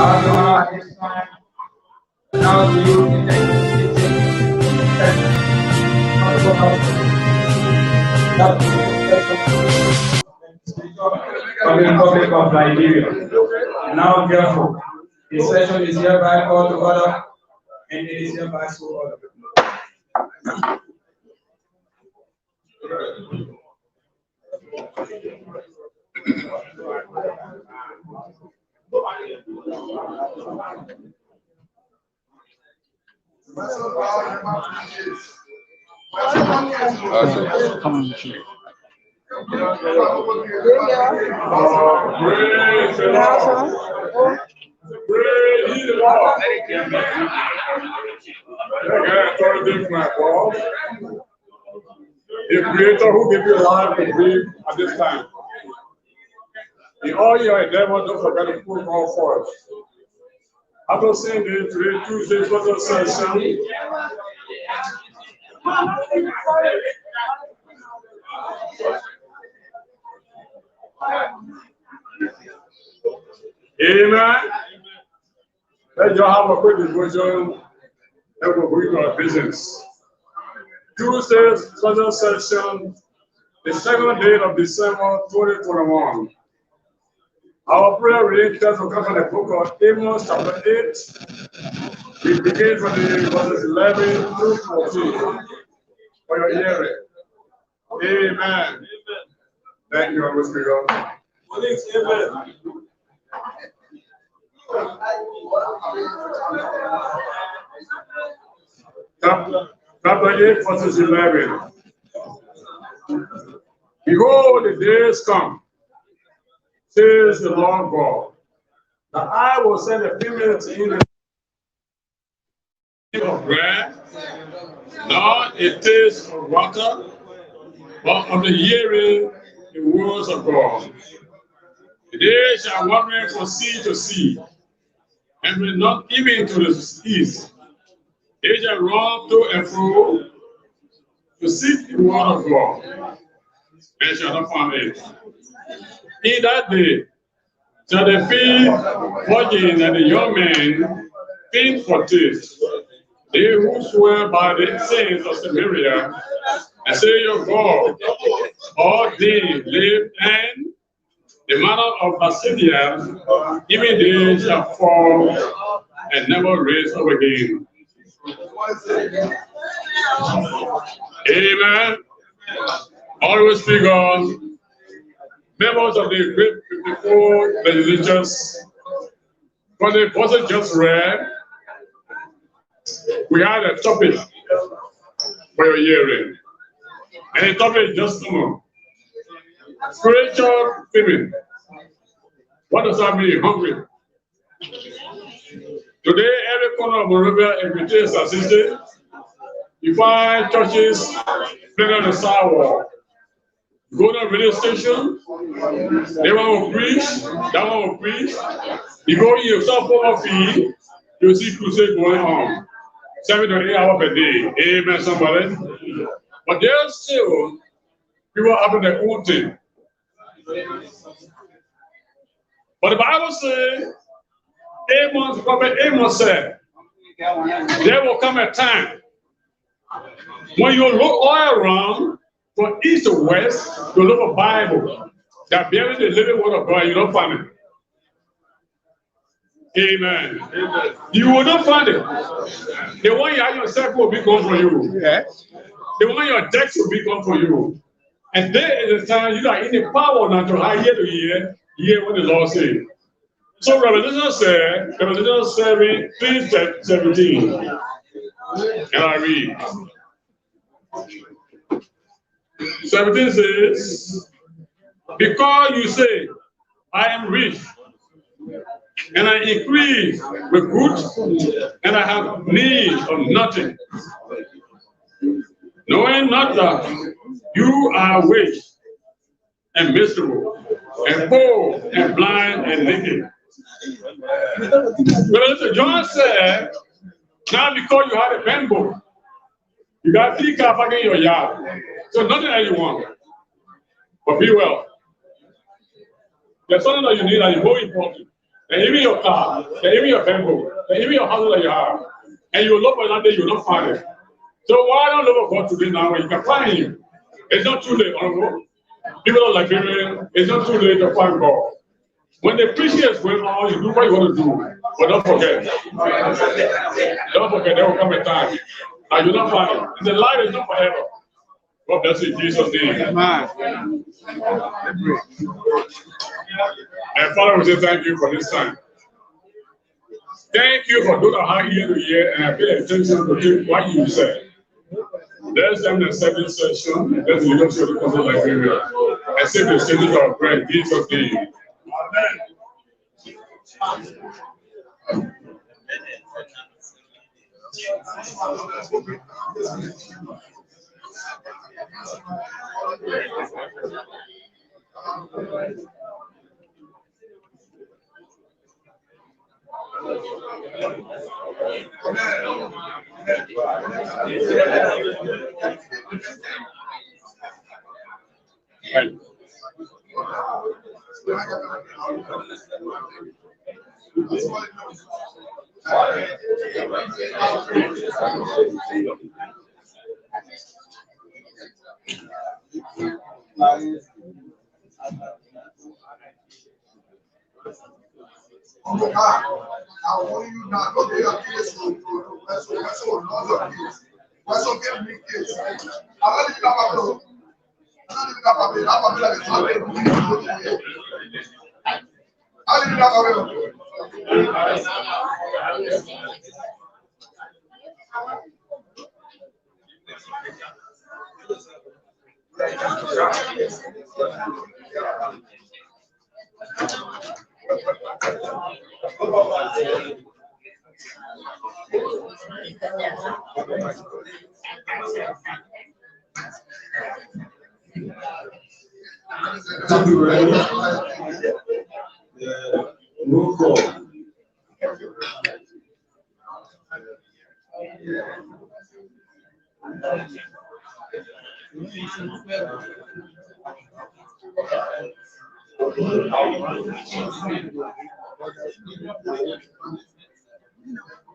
At this time, now the youth in the of the Republic of Liberia. Now, therefore, the session is hereby called to order, and it is hereby so ordered. Come on. The Creator who gave you life to breathe at this time. In all your endeavors, don't forget to put all forth. After saying this, today, Tuesday, special session. Amen. Let's just have a quick devotion. Then we'll go into our business. Tuesday's special session, the second day of December 2021. Our prayer reading will come from the book of Amos, chapter 8. We begin from the verses 11 through 14 for your hearing. Amen. Thank you, Holy Spirit. Amen. Chapter 8, verses 11. Behold, the days come, says the Lord God, that I will send a female in the of bread, not a taste of water, but of the hearing the words of God. They shall wander from sea to sea, and will not even to the east. They shall run to and fro to seek the word of God, and shall not find it. In that day shall the virgin and the young men faint for taste. They who swear by the saints of Samaria and say, your God, all they live, and the manner of Assyria, even they shall fall and never raise up again. Amen. Always speak on. Members of the great 54 legislatures, for the person just read, we had a topic for your hearing. And the topic is just spiritual feeling. What does that mean? Hungry. Today, every corner of Monrovia is assisted. You find churches playing on the sidewalk. Go to a radio station, they want to preach, that one will preach. You go in your cell phone fee, you'll see crusade going on. 7 to 8 hours per day. Amen, somebody. But there's still people having their own thing. But the Bible says, Prophet Amos said, there will come a time when you look all around from east to west, you look for Bible that bearing the living word of God, you don't find it. Amen. Amen. You will not find it. The one you have yourself will be gone for you. Yes. The one your text will be gone for you. And there is a time you are in the power now to hear to hear what the Lord says. So Revelation 7, 3:17. And I read. 17 says, because you say, I am rich, and I increase with goods, and I have need of nothing, knowing not that you are weak and miserable, and poor and blind and naked. But John said, now because you have a pen book, you got 3 cars back in your yard. So nothing that you want. But be well. There's something that you need that is more important. and even your car, and even your Bengo, and even your house that you have, and you look for another day, you will not find it. So why don't look for God today now when you can find Him? It's not too late, honorable. People are like, it's not too late to find God. When the preaching is going on, you do what you want to do. But don't forget. Don't forget, there will come a time. And you're not find it. The life is not forever. God bless you in Jesus' name. Amen. And Father, we say thank you for this time. Thank you for those that are here to hear and pay attention to what you said. Let's end the second session. Let's go to the Council Liberia. I say the statement of prayer in Jesus' name. Amen.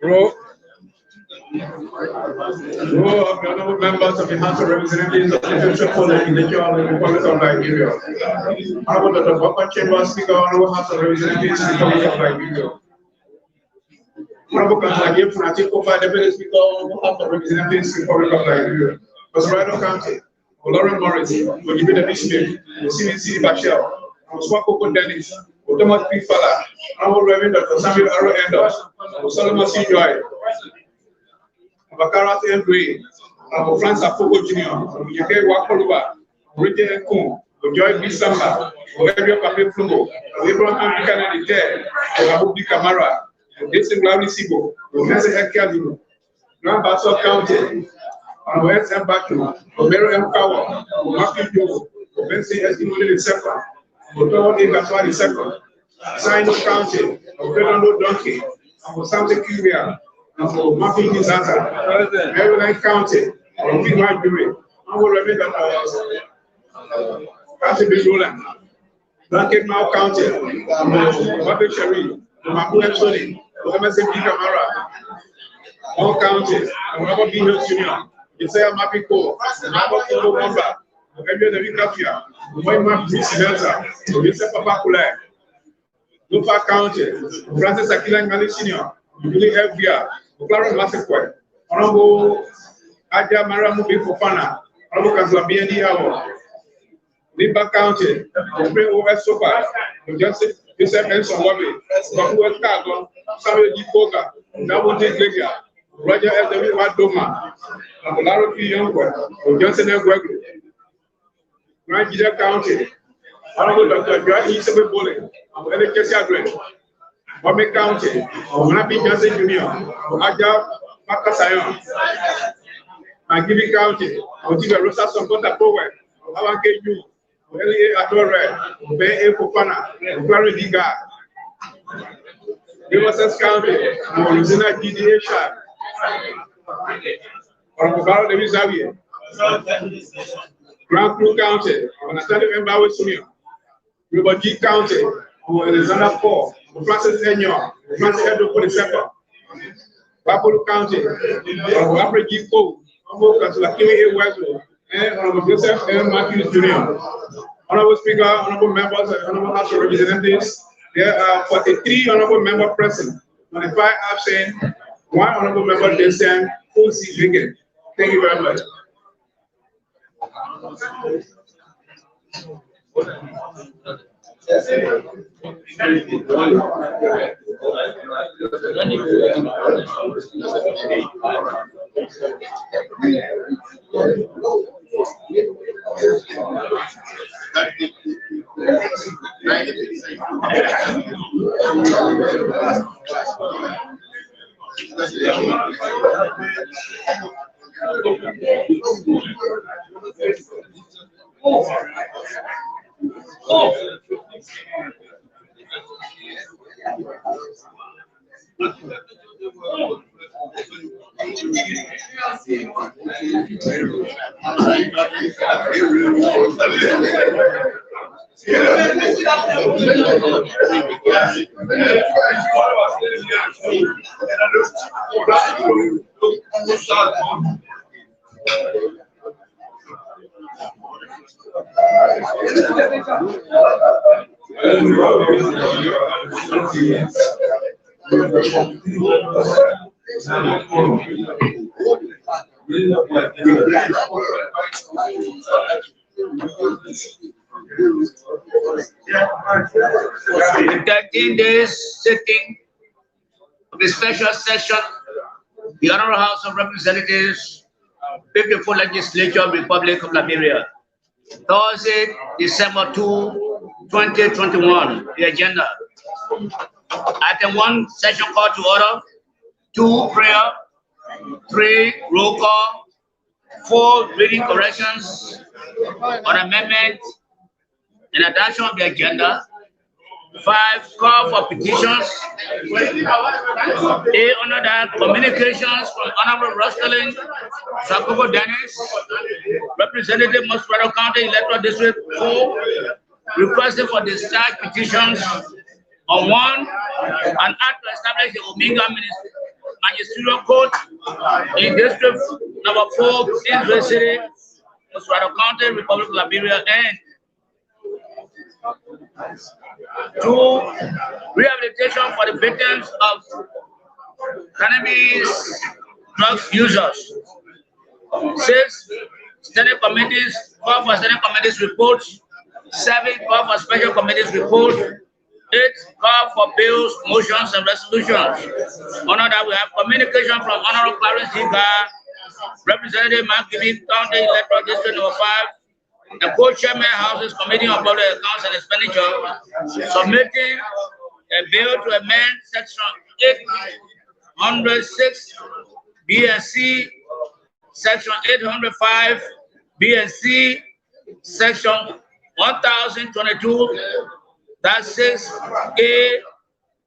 Right. Members of the House of Representatives of the Future Legislature in the Republic of Nigeria. Honorable Dr. Bapa Chamber, Speaker, Honorable House of Representatives in the Republic of Nigeria. Honorable Councilor Funati Kofa, Deputy Speaker, Honorable House of Representatives in the Republic of Nigeria. Oswaldo County, Lauren Morris, Ojibwe Bishop, CBC Bashir, Oswako Dennis, Otomat P. Fala, Honorable Reverend Dr. Samuel Aro Endos, Solomon C. Joy, Bakarat M. Gray, Francis Afoko Jr., Yeke Wakoluba, Rite Ekun, Joy B. Samba, Olivia Pape Flumbo, Abraham Kennedy Ted, Abubi Kamara, Jason Glaudi Sibo, Mese Ekadu, Grand Basso County, West M. Batu, Omero M. Kawa, Matthew Joe, Benson Estimoli the second, Otowo Egatwa the second, Sino County, Fernando Donkey, Santa Curia, Matthew Nizata, Maryland County, Pima Jury, Honorable Reverend Kathy Roland, Duncan Mao County, Mabel Sherry, Mabu Epsoni, MSMP Camara, all counties, Honorable B. Hill Jr., Isaiah Mapiko, Honorable Kiko Mamba, Emir David Kafia, Moima Delta, Yusef Papakule, Lupa County, Francis Akila Ngali Sr., Jubilee Elvia, Clarence Masekwe, Honorable Aja Maramubi Fofana, Honorable Kaslabieni Awo, Limba County, Obre O.S. Sopa, Joseph Benson Wabi, Babu Kago, Samuel G. Boga, Nabote Glegia, Roger L. W. Wadoma, Laro P. Youngwood, Johnson L. Gregory, Nigeria County, Honorable Dr. Joy E. Sebe Bole, LHS Adre, Wame County, Manabi Johnson Jr., Aja Makasayon, Magibi County, Otiga Rosa Sompota Power, Awanke Yu, Elie Adore, Ben A. Fofana, Clary Diga, Riverside County, Louisiana GDA Sharp, Honorable David Xavier, Grand Crew County, Anastasia Mbawe Senior, River G County, Alexander Paul, Francis Enyo, Francis Edo for the Sepa, Wapolu County, Wapre Gipo, Honorable Councilor Kimi A. Wesley, and Honorable Joseph M. Matthews Jr. Honorable Speaker, Honorable Members, and Honorable House of Representatives, there are 43 Honorable Members present, 25 absent, 1 Honorable Member dissenting, 4 seats vacant. Thank you very much. The 13 days sitting of the special session, the Honorable House of Representatives, 54th Legislature, Republic of Liberia. Thursday, December 2, 2021. The agenda. Item 1, session call to order. 2, prayer. 3, roll call. 4, reading corrections on amendment and adoption of the agenda. 5, call for petitions. 8, under that, communications from Honorable Rosalind Sakobo Dennis, Representative Mosquito County Electoral District 4, requesting for discharge petitions on 1, an act to establish the Omega Magisterial Court in District number 4, Kingsway City, Mosquito County, Republic of Liberia, and 2, rehabilitation for the victims of cannabis drugs users. 6, standing committees, call for standing committees reports. 7, call for special committees report. 8, call for bills, motions, and resolutions. Honor that we have communication from Honorable Clarence Ziga, Representative Makini County Electoral District number 5, the co-chairman Houses Committee on Public Accounts and Expenditure, submitting a bill to amend section 806 B and C, section 805 B and C, section 1022, that's 6A,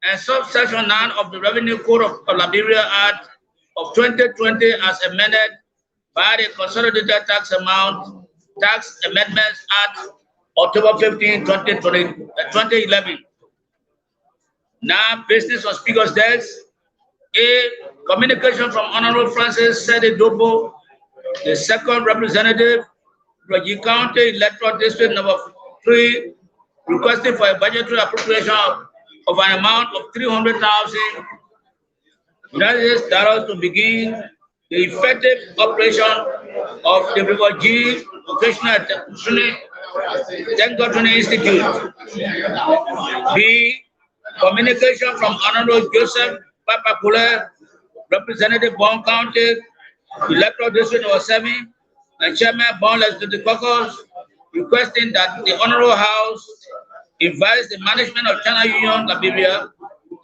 and subsection 9 of the Revenue Code of Liberia Act of 2020 as amended by the Consolidated Tax Amount Tax Amendments Act October 15, 2011. Now, business on Speaker's desk. A, communication from Honorable Francis Sede Dopo, the second representative, Raji County Electoral District number 3, requesting for a budgetary appropriation of an amount of $300,000 United States dollars to begin the effective operation of the River G Vocational Training Institute. B, communication from Honorable Joseph Papapule, Representative Bon County, Electoral District number 7, and Chairman Bon Legislative Caucus, requesting that the Honorable House invites the management of China Union Liberia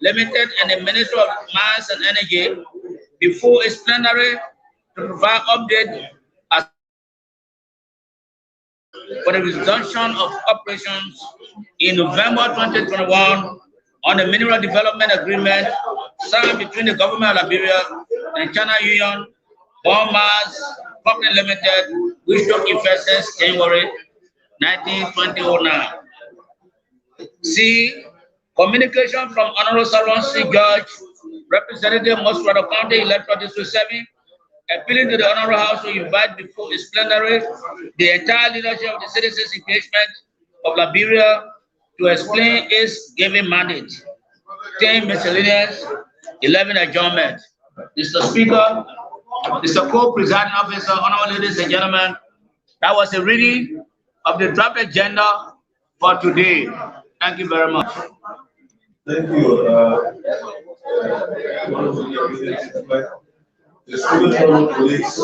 Limited and the Ministry of Mines and Energy before its plenary to provide update as for the resumption of operations in November 2021 on the Mineral Development Agreement signed between the Government of Liberia and China Union Bon Mines Company Limited, which took effect since January 19, 2009. C, Communication from Honorable Salwan C. George, Representative Mosquito County Electoral District 7, appealing to the Honorable House to invite before its plenary the entire leadership of the Citizens Engagement of Liberia to explain its given mandate. 10 miscellaneous, 11 adjournment. Mr. Speaker, Mr. Co-Presiding Officer, honorable ladies and gentlemen, that was a reading of the draft agenda for today. Thank you very much. Thank you. The Civil Police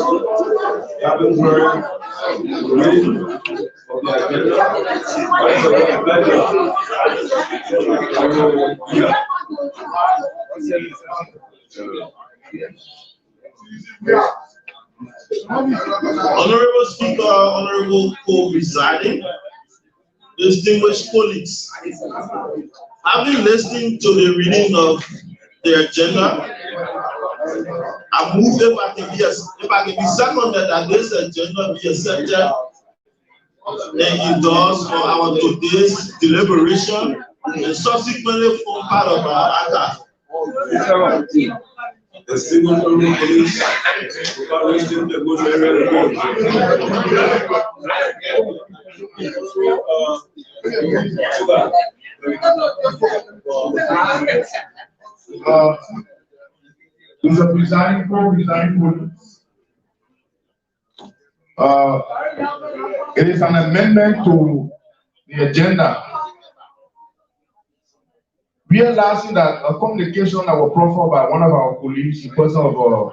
having heard the reading of the agenda. Honorable Speaker, Honorable Co-Presiding, distinguished colleagues, having listened to the reading of the agenda, I move if I can be seconded that this agenda be accepted and endorsed for our today's deliberation and subsequently form part of our ACA. The Civil Police without wasting the good area Mr. Presiding Police. It is an amendment to the agenda, realizing that a communication that was proffered by one of our colleagues, in person of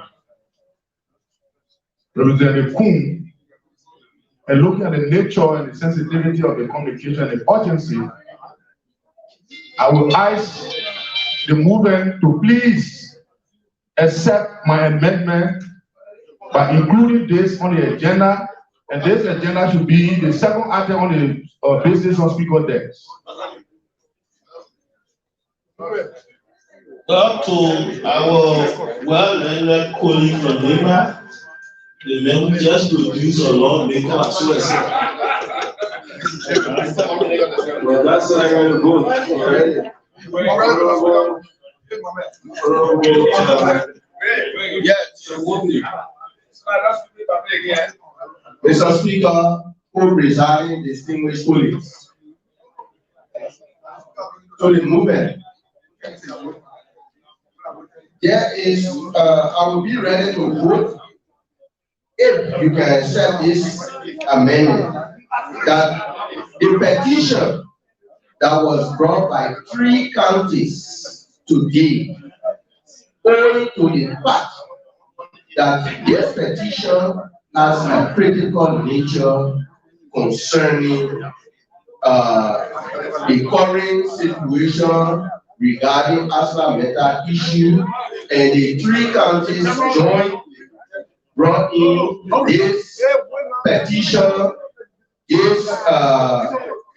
Representative Kuhn, and looking at the nature and the sensitivity of the communication and urgency, I will ask the movement to please accept my amendment by including this on the agenda, and this agenda should be the second item on the business on speaker desk. Up to our well-elected colleague from NEMA, the men just produce a lawmaker as well. Well, that's how I'm going to go. Right? Yes. Mr. Speaker, co-presiding distinguished colleagues, to the movement, there is, I will be ready to vote if you can accept this amendment, that the petition that was brought by 3 counties today, owing to the fact that this petition has a critical nature concerning the current situation regarding Asla Meta issue, and the 3 counties joined, brought in this petition,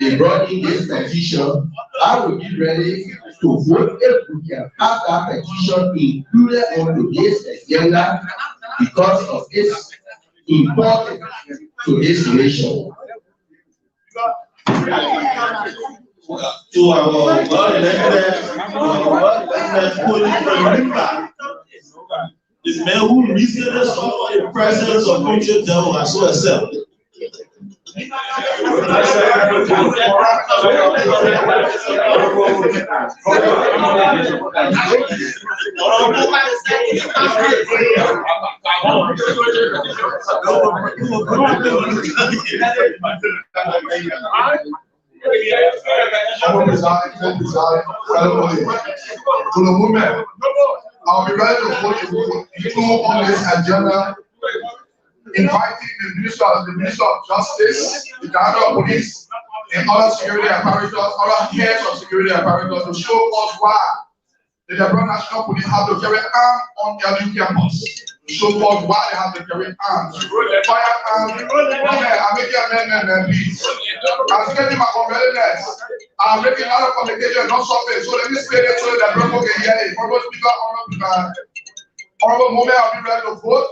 they brought in this petition. I will be ready to vote if we can have that petition included on today's agenda because of its importance to this nation. To our well-elected colleague from NEMA, the man who recently saw the presence of Richard Devil as well accept. To the women, I'll be ready to vote on this agenda, inviting the Minister of Justice, the Director of Police, and other security apparatus, other heads of security apparatus to show us why the Liberia National Police have to carry arms on their new campus. To show us why they have to carry arms. Firearms. I'm making amendment, please. I'm stating my unreadiness. I'm making a lot of communication, not surface. So let me say this so that people can hear it. Honorable Speaker, honorable moment, I'll be ready to vote.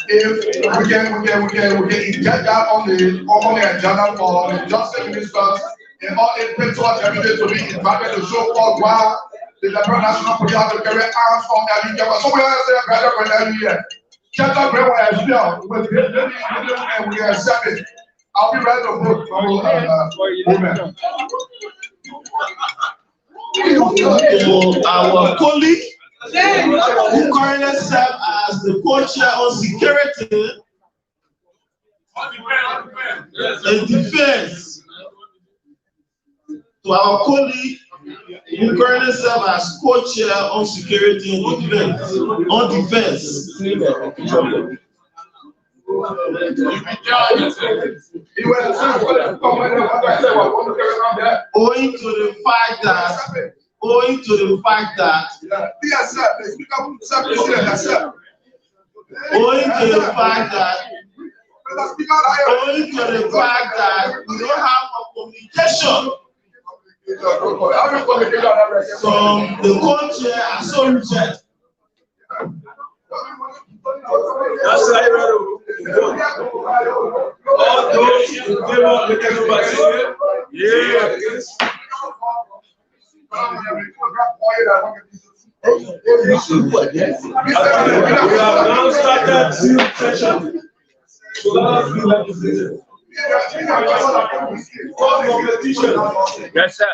If we can inject that on the agenda for the Justice Ministers and all individuals every day to be invited to show forth why the Liberal National Police have to carry arms on every year. But somebody else say better for every year. Check out where we are still with and we accept it. I'll be ready to vote for women. Our colleague who currently serves as the co-chair on security and defense. To our colleague who currently serves as co-chair on security and defense. On defense. Owing to the fact that owing to the fact that we don't have a communication from the co-chair and so reject. All those who give up the democracy, yes. We have now started new session. Yes, sir.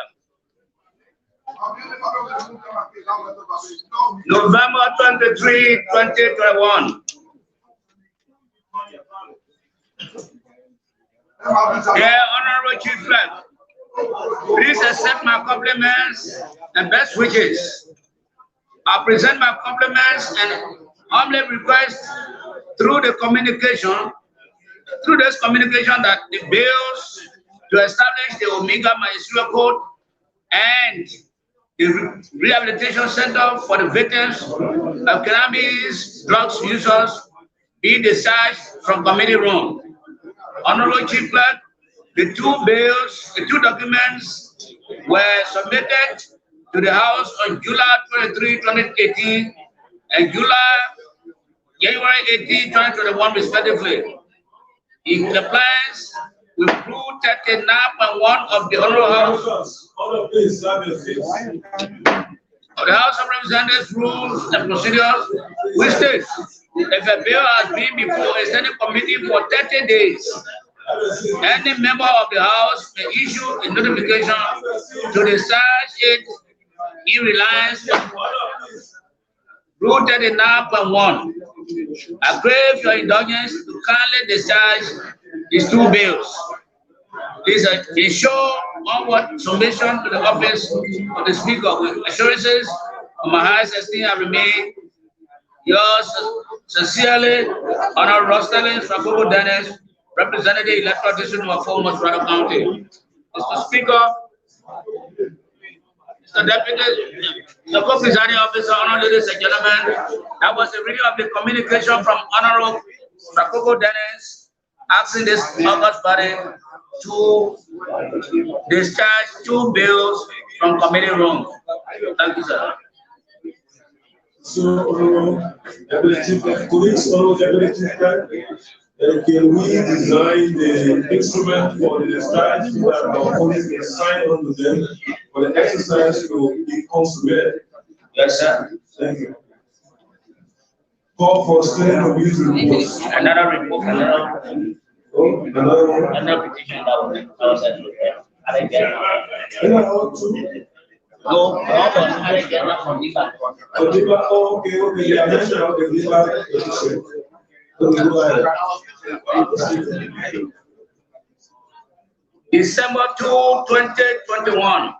November 23, 2021. Dear Honorable Chief Clerk, please accept my compliments and best wishes. I present my compliments and humbly request through this communication that the bills to establish the Omega Magisterial Code and the Rehabilitation Center for the victims of cannabis drugs users be discharged from committee room. Honorable Chief Clerk, the two documents were submitted to the House on July 23, 2018 and January 18, 2021 respectively. In compliance with Rule 39.1 of the Honorable House of the House of Representatives Rules and Procedures, which states if a bill has been before a standing committee for 30 days, any member of the House may issue a notification to discharge it in reliance on Rule 39.1. I crave your indulgence to kindly discharge these two bills. Please ensure onward submission to the office of the Speaker with assurances of my highest esteem. I remain yours sincerely, Honorable Ross Stellings, Rapopo Dennis, Representative Electoral District No. 4, Mosrado County. Mr. Speaker, Mr. Deputy, the Co-Presiding Officer, Honorable ladies and gentlemen, that was a reading of the communication from Honorable Rapopo Dennis asking this August body to discharge two bills from committee room. Thank you, sir. So, colleagues, can we design the instrument for the discharge so that our colleagues can sign on to them for the exercise to be consummated? Yes, sir. Thank you. Call for standing committee reports. Another report, Another one. another petition that was sent to them. I didn't get it. No, I didn't get that from Nipa. Okay, yeah, mentioned about the Nipa petition. Go ahead. December 2, 2021.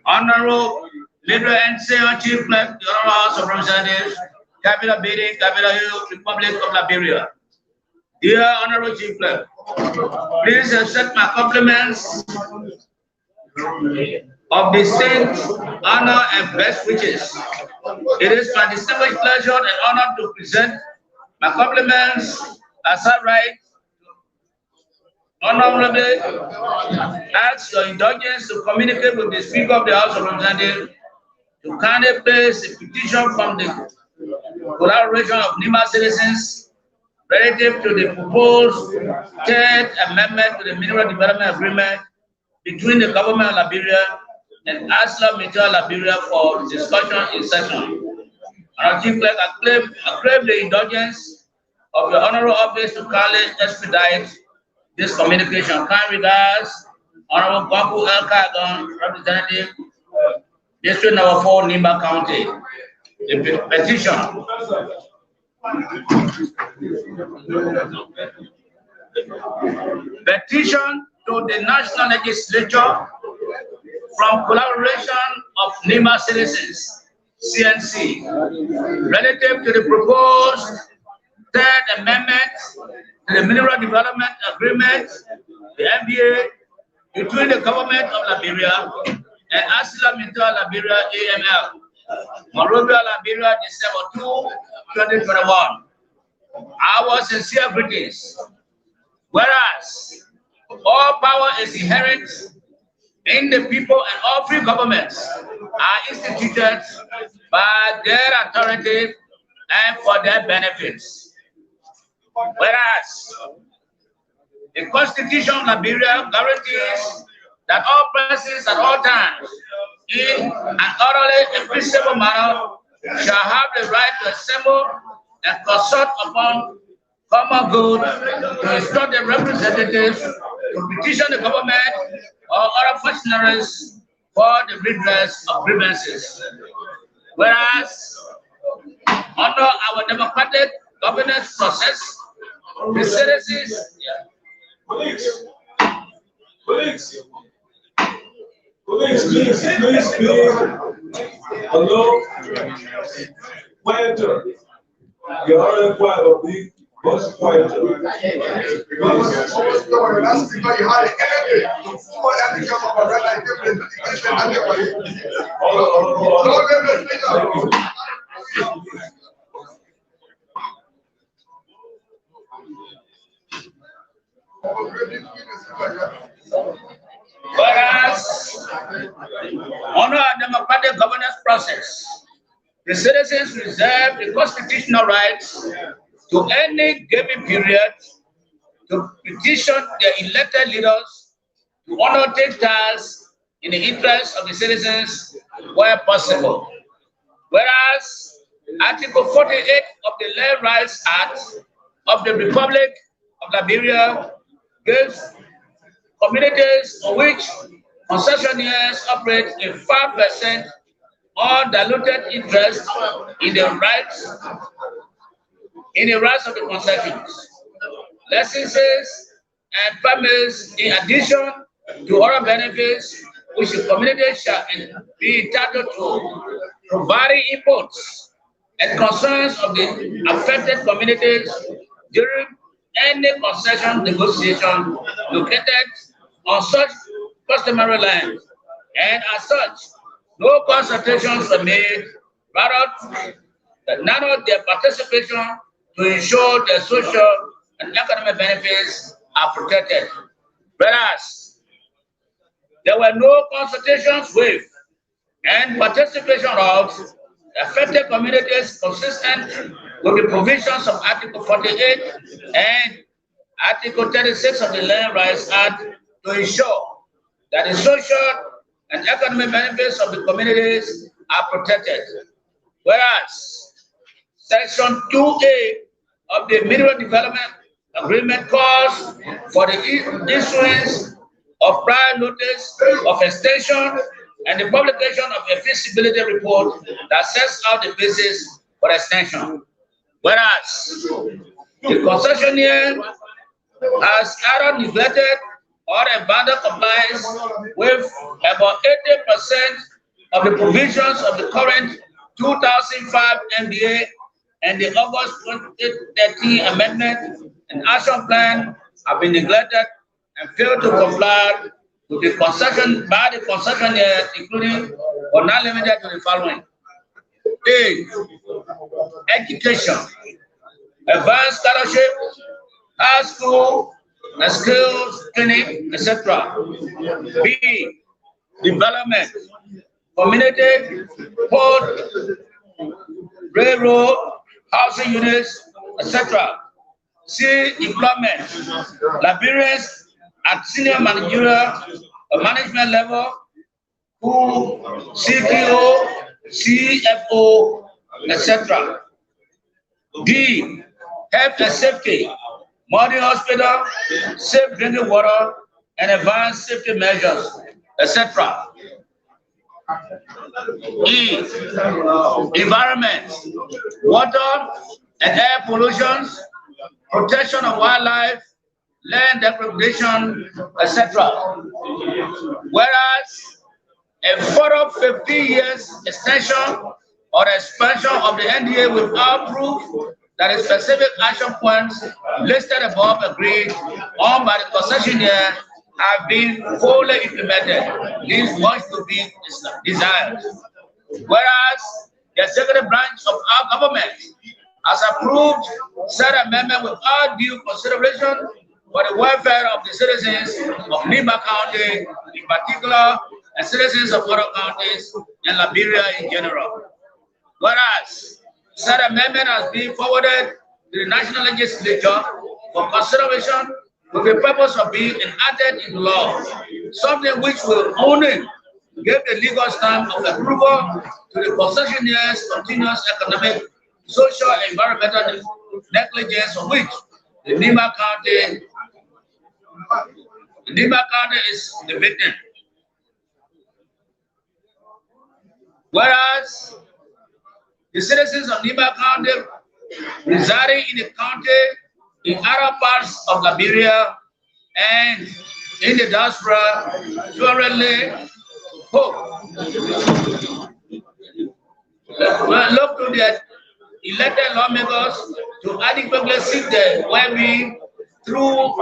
Honorable Liberal NCO Chief Clerk, the Honorable House of Representatives, Capital Building, Capital Hill, Republic of Liberia. Dear Honorable Chief Clerk, please accept my compliments of distinct honor and best wishes. It is my distinguished pleasure and honor to present my compliments as I write. Honorably, ask your indulgence to communicate with the Speaker of the House of Representatives to kindly place a petition from the collaboration of NIMA citizens relative to the proposed third amendment to the Mineral Development Agreement between the government of Liberia and ArcelorMittal Liberia for discussion in session. And Chief Clerk, I crave the indulgence of your honorable office to kindly expedite this communication. Kind regards, Honorable Kwaku L. Kagon, Representative, District Number 4, Nimba County. The petition. Petition to the National Legislature from collaboration of Nimba citizens, CNC, relative to the proposed Third Amendment to the Mineral Development Agreement, the MBA, between the government of Liberia and ArcelorMittal Liberia AML, Monrovia, Liberia, December 2, 2021. Our sincere greetings. Whereas all power is inherent in the people and all free governments are instituted by their authority and for their benefits. Whereas the Constitution of Liberia guarantees that all persons at all times, in an orderly and peaceable manner, shall have the right to assemble and consult upon common good, to instruct their representatives, to petition the government or other functionaries for the redress of grievances. Whereas, under our democratic governance process, the citizens, Colleagues, please, hello, quieter. You are quiet, but be much quieter. Whereas, under our democratic governance process, the citizens reserve the constitutional rights to any given period to petition their elected leaders to undertake tasks in the interest of the citizens where possible. Whereas, Article 48 of the Land Rights Act of the Republic of Liberia gives communities on which concessionaires operate a 5% undiluted interest in the rights of the concessions, licenses, and permits, in addition to other benefits which the community shall be entitled to, providing inputs and concerns of the affected communities during any concession negotiation located on such customary land. And as such, no consultations were made, rather none of their participation to ensure their social and economic benefits are protected. Whereas there were no consultations with and participation of affected communities consistent with the provisions of Article 48 and Article 36 of the Land Rights Act to ensure that the social and economic benefits of the communities are protected. Whereas Section 2A of the Mineral Development Agreement calls for the issuance of prior notice of extension and the publication of a feasibility report that sets out the basis for extension. Whereas the concessionaire has either neglected or abandoned compliance with about 80% of the provisions of the current 2005 MBA and the August 2013 Amendment and Action Plan have been neglected and failed to comply with the concession by the concessionaire, including but not limited to the following: A, education, advanced scholarship, high school and skills training, etc. B, development, community, port, railroad, housing units, etc. C, employment, Liberians at senior managerial a management level, who CPO, CFO, etc. D, health and safety, modern hospital, safe drinking water, and advanced safety measures, etc. E, environment, water and air pollution, protection of wildlife, land degradation, etc. Whereas a further 15 years extension or expansion of the NDA without proof that a specific action points listed above agreed on by the concessionaire have been fully implemented, leaves much to be desired. Whereas the executive branch of our government has approved said amendment without due consideration for the welfare of the citizens of Nimba County in particular and citizens of other counties and Liberia in general. Whereas said amendment has been forwarded to the National Legislature for consideration with the purpose of being enacted into law, something which will only give the legal stamp of approval to the concessionaire's continuous economic, social, and environmental negligence of which the Nimba County is the victim. Whereas the citizens of Nimba County residing in the county in other parts of Liberia and in the diaspora currently hope look to the elected lawmakers to adequately seek their well-being through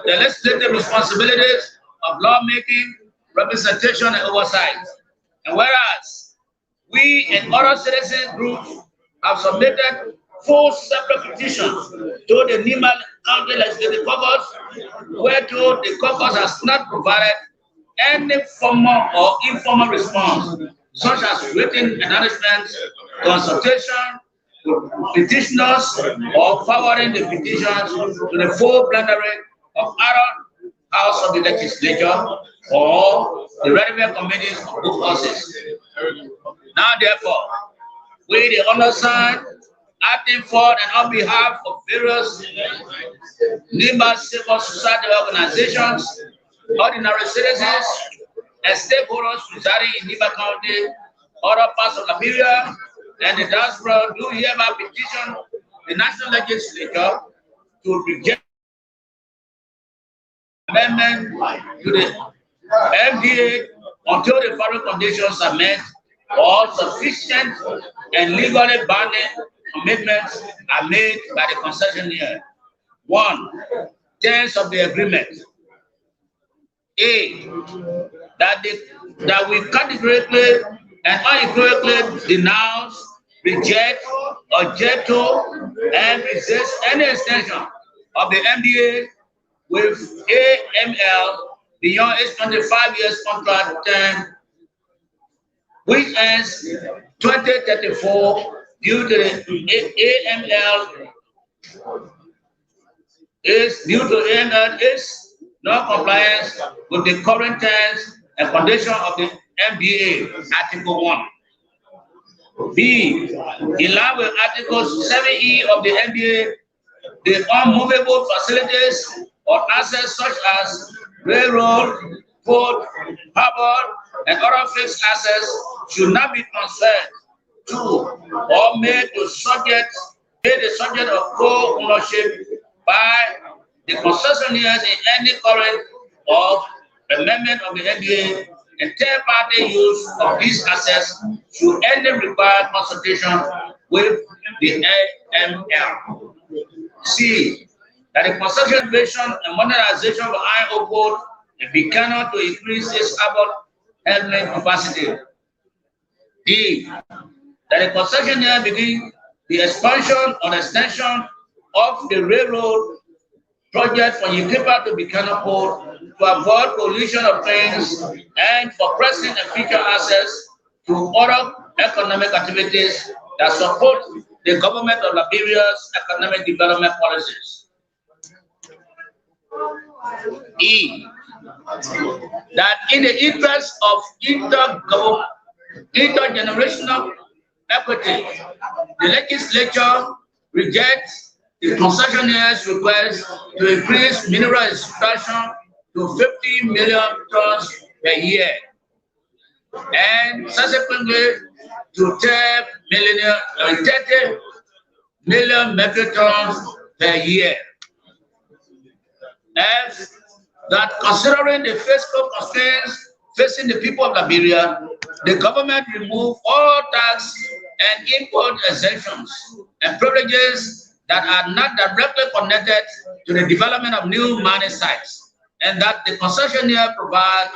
the legislative responsibilities of lawmaking, representation, and oversight. And whereas we and other citizen groups have submitted 4 separate petitions to the Nimba County Legislative Caucus, whereto the caucus has not provided any formal or informal response, such as written announcements, consultation with petitioners, or forwarding the petitions to the full plenary of other house of the legislature or the relevant committees of both houses. Now, therefore, we, the undersigned, acting for and on behalf of various Nimba civil society organizations, ordinary citizens, and stakeholders residing in Nimba County, other parts of Liberia, and the diaspora do hereby petition the National Legislature to reject amendment to the MDA until the following conditions are met or sufficient and legally binding commitments are made by the concessionaire. 1. Terms of the agreement. A. That we categorically and unequivocally denounce, reject, object to, and resist any extension of the MDA with AML beyond its 25 years contract term, which ends 2034 due to the AML is non-compliance with the current terms and conditions of the MDA, Article 1. B. In line with Article 7E of the MDA, the unmovable facilities or assets such as railroad, port, harbor, and other fixed assets should not be transferred to or made the subject of co-ownership by the concessionaires in any current or amendment of the NDA, and third-party use of these assets should only require consultation with the AML. C. That the concession innovation and modernization of the IO code be cannot to increase its urban handling capacity. D. That the concessionaire begin the expansion or extension of the railroad project from Yikipa to Buchanan Port to avoid collision of trains and for present and future access to other economic activities that support the government of Liberia's economic development policies. E. That in the interest of intergenerational equity, the legislature rejects the concessionaire's request to increase mineral extraction to 50 million tons per year, and subsequently to 30 million metric tons per year. F. That considering the fiscal constraints facing the people of Liberia, the government remove all tax and import exemptions and privileges that are not directly connected to the development of new mining sites, and that the concessionaire provide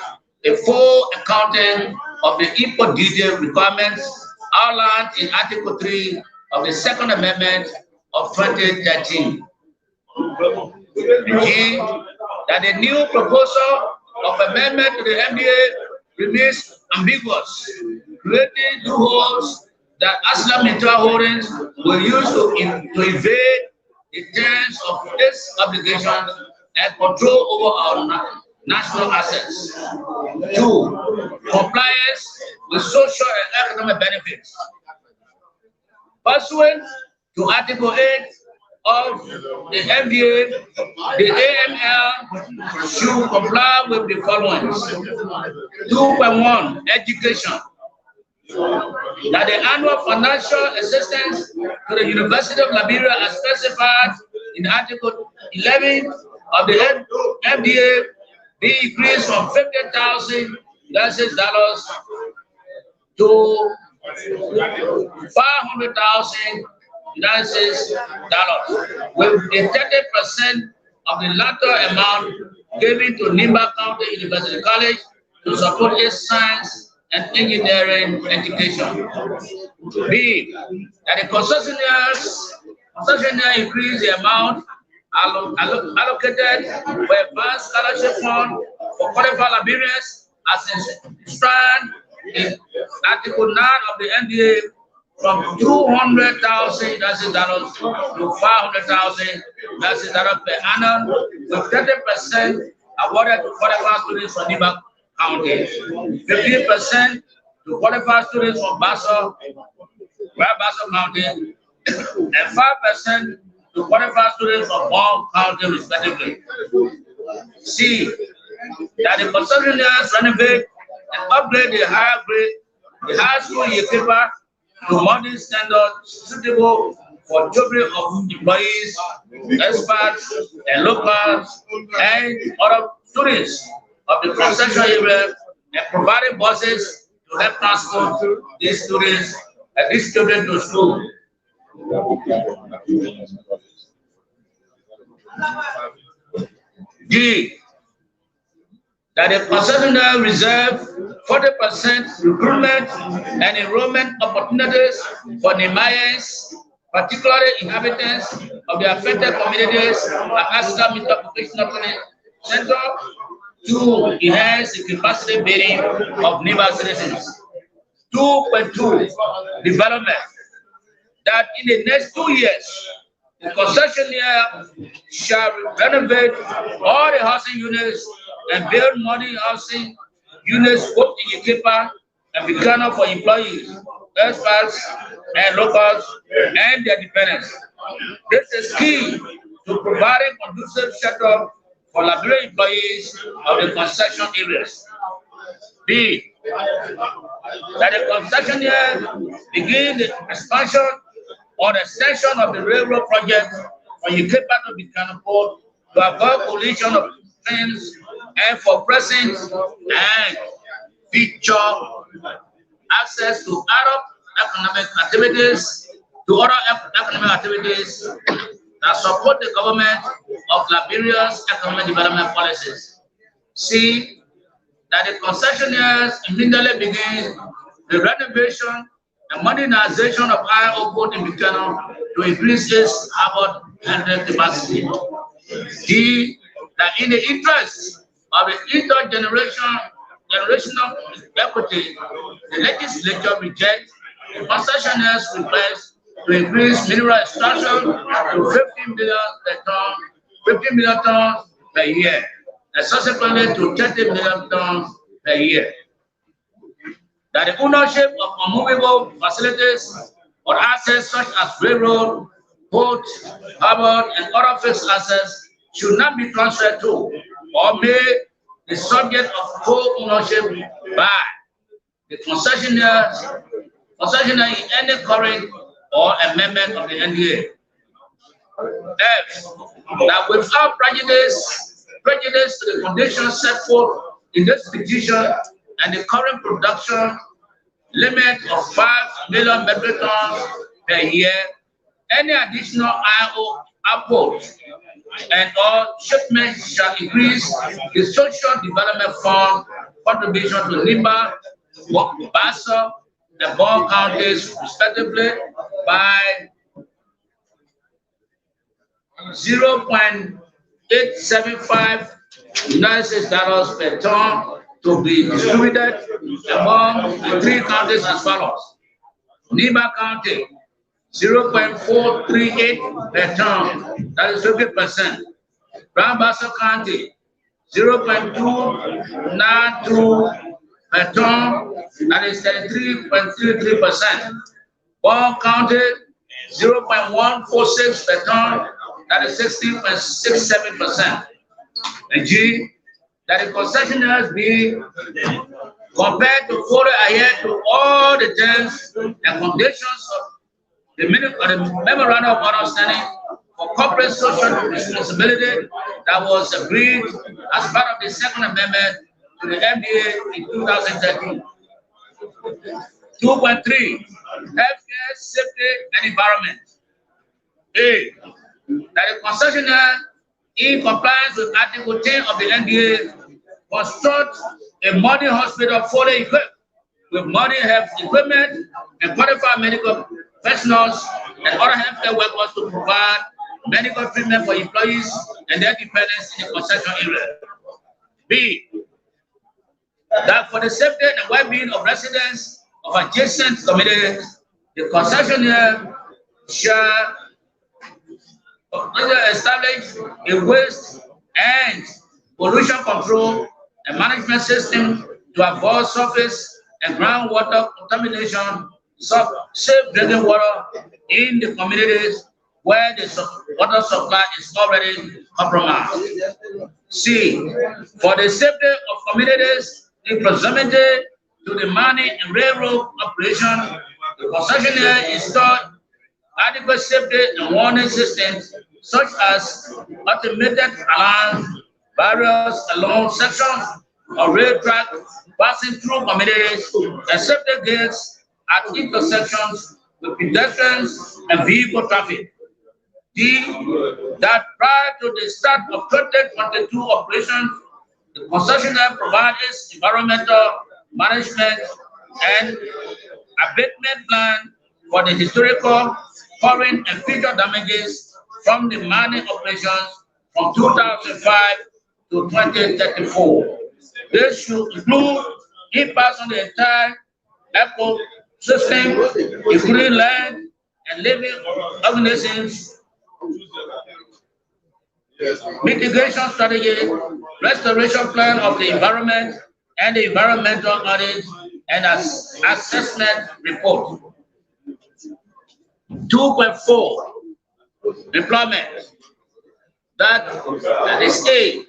a full accounting of the import duty requirements outlined in Article 3 of the Second Amendment of 2013. G. That the new proposal of amendment to the MDA remains ambiguous, creating loopholes that Aslam Mutual Holdings will use to evade the terms of its obligations and control over our national assets. 2. Compliance with social and economic benefits. Pursuant to Article 8 of the MDA, the AML should comply with the following. 2.1. Education. That the annual financial assistance to the University of Liberia as specified in Article 11 of the MDA be increased from $50,000 to $500,000 with a 30% of the latter amount given to Nimba County University College to support its science and engineering education. B. That the concessionaire increase the amount allocated for advanced scholarship fund for qualified Liberians as enshrined in Article 9 of the NDA from $200,000 to $500,000 per annum, with 30% awarded to qualified students from Nimba County, 15% to qualified students from Basso County, and 5% to qualified students from Bong County, respectively. C. That the concessionaires renovate and upgrade the high school equipment to modern standards suitable for children of employees, experts, and locals, and other students of the concession area, and providing buses to help transport these students and these children to school. D. That the concessionaire reserve 40% recruitment and enrollment opportunities for Nigerians, particularly inhabitants of the affected communities at Aslam Mutual Vocational Training Center, to enhance the capacity building of Nimba citizens. 2.2. Development. That in the next 2 years, the concessionaire shall renovate all the housing units and build modern housing units both in Ikepa and Bikana for employees, experts, and locals and their dependents. This is key to providing conducive setup for Liberian employees of the concession areas. B. That the concessionaire begin the expansion or extension of the railroad project from Ikepa to Bikana Port to avoid collision of trains and for present and future access to other economic activities, that support the government of Liberia's economic development policies. C. That the concessionaires immediately begin the renovation and modernization of IO port in Bikano to increase its harbor handling capacity. D. That in the interest of the intergenerational equity, the legislature rejects the concessionaire's request to increase mineral extraction to 15 million tons per year, and subsequently to 30 million tons per year. That the ownership of unmovable facilities or assets such as railroad, port, harbor, and other fixed assets should not be transferred to or made the subject of co-ownership by the concessionaire in any current or amendment of the NDA. F, that without prejudice to the conditions set forth in this petition and the current production limit of 5 million metric tons per year, any additional IO output and or shipment shall increase the Social Development Fund contribution to NIMBA, Bassa, and Bond counties respectively by 0.875 United States dollars per ton to be distributed among the 3 counties as follows. Niba County, 0.438 per ton, that is 50%. Grand Bassa County, 0.292 per ton, that is 33.33%. Bond County, 0.146 per ton, that is 16.67%. And G, that the concessionaires be compared to follow ahead to all the terms and conditions of the memorandum of understanding for corporate social responsibility that was agreed as part of the second amendment to the MDA in 2013. 2.3, healthcare, safety, and environment. A, that the concessionaire, in compliance with Article 10 of the NDA, construct a modern hospital fully equipped with modern health equipment and qualified medical professionals and other healthcare workers to provide medical treatment for employees and their dependents in the concession area. B, that for the safety and well-being of residents of adjacent communities, the concessionaire shall establish a waste and pollution control and management system to avoid surface and groundwater contamination, safe drinking water in the communities where the water supply is already compromised. C, for the safety of communities in proximity to the mining and railroad operation, the concessionaire installed adequate safety and warning systems such as automated alarm barriers along sections of rail track passing through communities and safety gates at intersections with pedestrians and vehicle traffic. D, that prior to the start of 2022 operations, the concessionaire provides its environmental management and abatement plan for the historical, current, and future damages from the mining operations from 2005 to 2034. This should include impacts on the entire ecosystem, including land and living organisms, mitigation strategy, restoration plan of the environment, and the environmental audit and assessment report. 2.4, employment. That is A,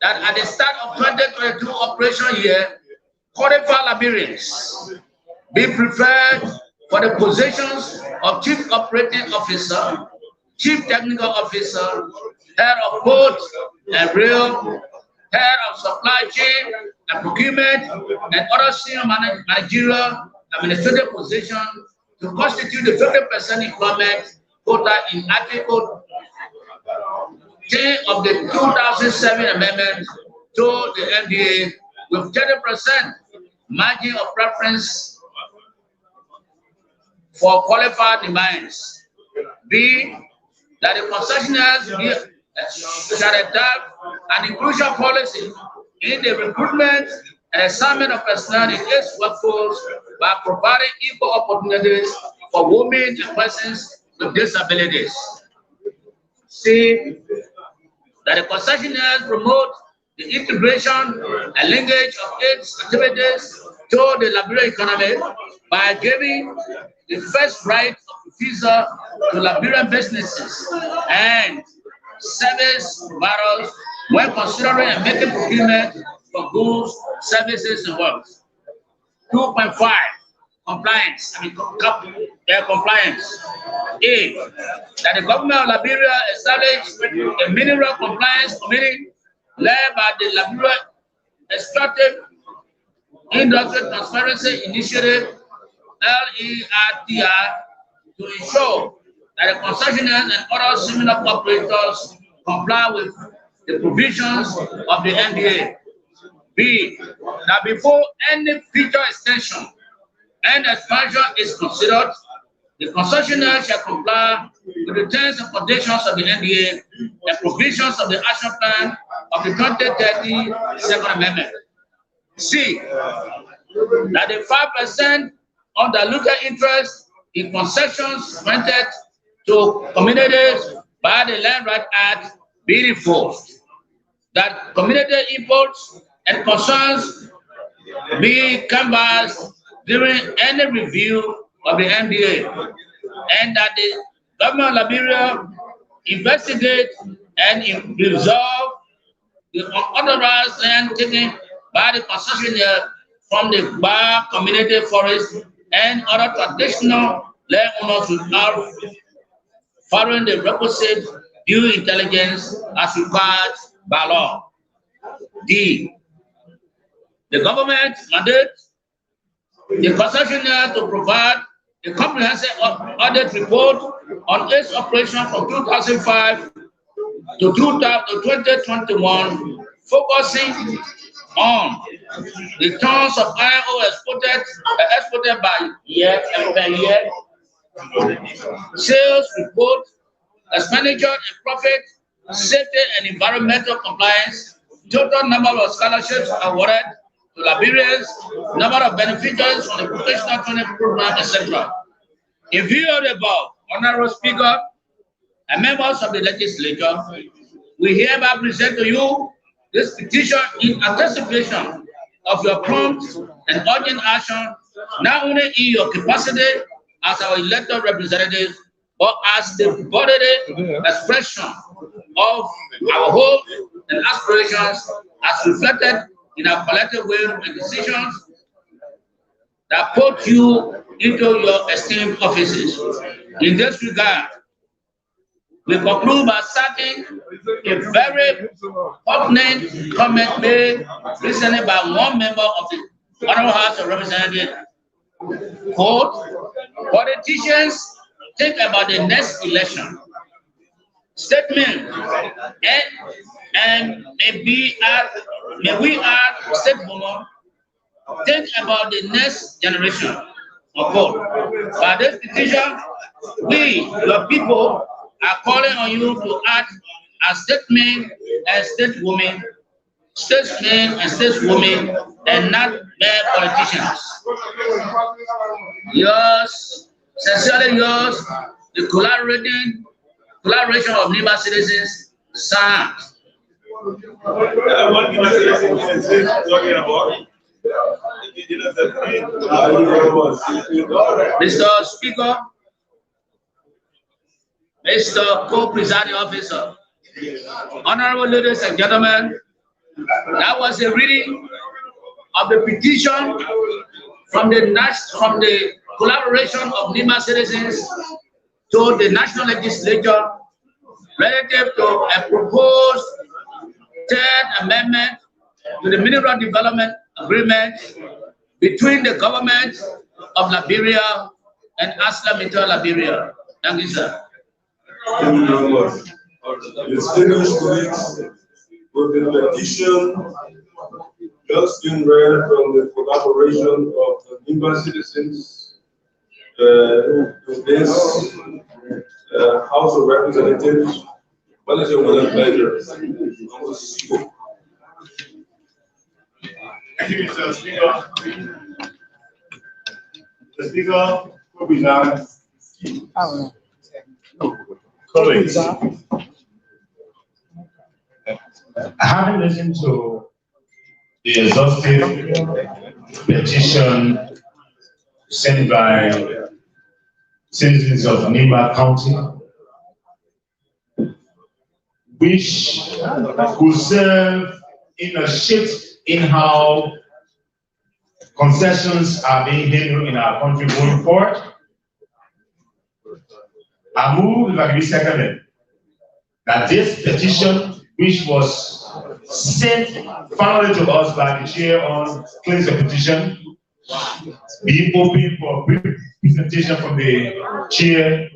that at the start of 2022 operation year, qualified Liberians be prepared for the positions of Chief Operating Officer, Chief Technical Officer, Head of Port and Rail, Head of Supply Chain and Procurement, and other senior managerial administrative positions to constitute the 50% employment quota in Article 10 of the 2007 amendment to the MDA with 30% margin of preference for qualified demands. B, that the concessionaires shall adopt an inclusion policy in the recruitment and assignment of personnel in its workforce by providing equal opportunities for women and persons with disabilities. C, that the concessionaires promote the integration and linkage of its activities to the Liberian economy by giving the first right of refusal to Liberian businesses and service providers when considering and making procurement for goods, services, and works. 2.5. Compliance. Compliance. A. That the government of Liberia established a mineral compliance committee led by the Liberia Extractive Industry Transparency Initiative (LERTI) to ensure that the concessionaires and other similar operators comply with the provisions of the NDA. B. That before any future extension and expansion is considered, the concessionaire shall comply with the terms and conditions of the NDA and provisions of the action plan of the 2030 Second Amendment. C. That the 5% undiluted interest in concessions granted to communities by the Land Right Act be enforced. That community imports and concerns be canvassed during any review of the NDA, and that the government of Liberia investigate and resolve the unauthorized land taken by the concessionaire from the Bar community forest and other traditional landowners without following the requisite due intelligence as required by law. D. The government mandates the concessionaire to provide a comprehensive audit report on its operation from 2005 to 2021, focusing on the tons of iron ore exported by year and per year, sales report, expenditure and profit, safety and environmental compliance, total number of scholarships awarded to Liberians, number of beneficiaries from the professional training program, etc. In view of the above, Honorable Speaker and members of the legislature, we hereby present to you this petition in anticipation of your prompt and urgent action, not only in your capacity as our elected representatives, but as the bodily expression of our hopes and aspirations as reflected in our collective will and decisions that put you into your esteemed offices. In this regard, we conclude by citing a very pertinent comment made recently by one member of the Honorable House of Representatives. Quote, politicians think about the next election. Statement, and may we add statement, think about the next generation. Of course, by this petition, we, your people, are calling on you to act as statesmen and stateswomen, and not mere politicians. Yours, sincerely yours, the collaboration of NIMA citizens, signed. Mr. Speaker, Mr. Co-Presiding Officer, honorable ladies and gentlemen, that was a reading of the petition from the collaboration of NIMA citizens to the National Legislature relative to a proposed third amendment to the Mineral Development Agreement between the government of Liberia and ArcelorMittal Liberia. Thank you, sir. Thank you very much. Distinguished colleagues, with the petition just been read from the collaboration of the NIMA citizens to this House of Representatives. What is your pleasure? Thank you, Mr. Speaker. The Speaker, co-president, colleagues. Having listened to the exhaustive petition sent by citizens of Nimba County, which could serve in a shift in how concessions are being handled in our country going forward, I move that we seconded that this petition, which was sent finally to us by the chair on claims of petition, be open for a brief presentation from the chair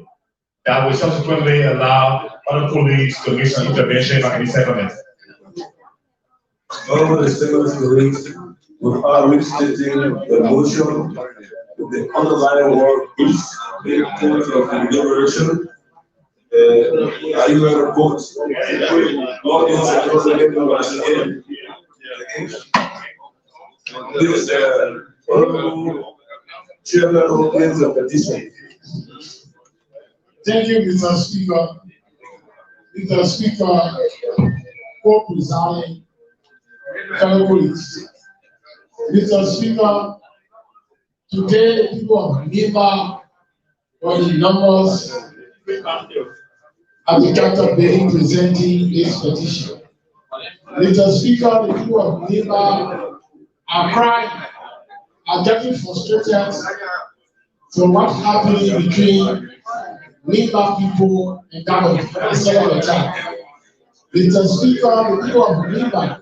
that will subsequently allow other colleagues to make some intervention by the second. All the statements colleagues without restating the motion, the underlying word is the point of deliberation. Are you going to vote? Audience and also get the motion in. This honorable chairman who claims the petition. Thank you, Mr. Speaker. Mr. Speaker, for presiding fellow colleagues. Mr. Speaker, today the people of Nimba or the numbers at the Captain Bay presenting this petition. Mr. Speaker, the people of Nimba are crying, are getting frustrated for what happened between Nimba people and that of the second attack. Mr. Speaker, the people of Nimba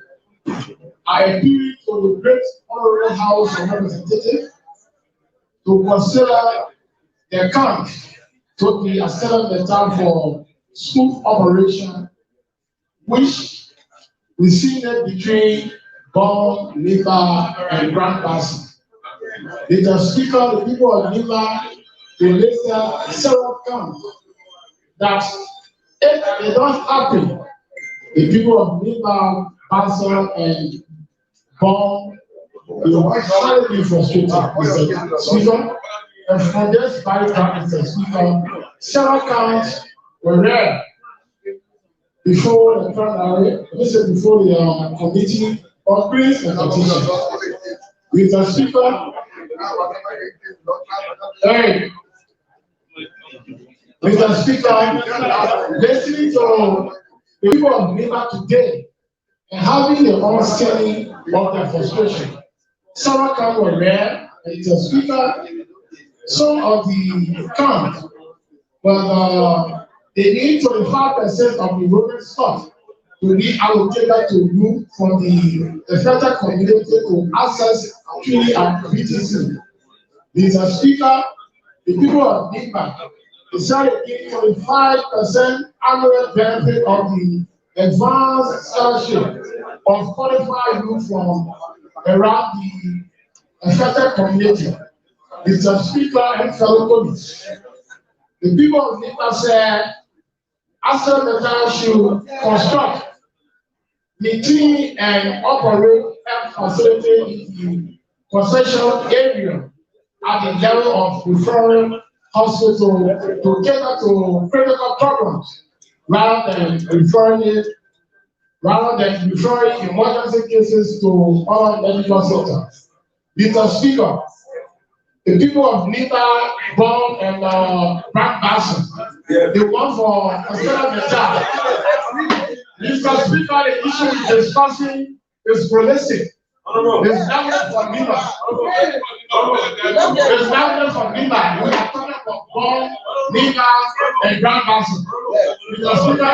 are appealing to the Great Honorable House of Representatives to consider the camp to be a settlement for smooth operation, which we see that between Bon, Nimba, and Grand Basin. Mr. Speaker, the people of Nimba, they later several camps that if they don't happen, the people of Nimba, Basin, and Bon will highly be frustrated, Mr. Speaker. And from this very time, Mr. Speaker, several counts were read before the primary, before the committee of Greens and petition. Mr. Speaker, hey, Mr. Speaker, listening to the people of Nimba today and having the understanding of their frustration, several counts were read, and Mr. Speaker, some of the camps, but they need 25% of the rolling stock to be allocated to you from the affected community to access truly and BTC. Mr. Speaker, the people of Nimba decided to give 25% annual benefit of the advanced scholarship of qualified youth from around the affected community. Mr. Speaker and fellow colleagues, the people of Nimba said, after the town should construct, maintain, and operate health facility in the concession area at the level of referral hospital to cater to critical problems rather than referring emergency cases to other medical centers. Mr. Speaker, the people of Nimba, Bon, and Grand Basin, they want for a settlement. Mr. Speaker, the issue we're discussing is holistic. There's nothing for Nimba. There's nothing for Nimba. We are talking about Bon, Nimba, and Grand Basin. Mr. Speaker,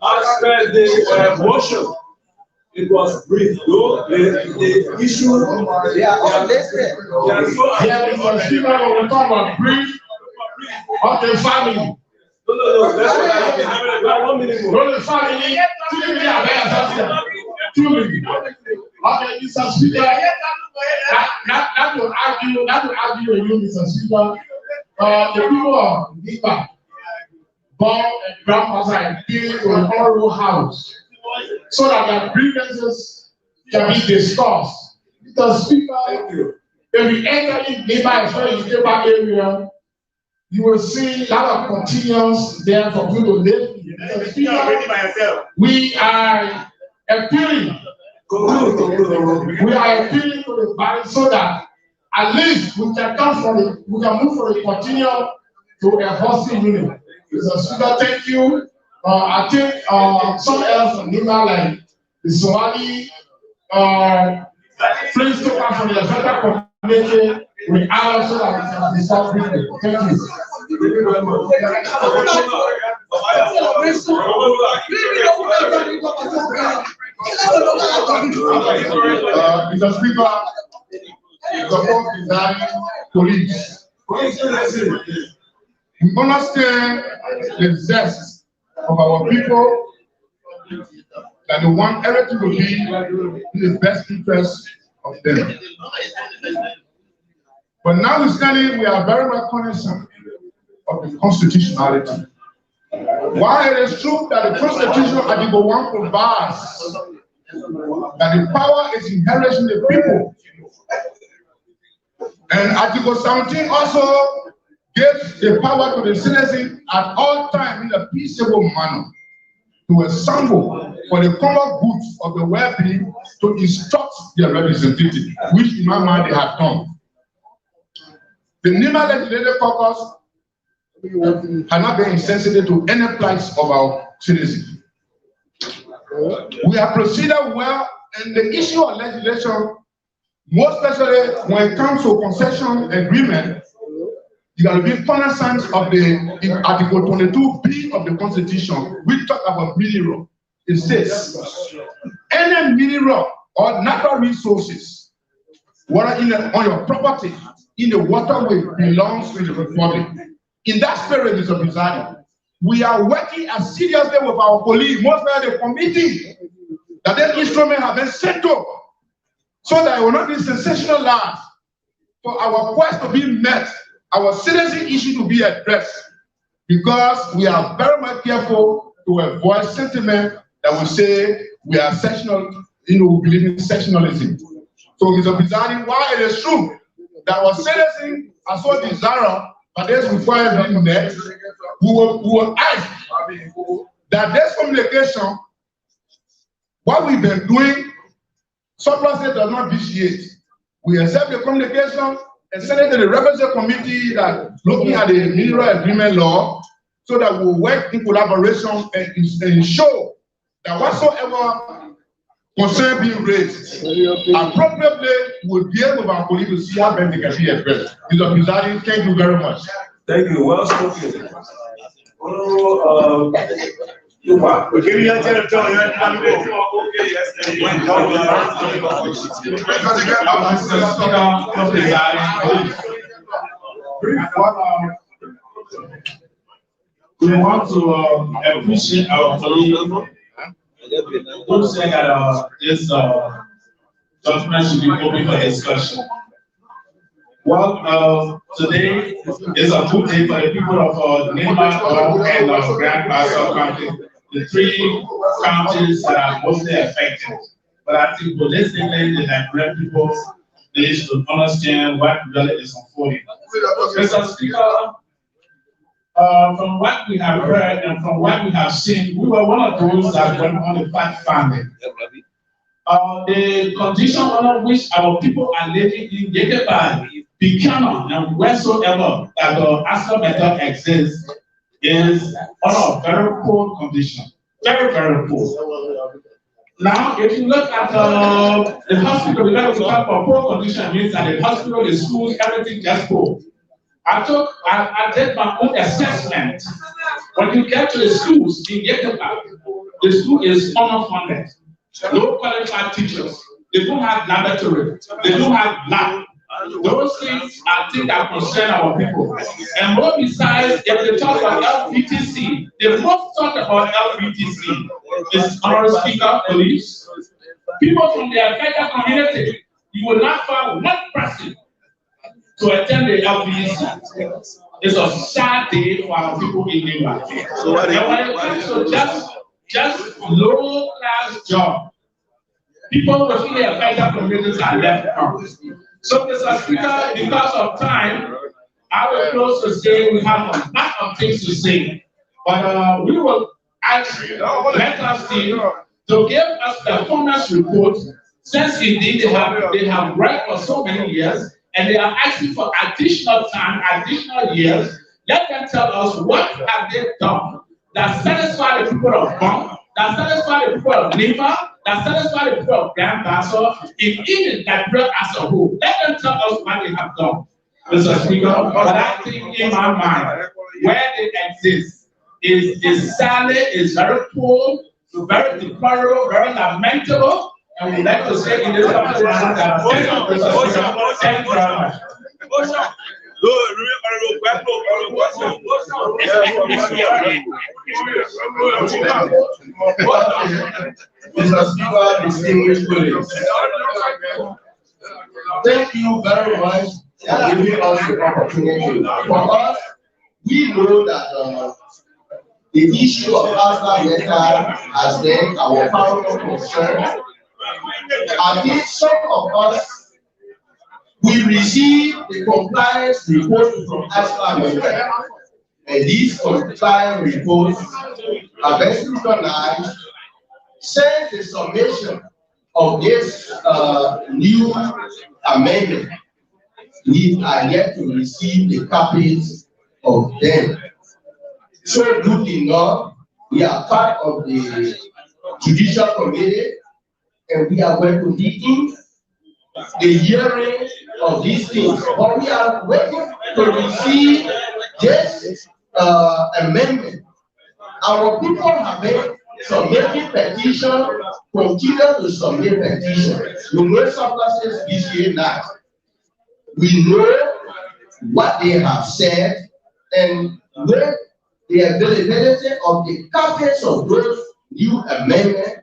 as per the motion, it was brief, though the issue. yeah, Mr. Speaker, we're talking about brief of the family. No, that's what I mean. 1 minute more. No, the family, 2 million. 2 million. Okay, Mr. Speaker, that will argue with you, Mr. Speaker. The people of Nimba, Bon, and Grandpa are appealing to the Honorable House so that their grievances can be discussed. Mr. Speaker, if we enter in Nimba, especially in the Nimba area, you will see a lot of continuance there for people to live Mr. Speaker, we are appealing. We are appealing to the body so that at least we can move from a continual to a hosting unit. Mr. Speaker, thank you. I think some else on NIMA, like the Somali Prince Topa from the federal community, we are so that we can resolve it. Thank you. Mr. Speaker, support design police. We understand the zest of our people that they want everything to be in the best interest of them. But notwithstanding, we are very much cognizant of the constitutionality. While it is true that the Constitution of Article 1 provides that the power is inherent in the people, and Article 17 also gives the power to the citizen at all times in a peaceable manner to assemble for the common good of the well-being to instruct their representative, which in my mind they have done. The NIMA Legislative Caucus has not been insensitive to any plights of our citizens. We have proceeded well, and the issue of legislation, most especially when it comes to concession agreement, you got to be cognizant of the Article 22B of the Constitution, which talk about mineral. It says, any mineral or natural resources, whether on your property, in the waterway, belongs to the Republic. In that spirit, Mr. Bizarre, we are working as seriously with our police, most of the committee, that that instrument have been set up so that it will not be sensationalized, for our quest to be met, our citizen issue to be addressed, because we are very much careful to avoid sentiment that will say we are sectional, we believe in sectionalism. So, Mr. Bizarre, while it is true that our citizens are so desirous, but this requires being met, we will ask that this communication, what we've been doing, surplus does not vitiate. We accept the communication and send it to the representative committee that looking at the mineral agreement law, so that we'll work in collaboration and ensure that whatsoever concern being raised, appropriately we'll be able to police to see how best they can be addressed. Mr. Bizarre, thank you very much. Thank you. Well spoken. We'll give you a chance to tell you. We want to appreciate our colleague who said that this document should be open for discussion. Well, today is a good day for the people of Nima and Grand Bassa County, the three counties that are mostly affected. But I think holistically, the Nigerian people, they should understand what really is unfolding. Mr. Speaker, from what we have heard and from what we have seen, we were one of those that went on the fact finding. The condition under which our people are living in Yekebai, Buchanan, and wheresoever that the Astor method exists is on a very poor condition. Very, very poor. Now, if you look at the hospital, we have to talk about poor condition means that the hospital, the schools, everything just poor. I did my own assessment. When you get to the schools in Yekebai, the school is underfunded. No qualified teachers. They don't have laboratory. They don't have lab. Those things I think that concern our people. And more besides, if they talk about LPTC, they most talk about LPTC. It's Honorable Speaker, police. People from the affected community, you will not find one person to attend the LPTC. It's a sad day for our people in England. So when it comes to just low-class job, people within the affected communities are left out. So, Mr. Speaker, because of time, I will close to say we have a lot of things to say. But we will let us see to give us performance report, since indeed they have worked for so many years and they are asking for additional time, additional years. Let them tell us what have they done that satisfy the people of Bong, that satisfy the people of Lima, that satisfy the people of Grand Basso, and even Liberia as a whole. Let them tell us what they have done, Mr. Speaker. But I think in my mind, where they exist is sadly, is very poor, very deplorable, very lamentable, and we like to say in this conference that thank you very much. Mr. Speaker, distinguished colleagues, thank you very much for giving us the opportunity. For us, we know that the issue of AstraZeneca has been our paramount concern. I think some of us, we received the compliance report from AstraZeneca, and these compliance reports are best recognized since the submission of this new amendment. We are yet to receive the copies of them. So good enough, we are part of the Judicial Committee, and we are going to be in the hearing of these things. But we are waiting to receive this amendment. Our people have been submitting petitions, continue to submit petitions. We know surpluses BCA now. We know what they have said, and with the availability of the copies of those new amendments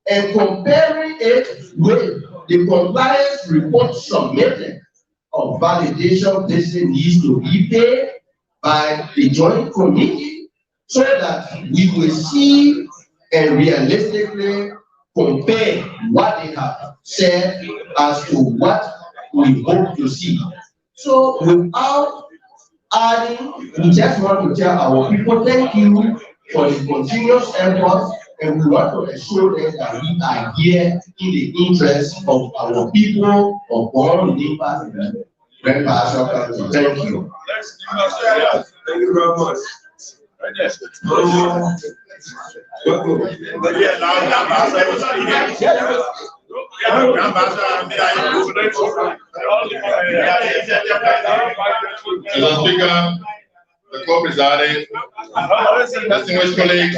and comparing it with the compliance report submitted of validation, this needs to be paid by the joint committee so that we will see and realistically compare what they have said as to what we hope to see. So without adding, we just want to tell our people thank you for the continuous efforts, and we want to assure them that we are here in the interest of our people of all neighbors and Grand Basso County. Thank you. Thank you very much. Mr. Speaker, the co-presiding, distinguished colleagues,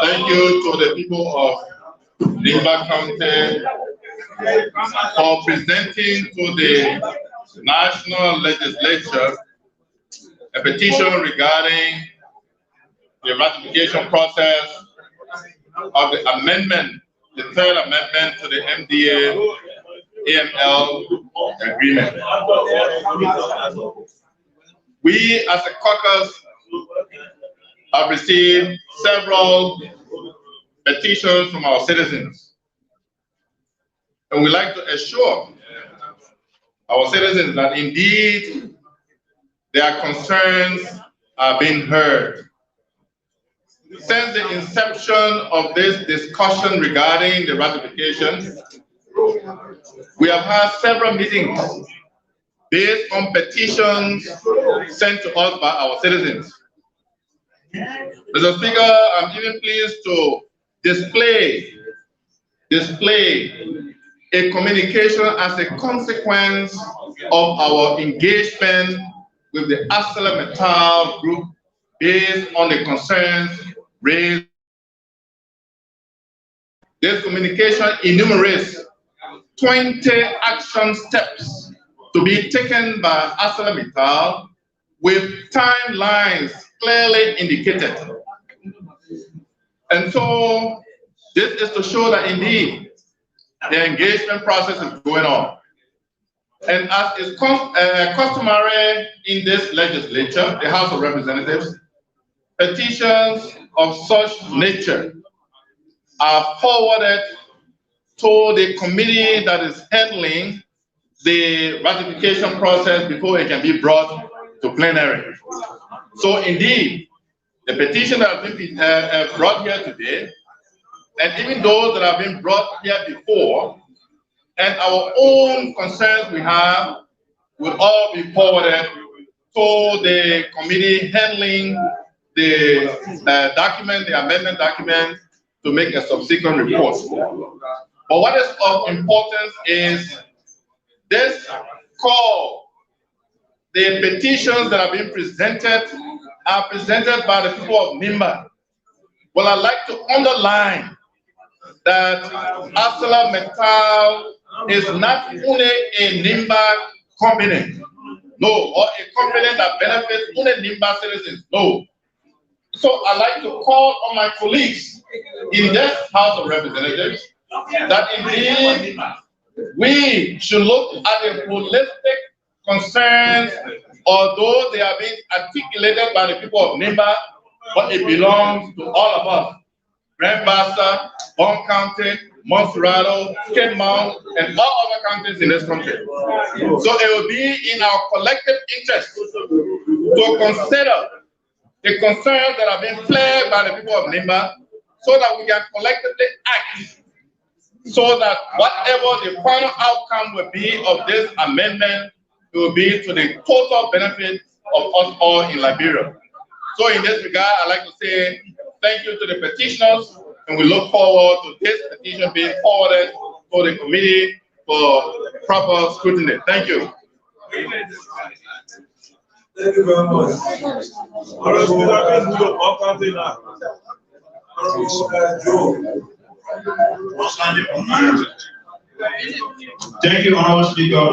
thank you to the people of Limba County for presenting to the National Legislature a petition regarding the ratification process of the amendment, the third amendment to the MDA AML agreement. We as a caucus have received several petitions from our citizens, and we like to assure our citizens that indeed their concerns are being heard. Since the inception of this discussion regarding the ratification, we have had several meetings based on petitions sent to us by our citizens. Mr. Speaker, I'm even pleased to display a communication as a consequence of our engagement with the ArcelorMittal Group based on the concerns raised. This communication enumerates 20 action steps to be taken by ArcelorMittal with timelines clearly indicated. And so this is to show that indeed the engagement process is going on. And as is customary in this legislature, the House of Representatives, petitions of such nature are forwarded to the committee that is handling the ratification process before it can be brought to plenary. So indeed, the petition that has been brought here today, and even those that have been brought here before, and our own concerns we have, will all be forwarded to the committee handling the document, the amendment document, to make a subsequent report. But what is of importance is this call. The petitions that have been presented are presented by the people of Nimba. Well, I'd like to underline that ArcelorMittal is not only a Nimba company, no, or a company that benefits only Nimba citizens, no. So I'd like to call on my colleagues in this House of Representatives that indeed we should look at the holistic concerns, although they are being articulated by the people of Nimba, but it belongs to all of us. Grand Bassa, Bond County, Montserrado, Cape Mount, and all other counties in this country. So it will be in our collective interest to consider the concerns that have been flared by the people of Nimba, so that we can collectively act, so that whatever the final outcome will be of this amendment, it will be to the total benefit of us all in Liberia. So in this regard, I'd like to say thank you to the petitioners, and we look forward to this petition being forwarded to the committee for proper scrutiny. Thank you. Thank you very much. Thank you, Honorable Speaker,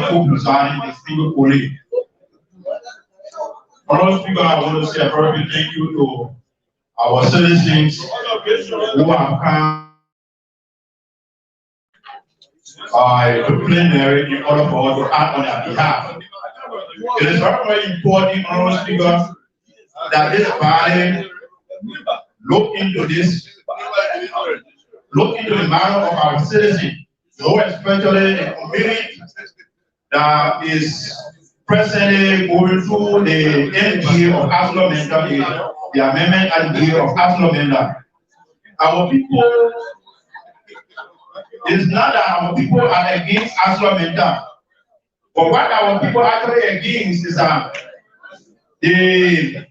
who presiding the single colleague. Honorable Speaker, I want to say a very big thank you to our citizens who have come to plenary in order for us to act on their behalf. It is very, very important, Honorable Speaker, that this body look into the matter of our citizens, especially the community that is presently going through the NDA of ArcelorMittal, the amendment NDA of ArcelorMittal. Our people, it's not that our people are against ArcelorMittal, but what our people are actually against is that the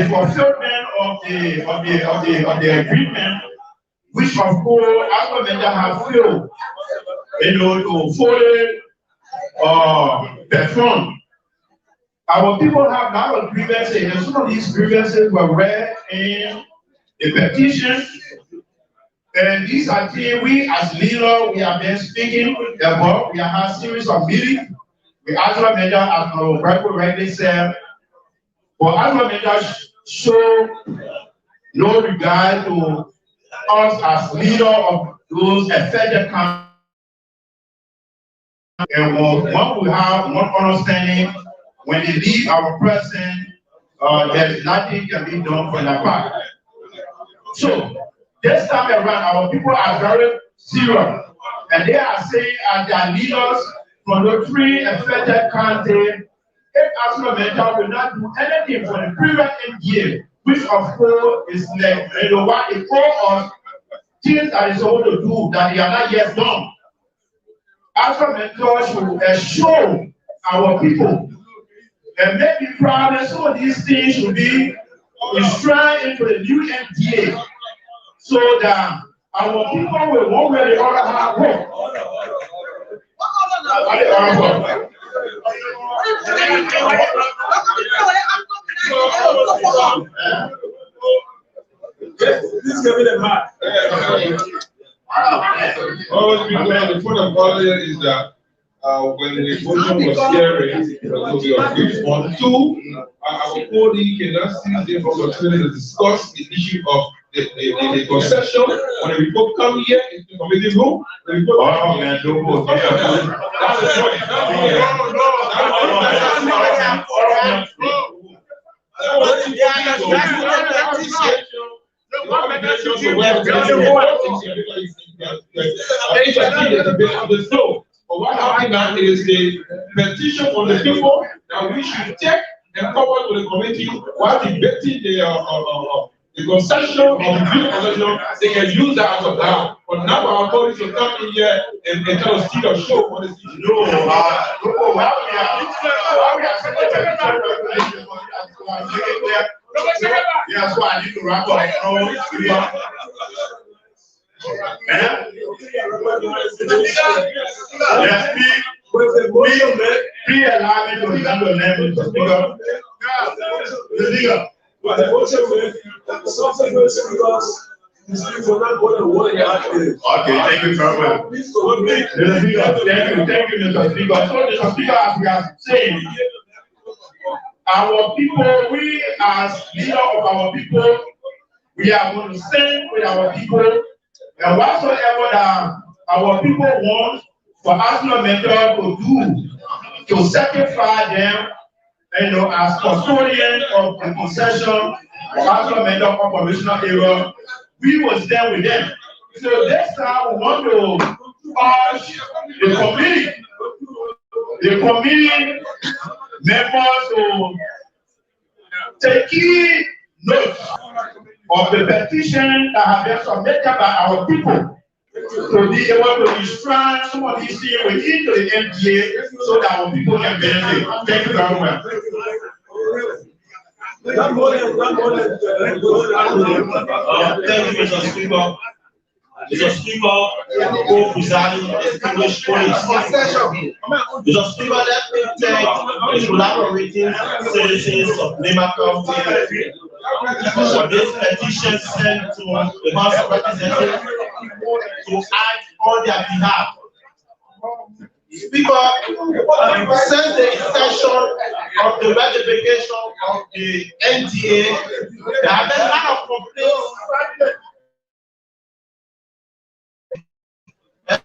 fulfillment of the agreement, which of course ArcelorMittal have failed, to fully perform. Our people have a lot of grievances, and some of these grievances were read in the petition. And these are things we as leaders, we have been speaking about. We have had a series of meetings with ArcelorMittal, as our Bible rightly said. But ArcelorMittal show no regard to us as leaders of those affected countries. And when we have one understanding, when they leave our presence, there's nothing can be done for the part. So this time around, our people are very serious, and they are saying as their leaders from the three affected countries, if ArcelorMittal will not do anything for the previous NDA, which of course is like what they call us things that is supposed to do that they are not yet done. ArcelorMittal should assure our people and make me proud that some of these things should be enshrined into the new NDA, so that our people will one way or the other have hope. This can be the man. The point of order is that when the motion was hearing, it was of this one. Two, our body cannot see the opportunity to discuss the issue of the concession. When the report come here in the committee room, the report that's the the flow. But what happened now is the petition from the people that we should take and forward to the committee while debating the concession of the bill concession. They can use that as a ground. But now our bodies will come in here and tell us still a show for this issue. No, yes, why I need to wrap up. Let's be allowed to handle them. Okay, thank you very much. Thank you, Mr. Speaker. So, Mr. Speaker, as we are saying, our people, we as leader of our people, we are going to stand with our people, and whatsoever that our people want for Arsenal Mentor to do, to sacrifice them, as custodian of the concession for Arsenal Mentor operational area, we will stand with them. So this time we want to urge the committee members to take key note of the petition that have been submitted by our people to be able to destroy some of these things within the MDA so that our people can benefit. Thank you very much. Thank you, Mr. Speaker. Mr. Speaker, co-presiding distinguished colleagues. Mr. Speaker, let me thank the collaborating citizens of Lima County for this petition sent to the House of Representatives to act on their behalf. Speaker, since the extension of the ratification of the NDA, there have been a lot of complaints,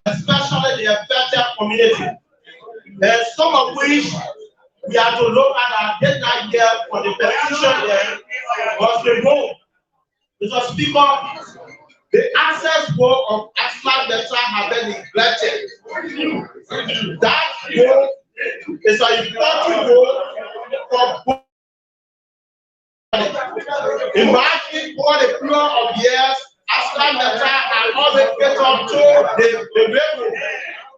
especially the affected community, and some of which we have to look at our deadline here for the petition there was removed. Mr. Speaker, the access vote of Arsenal Mentor have been neglected. That vote is an important vote for both. Imagine for the period of years, Arsenal Mentor had always get up to the railroad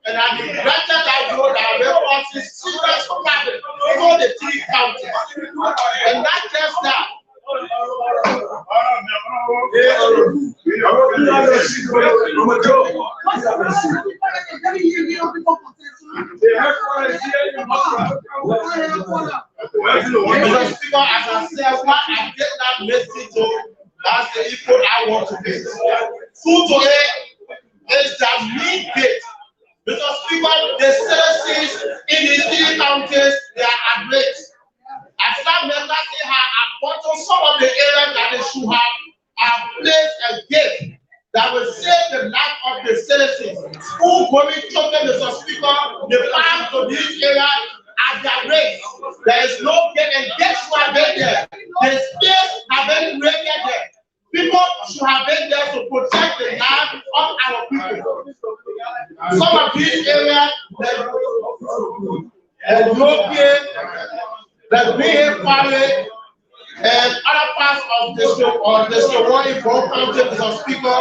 and had neglected that vote that railroad is serious problem for the three counties. And not just that. Mr. Speaker, as I said, why I get that message to, that's the input I want to get. Food today is that meat gate. Mr. Speaker, the citizens in the three counties, they are at risk. As some members have bottled some of the areas that they should have placed a gate that will save the life of the citizens. School going children, Mr. Speaker, the path to these areas at their race. There is no gate, and gates should have been there. The space have been created there. People should have been there to protect the life of our people. Some of these areas, there's no gate. That we have Valley and other parts of the Strowoyi County, Mr. Speaker,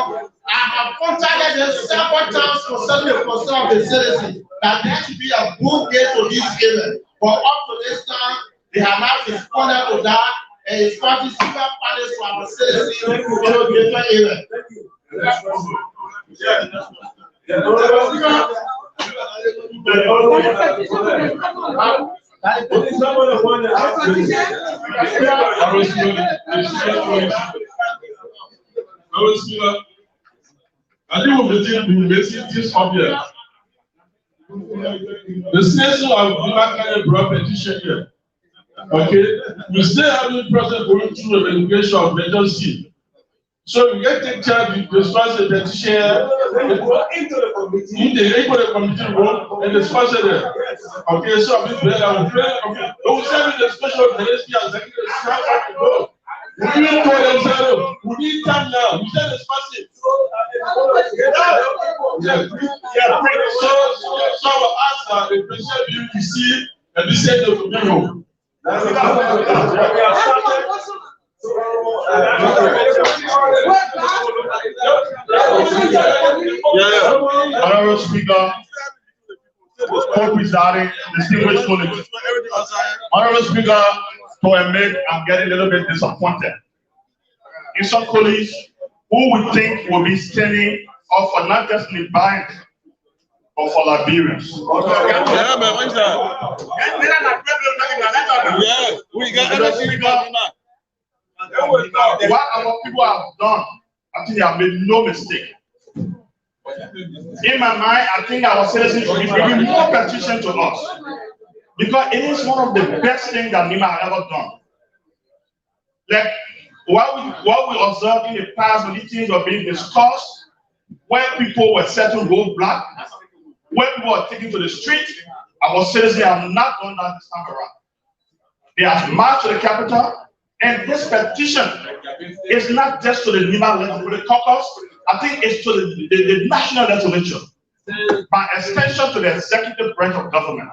I have contacted them several times concerning the concern of the citizens that there should be a good gate to this area. But up to this time, they have not responded to that, and it's causing severe panic to our citizens in a different area. I think we've been making this obvious. The citizens of Lima brought petition here. Okay, we still having process going through the verification of Measure C. So we get to take charge of the sponsor petition here, go into the committee room and the sponsor there. Okay, so I'm being very but we send the special ministry as the staff to go. We told them, we need time now. We send the sponsor. So as the president you see, and this is the video. Honorable Speaker, co-presiding, distinguished colleagues. Honorable Speaker, to admit I'm getting a little bit disappointed in some colleagues who we think will be standing up for not just Libyans, but for Liberians. Yeah, man, what's that? Yeah, we got everything. What our people have done, I think they have made no mistake. In my mind, I think our citizens should be bringing more petition to us, because it is one of the best things that NIMA has ever done. Like what we observed in the past when these things were being discussed, when people were setting roadblocks, when people were taken to the street, our citizens have not done that this time around. They have marched to the capital, and this petition is not just to the NIMA legislative caucus, I think it's to the national legislature, by extension to the executive branch of government,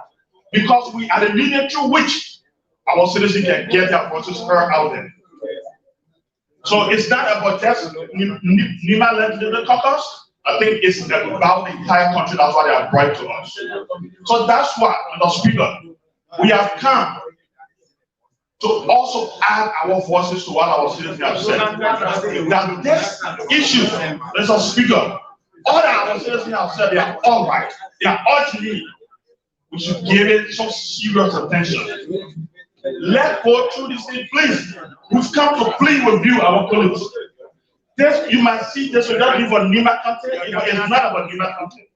because we are the medium through which our citizens can get their voices heard out there. So it's not about just NIMA legislative caucus. I think it's about the entire country. That's why they are brought to us. So that's why, Mr. Speaker, we have come to also add our voices to what our citizens have said. That this issue, Mr. Speaker, all that our citizens have said, they are all right. They are all to me. We should give it some serious attention. Let's go through this thing, please. We've come to plead with you, our colleagues. This, you might see this will not be for NIMA content, it's not about NIMA content.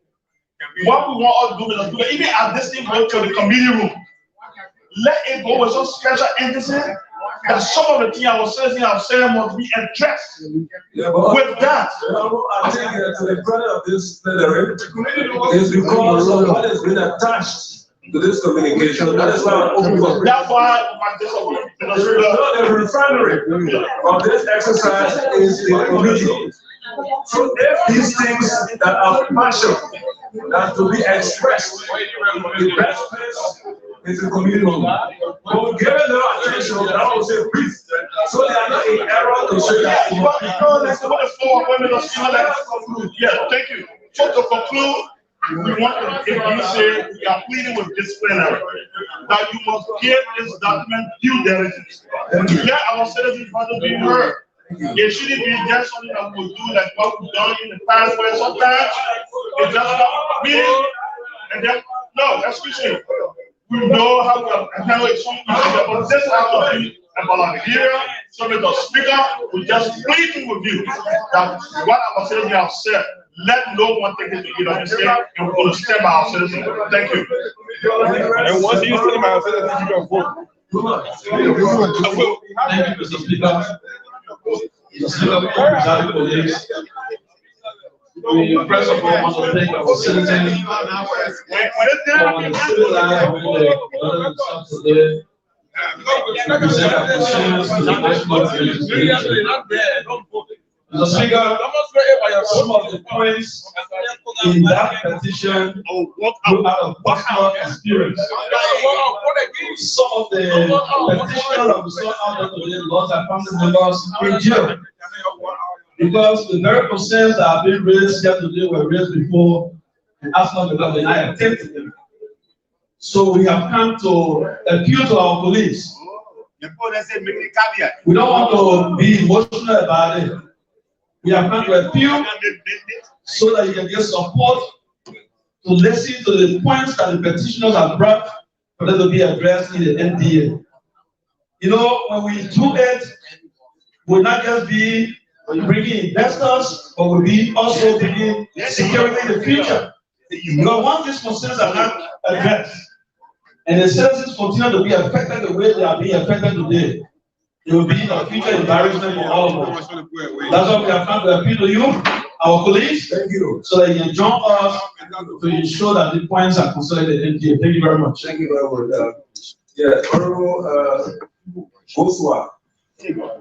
What we want us to do, Mr. Speaker, even as this thing goes to the committee room, let it go with some special emphasis that some of the things our citizens have said must be addressed. With that, I think the credit of this plenary is because of what has been attached to this communication. That is why I'm open for. That's why the refinery of this exercise is the committee. So if these things that are partial that to be expressed, the best place is the committee room. But given their attention, I would say please, so they are not in error to say that. Yeah, thank you. So to conclude, we want to, if you say we are pleading with this plenary, that you must give this document due diligence. Let our citizens want to be heard. It shouldn't be just something that we'll do like what we've done in the past, where sometimes it's just about me and then no, excuse me. We know how to handle it, but this has to be about Nigeria. So, Mr. Speaker, we just pleading with you that what our citizens have said, let no one take it to either mistake, and we're going to stand by our citizens. Thank you. And once you stand by our citizens, you can vote. Thank you, Mr. Speaker. Mr. Speaker, colleagues. We first of all want to thank our citizens for the civil life of the present our concerns to the national administration. Mr. Speaker, some of the points in that petition grew out of personal experience. Some of the petitioners of the sought out today lost their family members in jail, because the very concerns that have been raised here today were raised before and after the government I attempted them. So we have come to appeal to our police. We don't want to be emotional about it. We have come to appeal so that you can get support to listen to the points that the petitioners have brought for them to be addressed in the NDA. You know, when we do it, we'll not just be bringing investors, but we'll be also bringing security in the future. Because once these concerns are not addressed, and the citizens continue to be affected the way they are being affected today, it will be a future embarrassment for all of us. That's why we have come to appeal to you, our colleagues, so that you can join us to ensure that the points are consolidated. Thank you very much. Thank you very much. Yeah, Honorable Boswa.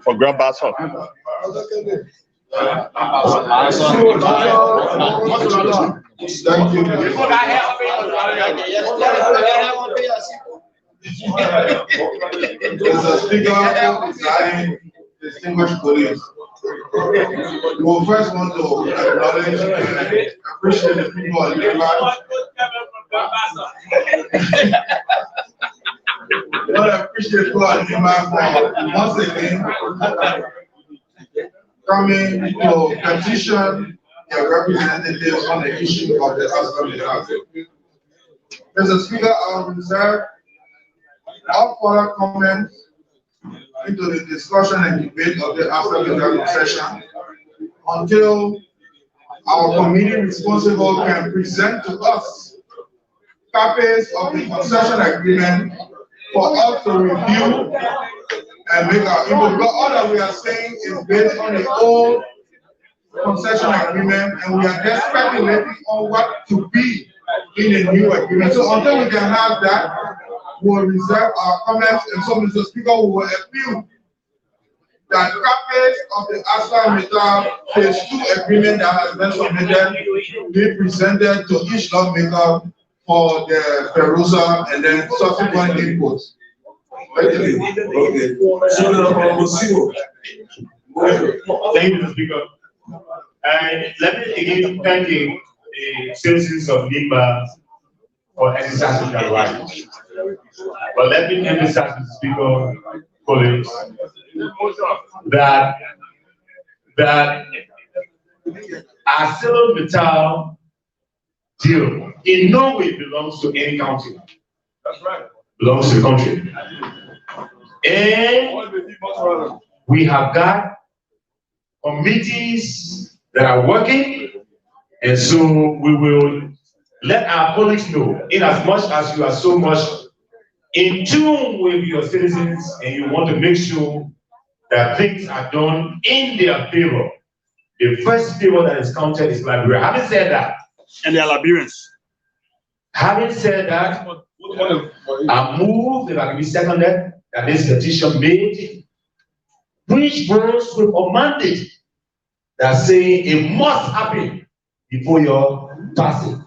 For Grand Bass Hall. Thank you. Mr. Speaker, distinguished colleagues, we will first want to acknowledge and appreciate the people of Nimba. We want to appreciate people of Nimba for once again coming to petition their representatives on the issue of the Aslam House. Mr. Speaker, I will reserve all further comments into the discussion and debate of the Aslam session until our committee responsible can present to us copies of the concession agreement for us to review and make our input. Because all that we are saying is based on the old concession agreement, and we are just speculating on what to be in the new agreement. So until we can have that, we'll reserve our comments, and so Mr. Speaker, we will appeal that copies of the ArcelorMittal Phase 2 agreement that has been submitted be presented to each lawmaker for the Ferosa and then subsequent inputs. Thank you, Mr. Speaker. And let me again thank the citizens of Nimba for exercising their rights. But let me emphasize, Mr. Speaker, colleagues, that ArcelorMittal deal in no way belongs to any county. That's right. Belongs to the country. And we have got committees that are working, and so we will let our colleagues know, in as much as you are so much in tune with your citizens and you want to make sure that things are done in their favor. The first favor that is counted is Liberia. Having said that, and they are Liberians. Having said that, I move that I can be seconded that this petition made, which goes with a mandate that saying it must happen before your passing.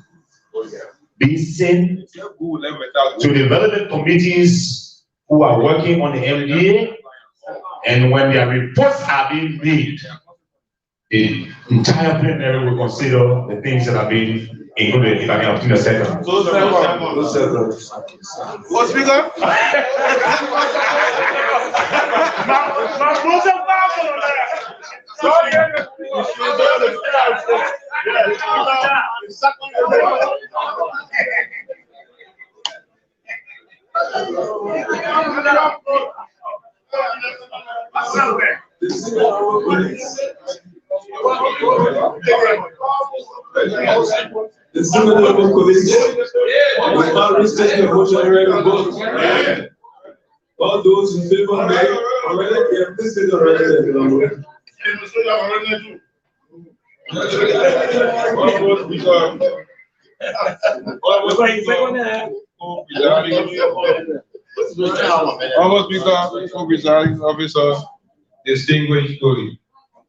Be sent to the relevant committees who are working on the MDA, and when their reports are being made, the entire plenary will consider the things that are being included. If I can obtain a second. What, Speaker? The similar level committee will not restate the motion already voted. All those in favor may already have listed already. Honorable Speaker, Co-Presiding Officer, distinguished colleagues.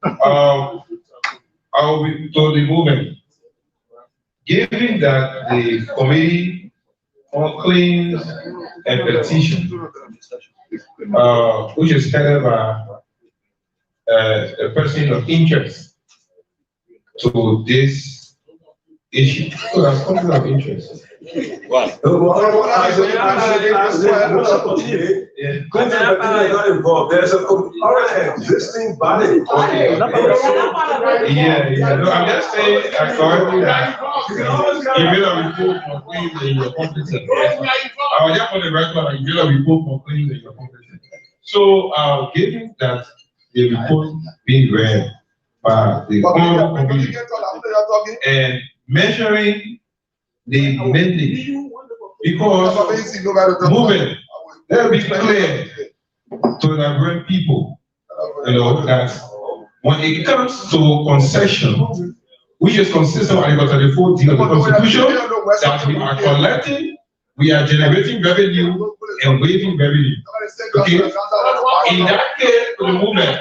I will be to the movement. Given that the Committee on Claims and Petitions, which is headed by a person of interest to this issue, so that's conflict of interest. Claims and petitions are not involved. There's already existing body. Yeah. No, I'm just saying, according that you will report for claims that you're competent. I was just on the record that you will report for claims that you're competent. So, given that the report being read by the committee and measuring the mandate, because moving, let me be clear to the Nigerian people, that when it comes to concession, which is consistent with Article 34 of the Constitution, that we are collecting, we are generating revenue and waiving revenue. Okay? In that case, the movement,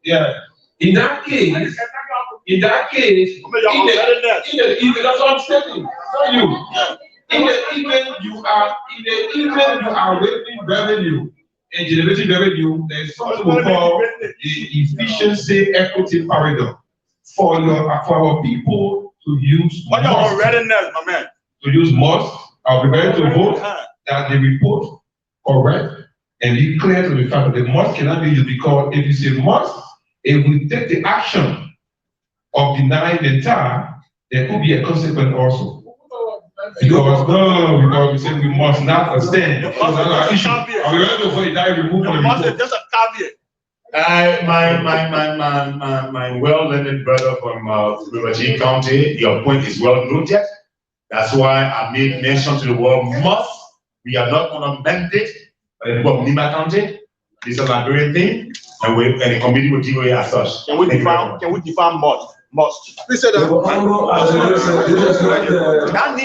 yeah. In that case, in the evening, that's what I'm saying. Tell you. In the evening, you are raising revenue and generating revenue. There's something we call the efficiency equity paradigm for our people to use. What your readiness, my man? To use must. I'll be ready to vote that the report correct and be clear to the fact that the must cannot be used, because if you say must, it will take the action of denying the entire, there could be a consequence also. Because because we say we must not abstain. Are we ready to vote that remove from the report? Just a caveat. My well-learned brother from River G County, your point is well noted. That's why I made mention to the word must. We are not going to mandate the people of Nima County. This is a Liberian thing, and the committee will deal with it as such. Can we define must? Must. Please say that. Can we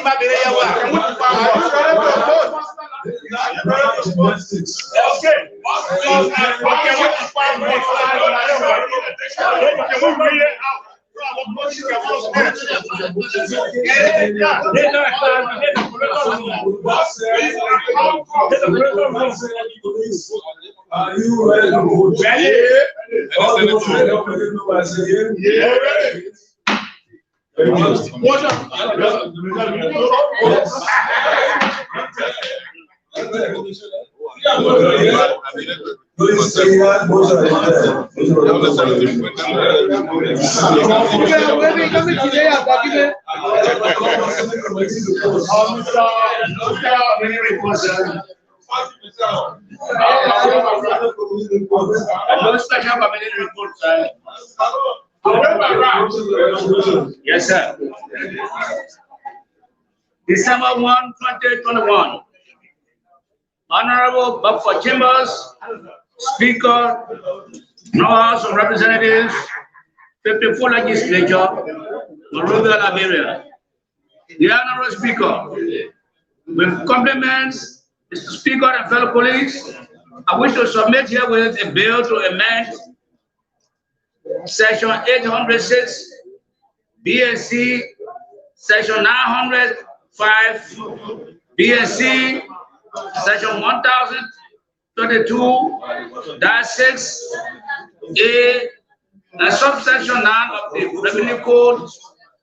Are you ready to vote? Yes, sir. December 1, 2021. Honorable Buckford Chambers, Speaker, House of Representatives, 54 Legislature, Monrovia, Liberia. The Honorable Speaker, with compliments, Mr. Speaker and fellow colleagues, I wish to submit herewith a bill to amend Section 806, BSC, Section 905, BSC, Section 1022-6A, and subsection 9 of the Revenue Code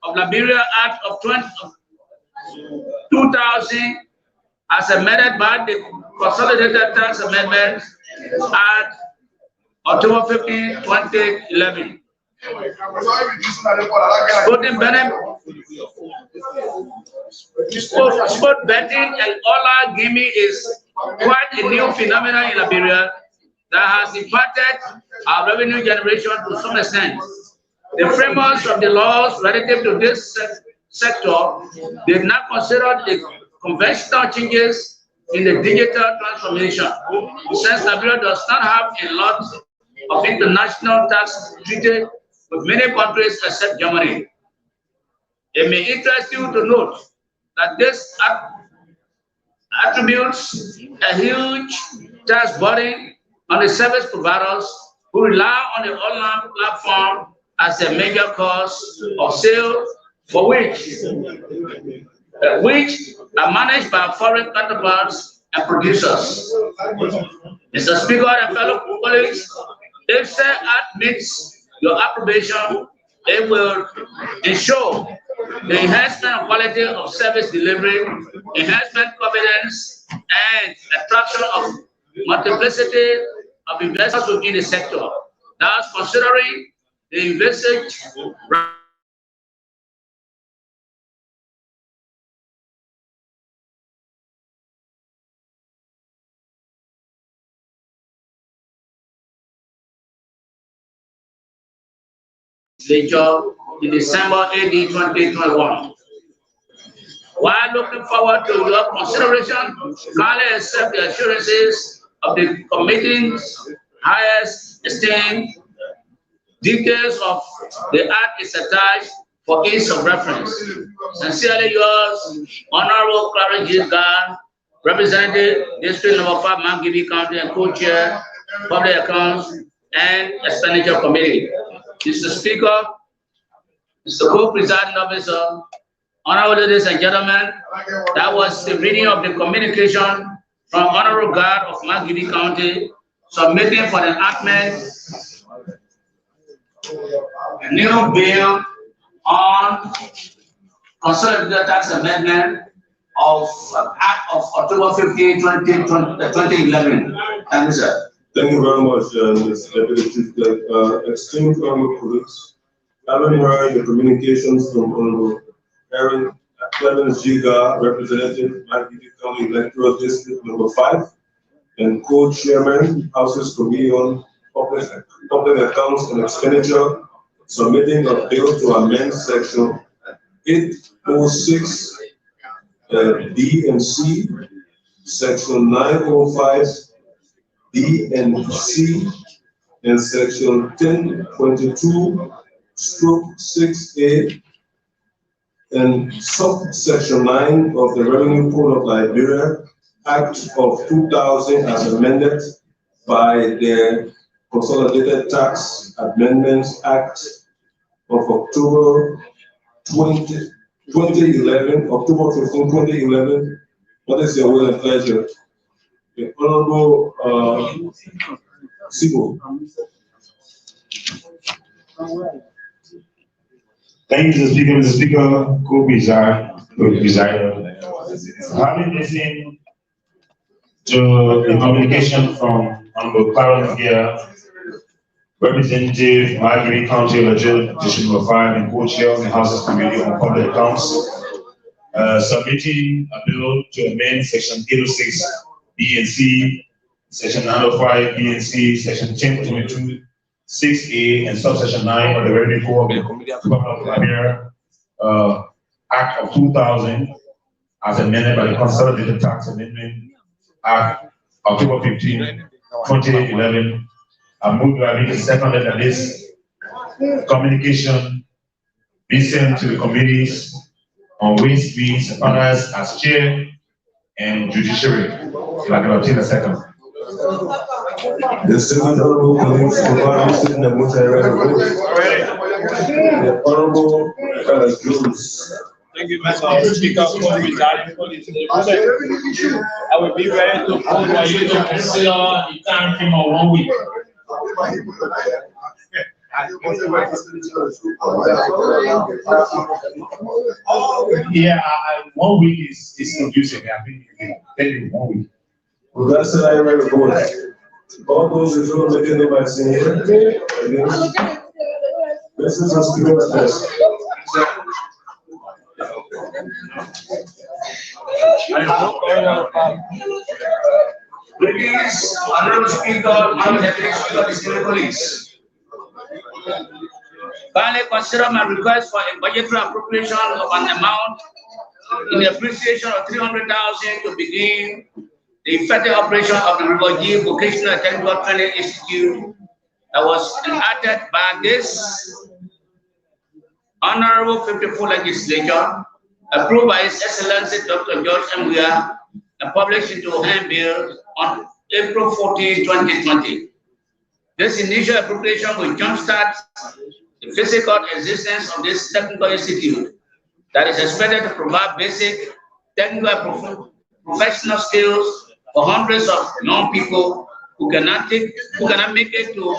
of Liberia Act of 2000, as amended by the Consolidated Tax Amendment Act October 15, 2011. Sport betting and online gaming is quite a new phenomenon in Liberia that has impacted our revenue generation to some extent. The framers of the laws relative to this sector did not consider the conventional changes in the digital transformation, since Liberia does not have a lot of international tax treaty with many countries except Germany. It may interest you to note that this attributes a huge tax burden on the service providers who rely on the online platform as a major cause of sale, for which are managed by foreign counterparts and producers. Mr. Speaker and fellow colleagues, if Sir Act meets your approbation, it will ensure the enhancement of quality of service delivery, enhancement confidence, and attraction of multiplicity of investors within the sector. Thus, considering the envisaged in December AD 2021. While looking forward to your consideration, kindly accept the assurances of the committee's highest esteem. Details of the act is attached for ease of reference. Sincerely yours, Honorable Clara G. Garn, Representative, District Number 5, Mangibi County, and Co-Chair, Public Accounts and Expenditure Committee. Mr. Speaker, Mr. Co-Presiding Officer, honorable ladies and gentlemen, that was the reading of the communication from Honorable Guard of Magidi County, submitting for the enactment a new bill on consolidated tax amendment of Act of October 15, 2011. Thank you, sir. Thank you very much, Mr. Deputy Chief Clerk. Esteemed Honorable colleagues, having heard the communications from Honorable Clemens Giga, Representative, Magidi County Electoral District number 5, and Co-Chairman, Houses Committee on Public Accounts and Expenditure, submitting a bill to amend Section 806 B and C, Section 905 B and C, and Section 1022/6A, and subsection 9 of the Revenue Code of Liberia, Act of 2000 as amended by the Consolidated Tax Amendments Act of October 2011, October 15, 2011. What is your will and pleasure? The Honorable Sibo. Thank you, Mr. Speaker, Co-Presider. Having listened to the communication from Honorable Clarence here, Representative Magidi County Electoral District number 5 and Co-Chair of the Houses Committee on Public Accounts, submitting a bill to amend Section 806 B and C, Section 905 B and C, Section 1022/6A, and subsection 9 of the Revenue Code of the Liberia, Act of 2000, as amended by the Consolidated Tax Amendment Act, October 15, 2011. I move to have it seconded that this communication be sent to the committees on Ways, Means, and Others as Chair and Judiciary. If I can obtain a second. The second honorable colleagues provide listed the motion the honorable Jones. Thank you, Mr. Speaker, for regarding policy. I will be ready to call for you to consider the time frame of 1 week. Yeah, 1 week is confusing. I think 1 week. Well, that's the I read the all those in favor of making by saying this is a speaker's test. Ladies, Honorable Speaker, Honorable Deputy Speaker, distinguished colleagues. Finally, consider my request for a budgetary appropriation of an amount in the appreciation of 300,000 to begin the effective operation of the River G Vocational Technical Training Institute that was enacted by this Honorable 54 Legislature, approved by His Excellency Dr. George M. Weah, and published into handbill on April 14, 2020. This initial appropriation will jumpstart the physical existence of this technical institute that is expected to provide basic technical professional skills for hundreds of young people who cannot make it to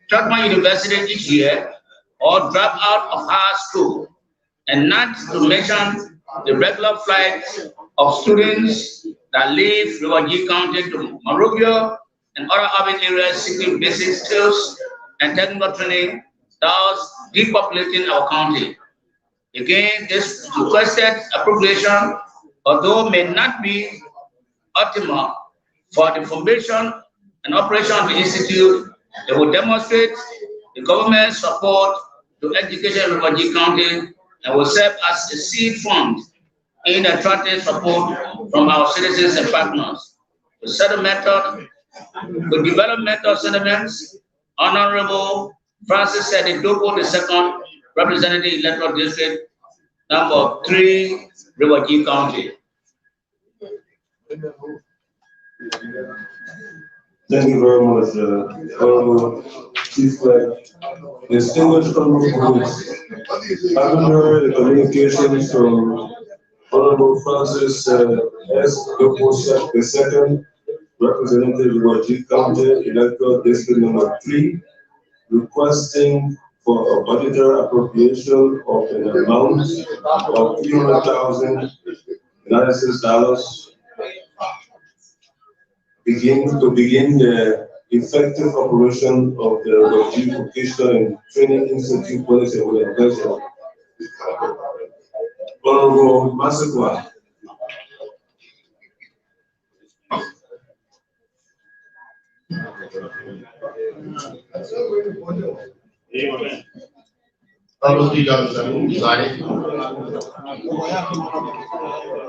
Chapman University each year or drop out of high school, and not to mention the regular flight of students that leave River G County to Monrovia and other urban areas seeking basic skills and technical training, thus depopulating our county. Again, this requested appropriation, although may not be optimal for the formation and operation of the institute, it will demonstrate the government's support to education in River G County and will serve as a seed fund in attracting support from our citizens and partners. The development of sentiments, Honorable Francis Sedidogo II, Representative Electoral District number 3, River G County. Thank you very much, Honorable Chief Clerk. Distinguished Honorable Colleagues, having heard the communications from Honorable Francis S. Doposek II, Representative Wajid County, Electoral District Number 3, requesting for a budgetary appropriation of an amount of $300,000 to begin the effective operation of the Wajid Vocational and Training Institute policy with pleasure. Honorable Masakwa.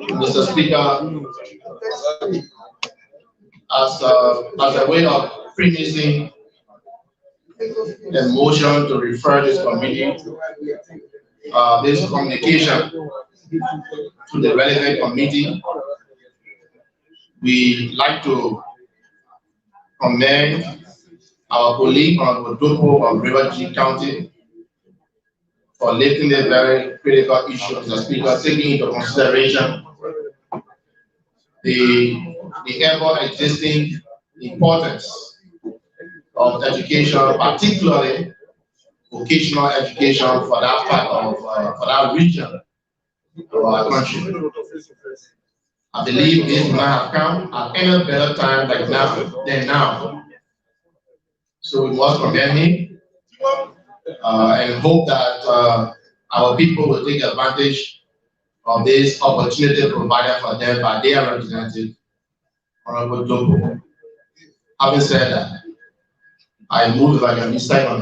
Mr. Speaker, as a way of premising the motion to refer this committee, this communication to the relevant committee, we like to commend our colleague on Odopo of River G County for lifting a very critical issue, Mr. Speaker, taking into consideration the ever-existing importance of education, particularly vocational education for that part of for that region of our country. I believe this will not have come at any better time than now. So we must commend him and hope that our people will take advantage of this opportunity provided for them by their representative, Honorable Dopo. Having said that, I move, if I can be second on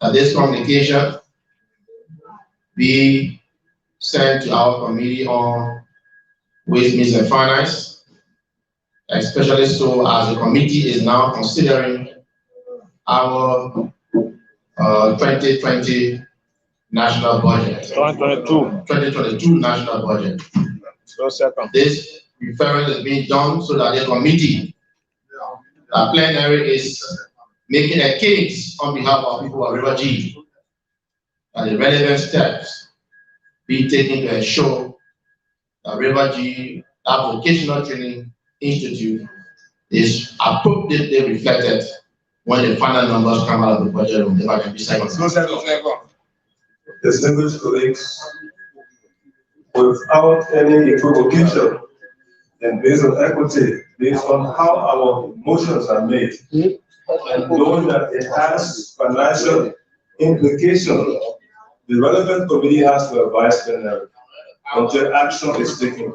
that this communication be sent to our committee on Waste, Means and Finance, especially so as the committee is now considering our 2020 national budget. 2022 national budget. So second. This reference is being done so that the committee, the plenary, is making a case on behalf of people of River G that the relevant steps be taken to ensure that River G, that vocational training institute, is appropriately reflected when the final numbers come out of the budget room. If I can be second. Distinguished colleagues, without any equivocation and based on equity, based on how our motions are made, and knowing that it has financial implications, the relevant committee has to advise plenary until action is taken.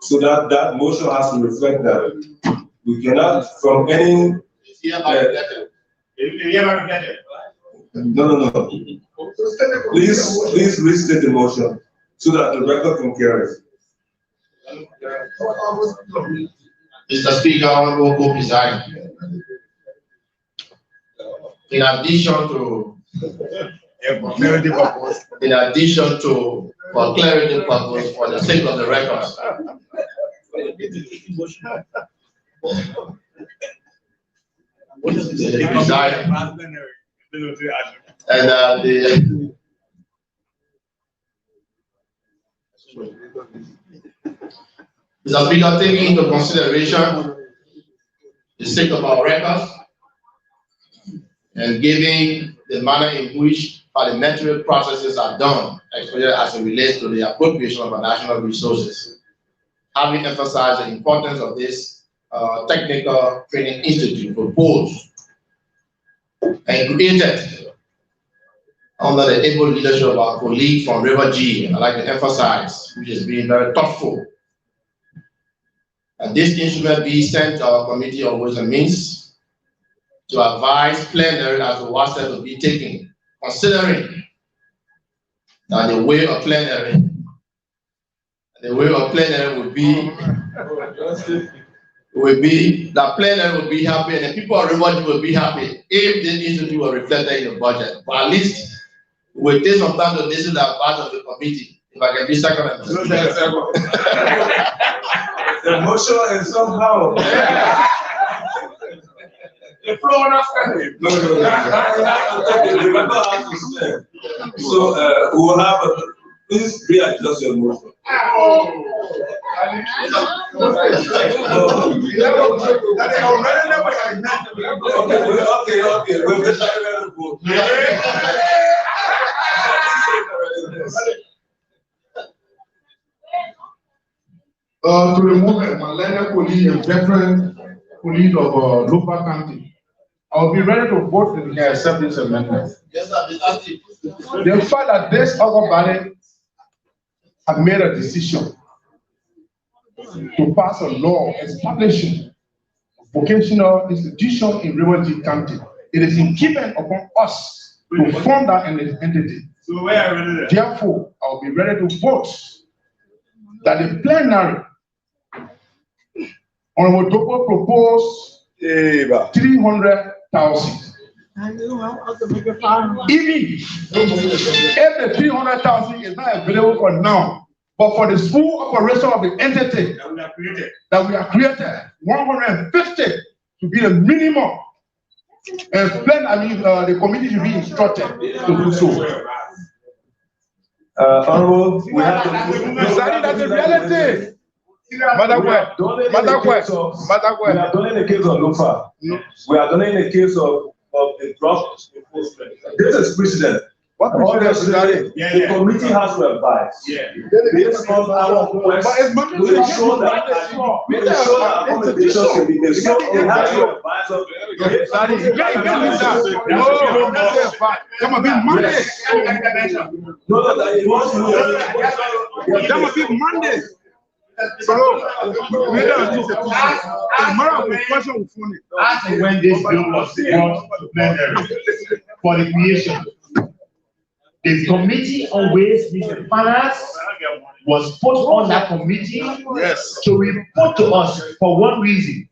So that motion has to reflect that. We cannot, from any. No. Please restate the motion so that the record can carry it. Mr. Speaker, Honorable Presiding. In addition to for clarity purpose, for the sake of the records, and Mr. Speaker, taking into consideration the sake of our records and giving the manner in which parliamentary processes are done, especially as it relates to the appropriation of our national resources, having emphasized the importance of this technical training institute proposed and created under the able leadership of our colleague from River G, I'd like to emphasize, which is being very thoughtful. And this instrument be sent to our Committee on Ways and Means to advise plenary as to what steps will be taken, considering that the way of plenary that plenary will be happy and the people of River G will be happy if this institute will reflect in the budget. But at least we'll take some time to listen to the part of the committee. If I can be second. The motion is somehow. The floor not standing. No. So we will have please readjust your motion. Okay. We'll be silent. To remove Malena Police and veteran police of Lupa County, I'll be ready to vote if you can accept this amendment. Yes, sir. The fact that this other body have made a decision to pass a law establishing a vocational institution in Riverview County, it is incumbent upon us to form that entity. So where are we ready? Therefore, I'll be ready to vote that the plenary Honorable Dopo proposed 300,000. Even if the 300,000 is not available for now, but for the full operation of the entity that we have created, 150 to be the minimum. And the committee should be instructed to do so. Honorable, we have to. That's the reality. Madam, we are done in the case of Lufa. We are done in the case of the drug enforcement. This is precedent. What the committee has to advise. Based on our request, we ensure that accommodations can be made. So we have to advise of Come on, big Monday. Come on, big Monday. As and when this bill was brought to plenary for the creation, the committee on ways and finance was put on that committee to report to us for one reason,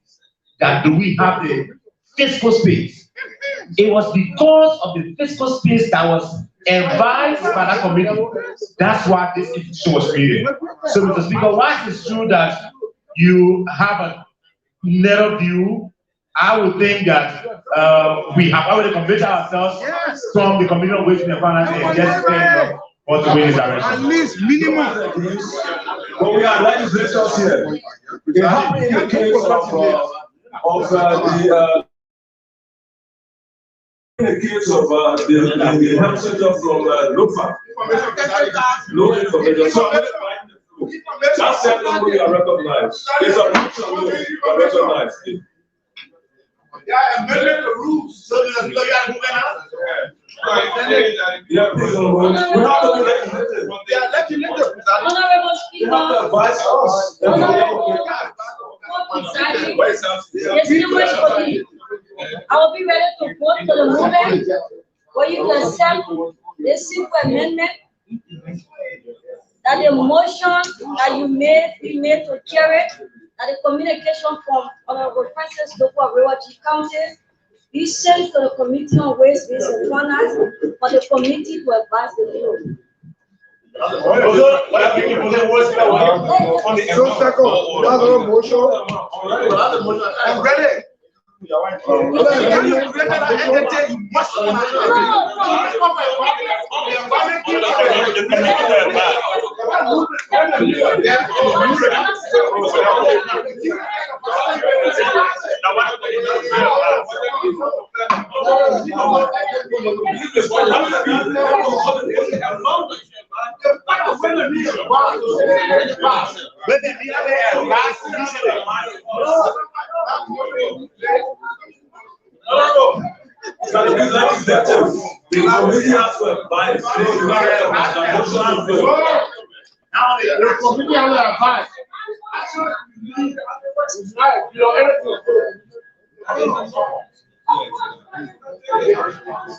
that do we have the fiscal space. It was because of the fiscal space that was advised by that committee. That's why this institution was created. So, Mr. Speaker, whilst it's true that you have a narrow view, I would think that we have already committed ourselves from the Committee on Ways and Finance and just saying what the way is direction. At least minimum. But we are legislators here. It happened in the case of the health center from Lufa. No information. So that's the we are recognized. It's a function we are recognized. Yeah, amended the rules. So the moving out. Yeah, we have to be legislative. Honorable Speaker. You have to advise us. I will be ready to vote for the movement where you can accept this simple amendment that the motion that you made be made to carry, that the communication from Honorable Francis Dopo of Riverview County be sent to the Committee on Ways, Means and Finance for the committee to advise the bill. I'm ready.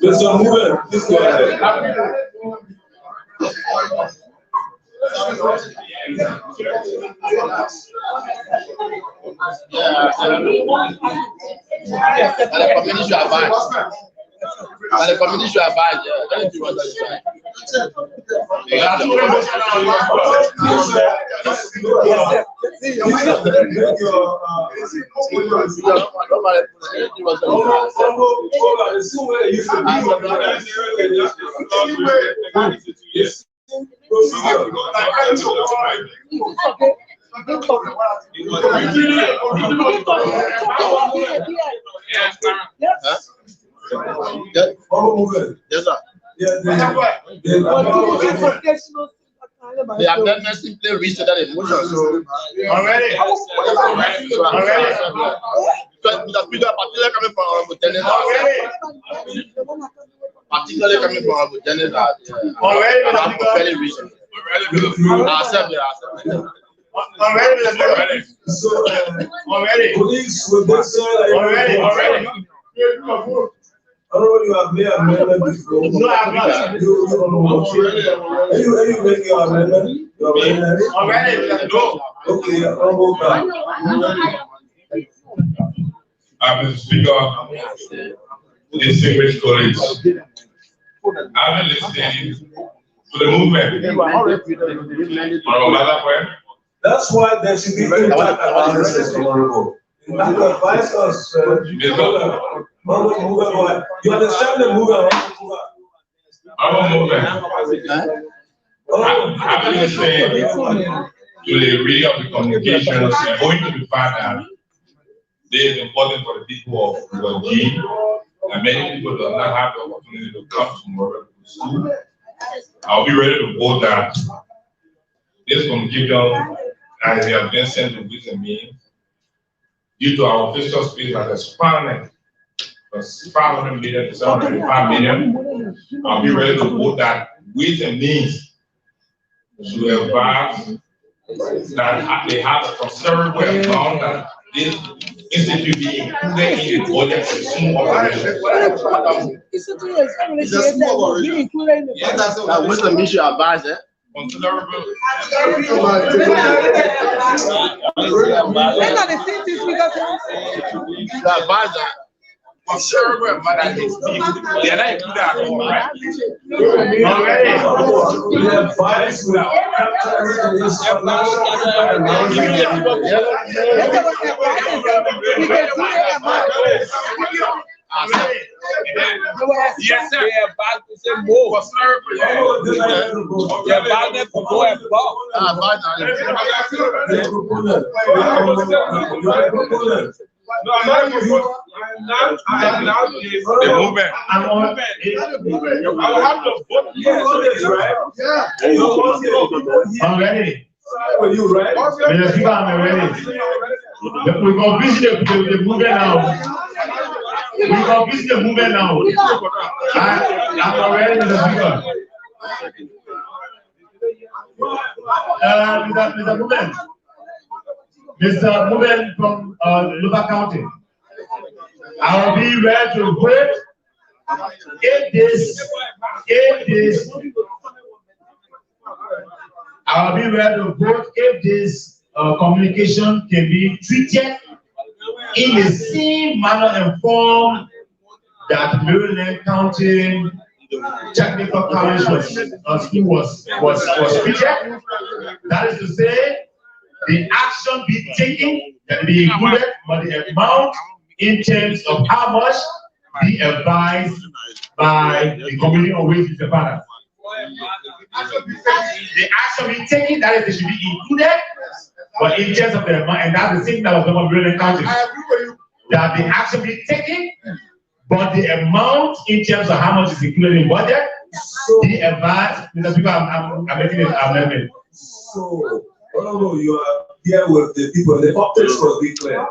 Mr. Mover, please go ahead. The committee should advise. The committee should advise. Anything was done. The amendment simply restored that emotion. So Already. The speaker particularly coming from Dennis. Particularly coming from Dennis. Already. Fairly recent. Already. So, Already. police with this, Already. I don't know you have made amendment before. No, I have not. You make your amendment? Already. No. Okay, I'll go back. Mr. Speaker, distinguished colleagues, I've been listening to the movement. That's why there should be impact analysis, Honorable. You advise us, you understand the movement? Our movement. I've been listening to the reading of the communications going to the fact that it is important for the people of G, and many people do not have the opportunity to come tomorrow to school. I'll be ready to vote that this communication, as they have been sent to Ways and Means, due to our fiscal space that has expanded from 500 million to 705 million, I'll be ready to vote that Ways and Means should advise that they have a considerable amount that this institute be included in the budget for small operations. It's a small operation. What's the mission advice? Considerable. Considerable amount that is being, they are not included at all, right? Already. Yes, sir. They are about to say more. They are about to go above. The movement. I will have to vote yes, right? I'm ready. Are you right? Mr. Speaker, I'm ready. We can visit the movement now. We can visit the movement now. I'm ready, Mr. Speaker. Mr. Movement. Mr. Movement from local county. I'll be ready to wait if this, I'll be ready to vote if this communication can be treated in the same manner and form that Maryland County Technical College was treated. That is to say, the action be taken can be included, but the amount in terms of how much be advised by the committee on which is the partner. The action be taken, that is, they should be included, but in terms of the amount, and that's the thing that was done on Maryland County. That the action be taken, but the amount in terms of how much is included in budget, be advised. Mr. Speaker, I'm making an amendment. So, you are here with the people, the optics was declared.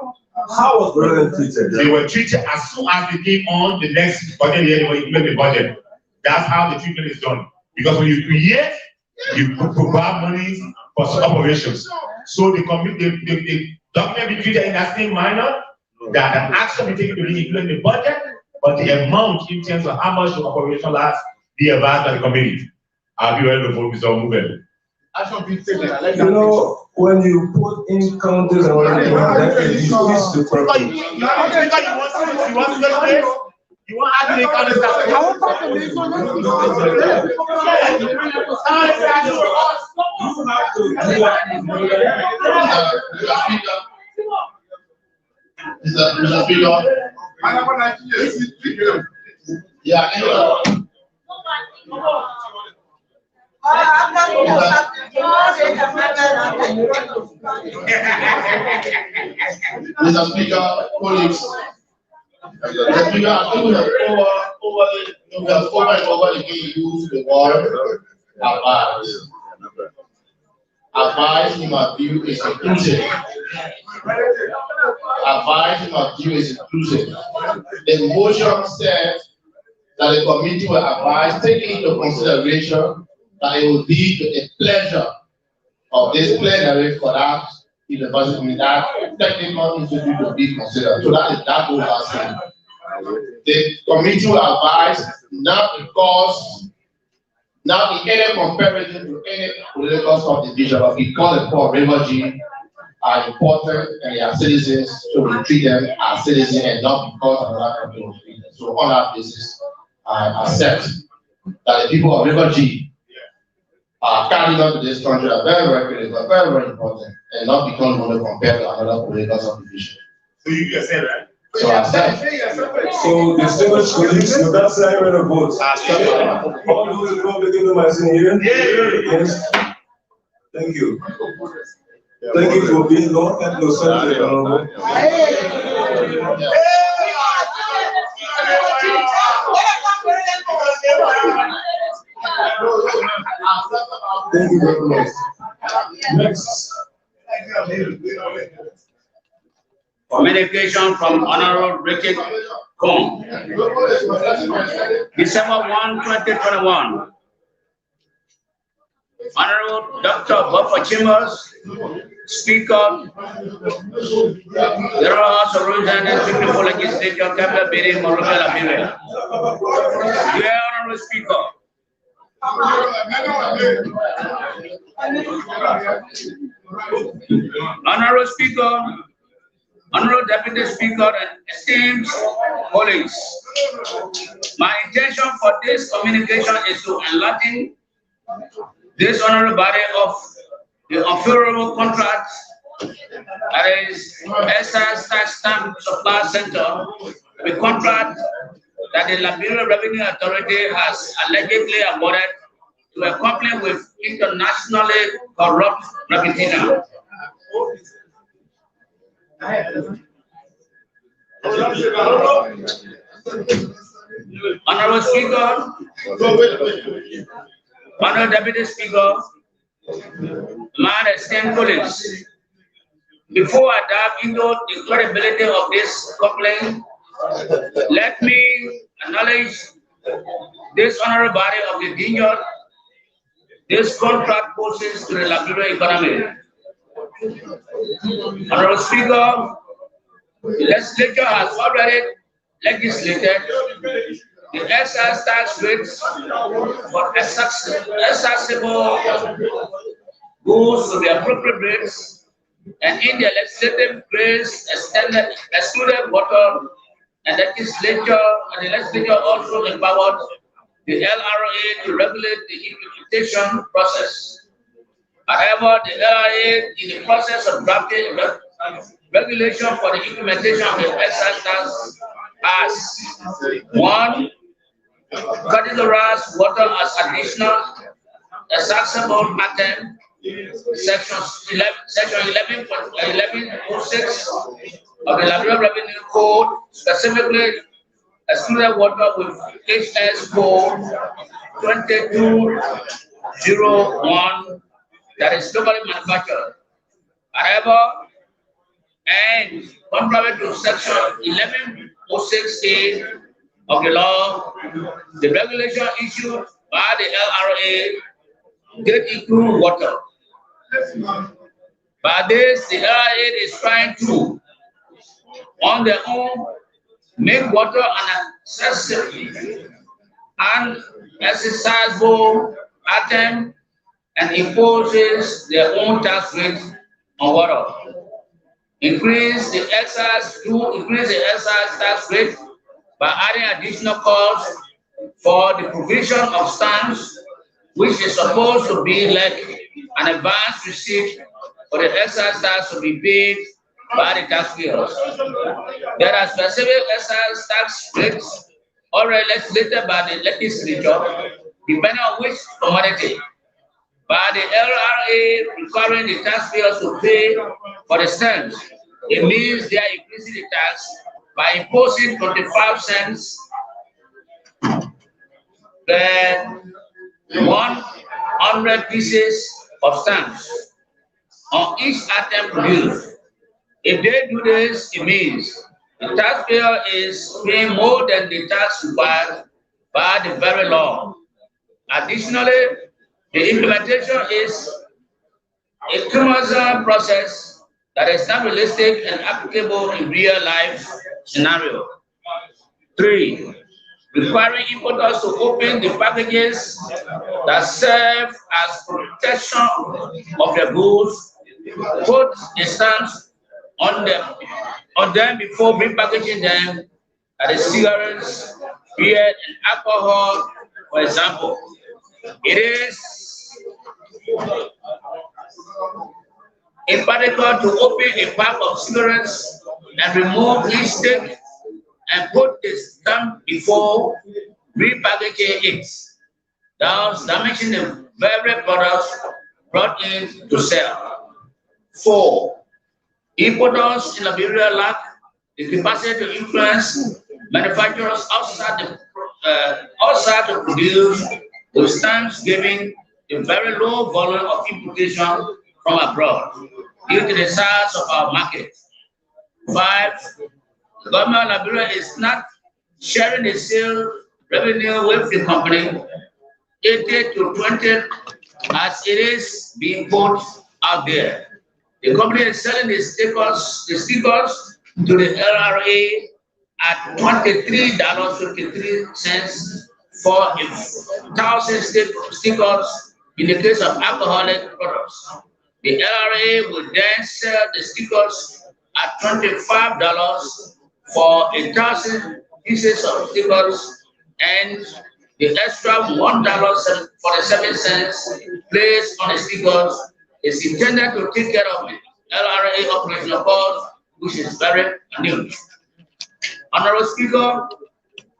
How was Maryland treated? They were treated as soon as they came on the next budget year, they were included in the budget. That's how the treatment is done. Because when you create, you provide money for some operations. So the document be treated in that same manner, that an action be taken to be included in the budget, but the amount in terms of how much the operation lasts be advised by the committee. I'll be ready to vote, Mr. Movement. You know, when you put in counties and everything, that is the problem. You want to add the stuff? I want to make sure Mr. Speaker, colleagues. We have over and over again used the word advice. Advice, in my view, is inclusive. Advice, in my view, is inclusive. The motion said that the committee will advise, taking into consideration that it will be a pleasure of this plenary for that university, that technical institute to be considered. So that is that what I'm saying. The committee will advise not because, not in any comparison to any political subdivision, but because the poor River G are important and they are citizens, so we treat them as citizens and not because another country will treat them. So on that basis, I accept that the people of River G are carrying on to this country are very, very critical, very, very important, and not because we want to compare to another political subdivision. So you can say that. So I said. So distinguished colleagues, with that side of the vote. All those in favor, give them as in here. Yes. Thank you. Thank you for being long and docile. Thank you very much. Next. Communication from Honorable Richard Kong. December 1, 2021. Honorable Dr. Buffer Chambers, Speaker, the House of Representatives, Beautiful Legislature, Capital Building, Morocco, Liberia. Dear Honorable Speaker, Honorable Speaker, Honorable Deputy Speaker, and esteemed colleagues, my intention for this communication is to enlighten this honorable body of the unfavorable contract that is SS Tax Stamp Supply Center, the contract that the Liberia Revenue Authority has allegedly awarded to a company with internationally corrupt reputation. Honorable Speaker, Honorable Deputy Speaker, my esteemed colleagues, before I dive into the credibility of this complaint, let me acknowledge this honorable body of the danger this contract poses to the Liberia economy. Honorable Speaker, the legislature has already legislated the excise tax rates for accessible goods to the appropriate rates, and in the legislative grace excluded water, and the legislature also empowered the LRA to regulate the implementation process. However, the LRA is in the process of drafting regulation for the implementation of the excise tax as 1. Categorize water as additional accessible item, section 11.1106 of the Liberia Revenue Code, specifically excluded water with HS code 2201 that is locally manufactured. However, and contrary to section 1106A of the law, the regulation issued by the LRA did include water. By this, the LRA is trying to, on their own, make water an accessible item and imposes their own tax rate on water. Increase the excise tax rate by adding additional costs for the provision of stamps, which is supposed to be like an advance receipt for the excise tax to be paid by the taxpayers. There are specific excise tax rates already legislated by the legislature, depending on which commodity. By the LRA requiring the taxpayers to pay for the stamps, it means they are increasing the tax by imposing 25 cents per 100 pieces of stamps on each item produced. If they do this, it means the taxpayer is paying more than the tax required by the very law. Additionally, the implementation is a cumulative process that is not realistic and applicable in real life scenario. 3. Requiring importers to open the packages that serve as protection of their goods, put the stamps on them before repackaging them, that is cigarettes, beer, and alcohol, for example. It is impractical to open a pack of cigarettes and remove each stick and put the stamp before repackaging it, thus damaging the very products brought in to sell. 4. Importers in Liberia lack the capacity to influence manufacturers outside to produce with stamps giving a very low volume of importation from abroad due to the size of our market. 5. The government of Liberia is not sharing the sale revenue with the company 80 to 20 as it is being put out there. The company is selling the stickers to the LRA at $23.53 for 1,000 stickers in the case of alcoholic products. The LRA will then sell the stickers at $25 for 1,000 pieces of stickers, and the extra $1.47 placed on the stickers is intended to take care of the LRA operational cost, which is very huge. Honorable Speaker,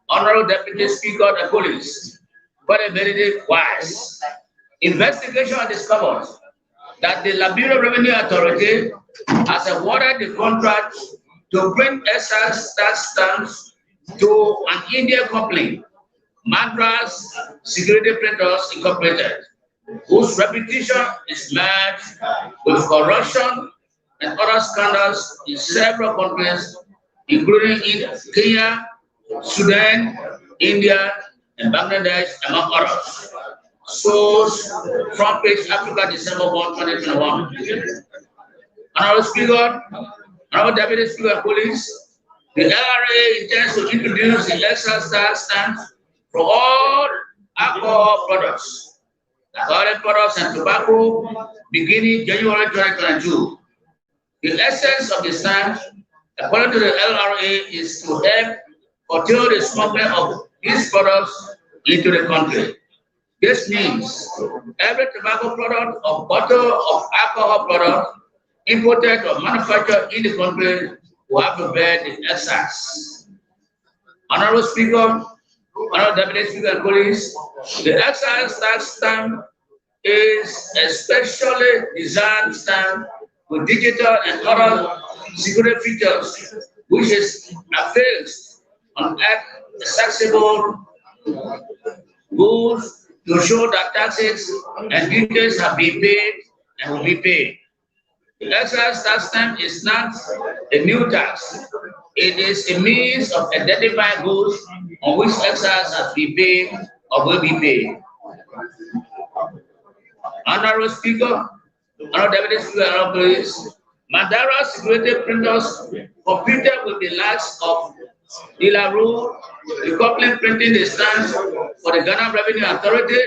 Honorable Deputy Speaker of the Police, very, very wise. Investigation has discovered that the Liberia Revenue Authority has awarded the contract to bring excise tax stamps to an Indian company, Madras Security Printers Incorporated, whose reputation is matched with corruption and other scandals in several countries, including in Kenya, Sudan, India, and Bangladesh, among others. Source, Front Page Africa, December 1, 2021. Honorable Speaker, Honorable Deputy Speaker of Police, the LRA intends to introduce the excise tax stamps for all alcohol products, alcoholic products and tobacco, beginning January 2022. The essence of the stamp, according to the LRA, is to help curtail the smuggling of these products into the country. This means every tobacco product or bottle of alcohol product imported or manufactured in the country will have to bear the excise. Honorable Speaker, Honorable Deputy Speaker of Police, the excise tax stamp is a specially designed stamp with digital and other security features, which is affixed on accessible goods to show that taxes and duties have been paid and will be paid. The excise tax stamp is not a new tax. It is a means of identifying goods on which excise has been paid or will be paid. Honorable Speaker, Honorable Deputy Speaker of Police, Madara Security Printers competed with the likes of De La Rue, the company printing the stamps for the Ghana Revenue Authority,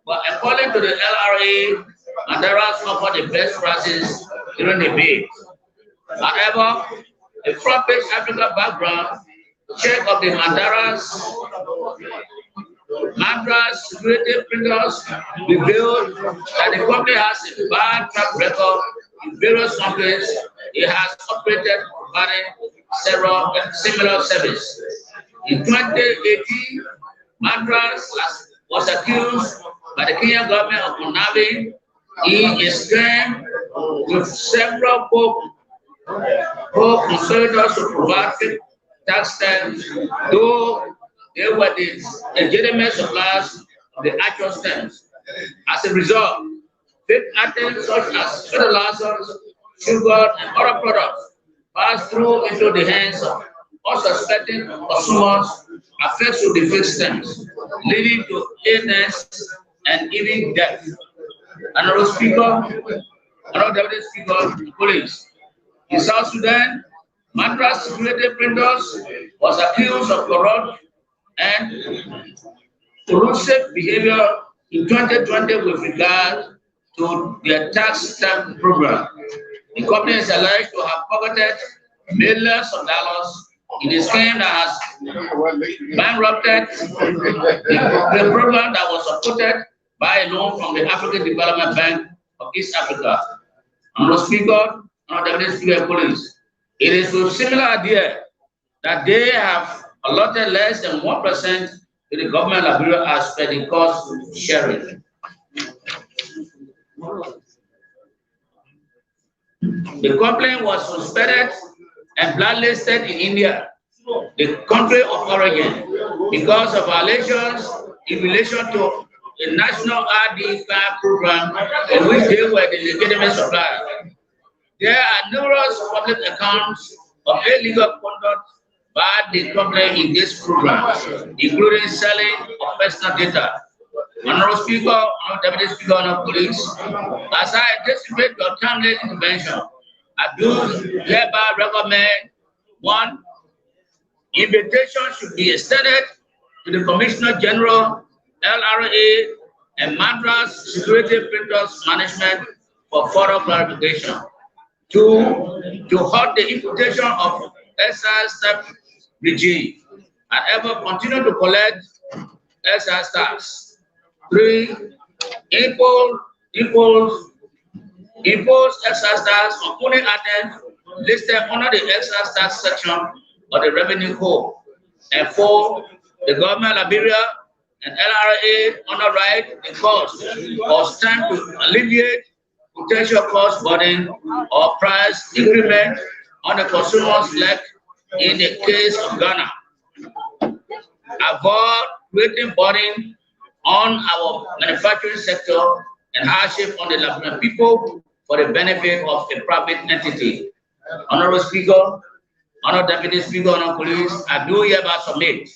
but according to the LRA, Madara offered the best prices during the bid. However, a Front Page Africa background check of the Madras security printers revealed that the company has a bad track record in various countries. It has operated providing several similar services. In 2018, Madras was accused by the Kenyan government of conniving in a scam with several conspirators to provide tax stamps, though they were the legitimate suppliers of the actual stamps. As a result, fake items such as fertilizers, sugar, and other products pass through into the hands of unsuspecting consumers affected with the fake stamps, leading to illness and even death. Another deputy speaker, police. In South Sudan, Madras security printers was accused of corrupt and corrosive behavior in 2020 with regard to their tax stamp program. The company is alleged to have pocketed millions of dollars in a scheme that has bankrupted the program that was supported by a loan from the African Development Bank of East Africa. Honorable Speaker, Honorable Deputy Speaker, Police. It is with similar idea that they have allotted less than 1% to the government of Liberia as per the cost sharing. The company was suspended and blacklisted in India, the country of origin, because of allegations in relation to the national RD5 program in which they were the legitimate supplier. There are numerous public accounts of illegal conduct by the company in this program, including selling of personal data. Honorable Speaker, Honorable Deputy Speaker, Honorable Police, as I anticipate your timely intervention, I do hereby recommend: 1, invitation should be extended to the Commissioner General, LRA, and Madras Security Printers Management for further clarification. 2, to halt the imputation of excise tax regime and ever continue to collect excise tax. 3, impose excise tax on only items listed under the excise tax section of the Revenue Code. And 4, the government of Liberia and LRA underwrite the cost or stand to alleviate potential cost burden or price increment on the consumers like in the case of Ghana. Avoid creating burden on our manufacturing sector and hardship on the Liberian people for the benefit of a private entity. Honorable Speaker, Honorable Deputy Speaker, Honorable Police, I do hereby submit.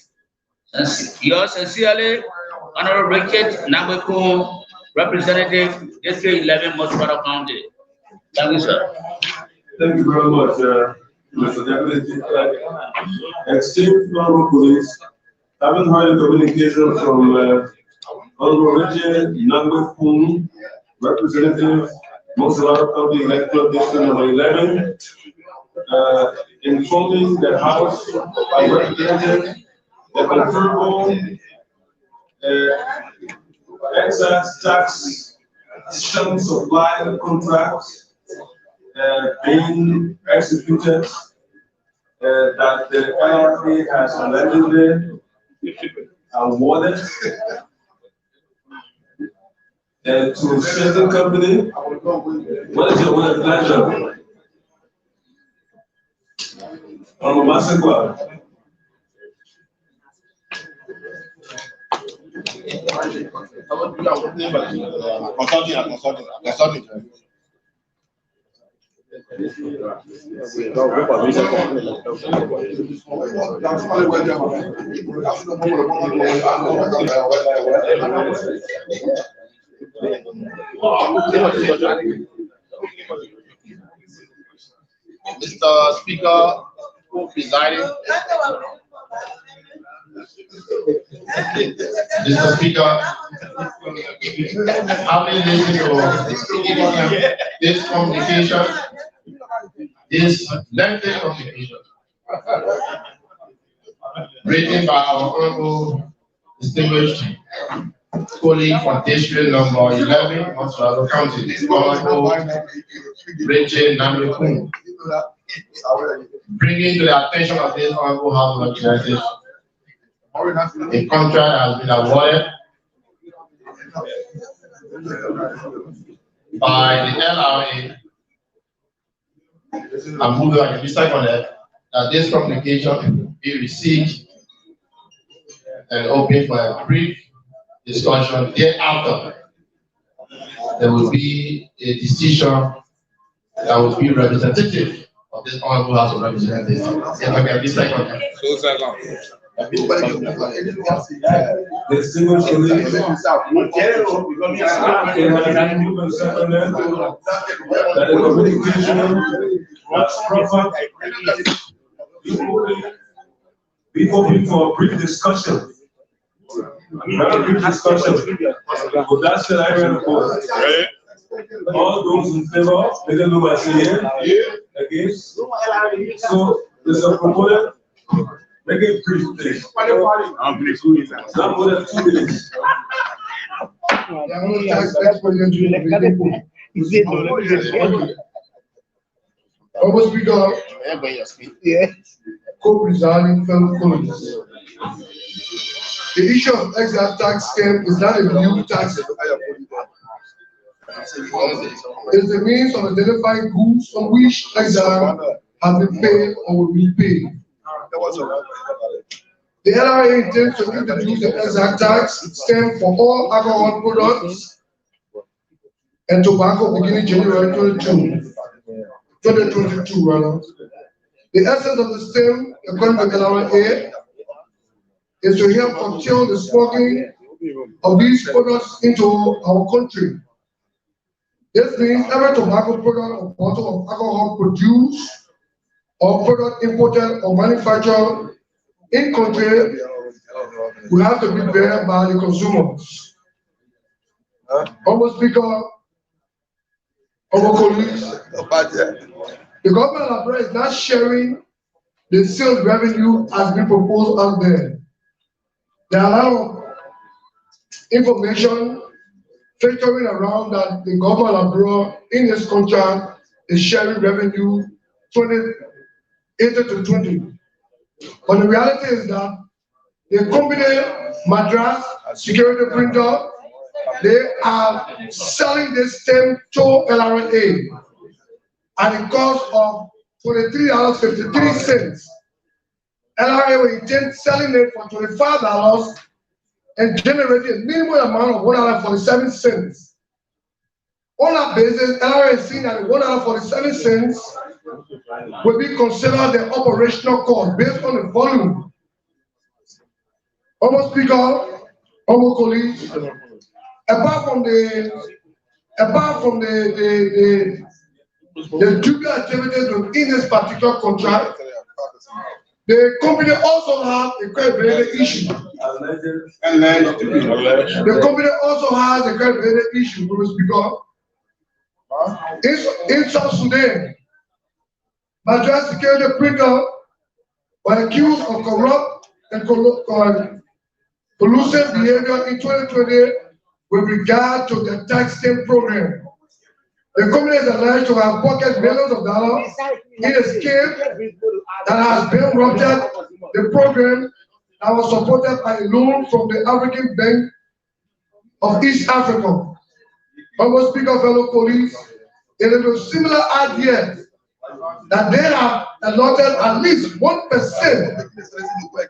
Yours sincerely, Honorable Richard Nagweku, Representative, District 11, Mosquito County. Thank you, sir. Thank you very much, Mr. Deputy. Esteemed Honorable Police, having heard the communication from Honorable Richard Nagweku, Representative, Mosquito County Electoral District number 11, informing the House of Representatives that conferable excise tax stamp supply contracts being executed that the LRA has allegedly awarded to certain company. What is your pleasure? Honorable Masakwa. Mr. Speaker, presiding. Mr. Speaker, having listened to this communication, this lengthy communication, written by our honorable distinguished colleague from district number 11, Montreal County, Honorable Richard Namekun. Bringing to the attention of this honorable House of Representatives, a contract has been awarded by the LRA. I move like a second that this communication be received and open for a brief discussion. Thereafter, there will be a decision that will be representative of this honorable House of Representatives. If I can be second. We open for a brief discussion. That's the item report. All those in favor, let them know by saying against. So there's a proponent. Make it brief, please. Not more than 2 minutes. Almost speaker, co-presiding fellow colleagues. The issue of exile tax scam is not a new tax. It is a means of identifying goods on which exile has been paid or will be paid. The LRA intends to introduce the exile tax scheme for all alcohol products and tobacco beginning January 2022 rather. The essence of the scheme, according to the LRA, is to help curtail the smuggling of these products into our country. This means every tobacco product or bottle of alcohol produced or product imported or manufactured in country will have to be borne by the consumers. Almost speaker, our colleagues, the government of Nigeria is not sharing the sales revenue as been proposed out there. There are a lot of information filtering around that the government of Nigeria in this contract is sharing revenue 80-20. But the reality is that the company Madras Security Printer, they are selling this stem to LRA at a cost of $23.53. LRA will intend selling it for $25 and generating a minimum amount of $1.47. On that basis, LRA is seeing that $1.47 will be considered the operational cost based on the volume. Almost speaker, almost colleagues, apart from the dubious activities in this particular contract, the company also has a credibility issue. The company also has a credibility issue, because in South Sudan, Madras Security Printer were accused of corrupt and collusive behavior in 2020 with regard to the tax scheme program. The company is alleged to have pocketed millions of dollars in a scheme that has been ruptured. The program that was supported by a loan from the African Bank of East Africa. Almost speaker, fellow colleagues, it is a similar idea that they have allotted at least 1%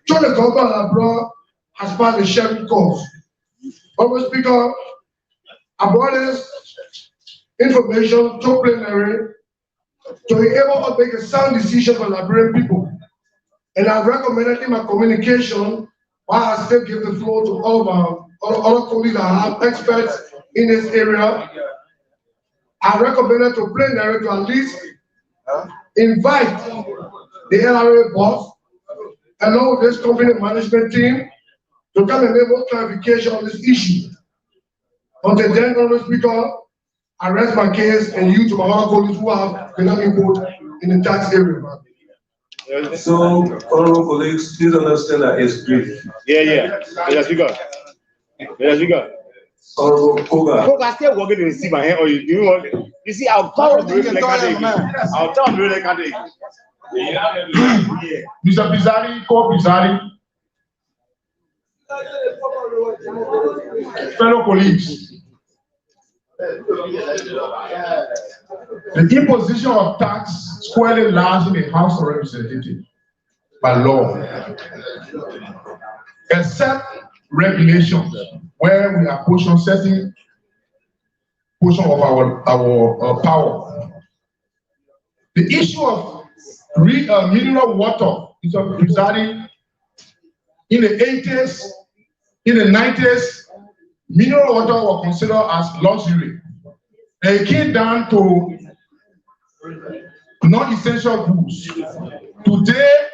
to the government abroad as part of the sharing cost. Almost speaker, I brought this information to plenary to be able to make a sound decision for Liberian people. And I recommended in my communication, while I still give the floor to all of our other colleagues that have experts in this area, I recommended to plenary to at least invite the LRA boss along with this company management team to come and make more clarification on this issue. Until then, Honorable Speaker, I rest my case and you to my other colleagues who have been input in the tax area. So, honorable colleagues, please understand that it's brief. Yeah. Yes, we go. Honorable Koga. Koga still working to receive my hand, or you want? You see, I'll tell him really Mr. Pizzari, co-Pizzari, fellow colleagues, the imposition of tax squarely lies in the House of Representatives by law, except regulations where we apportion certain portion of our power. The issue of mineral water is residing in the 80s, in the 90s. Mineral water was considered as luxury. And it came down to non-essential goods. Today,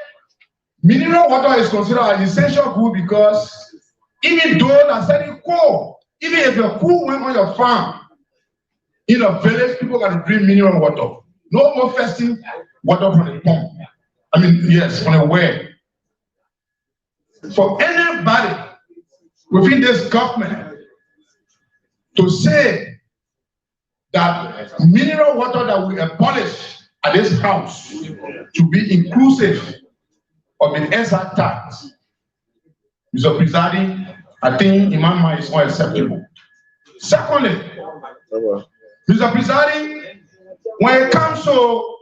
mineral water is considered an essential good because even though they're selling coal, even if your coal went on your farm, in a village, people can drink mineral water. No more fetching water from the pump. From a well. For anybody within this government to say that mineral water that we abolish at this house to be inclusive of the ESA tax, Mr. Presiding, I think in my mind is unacceptable. Secondly, Mr. Presiding, when it comes to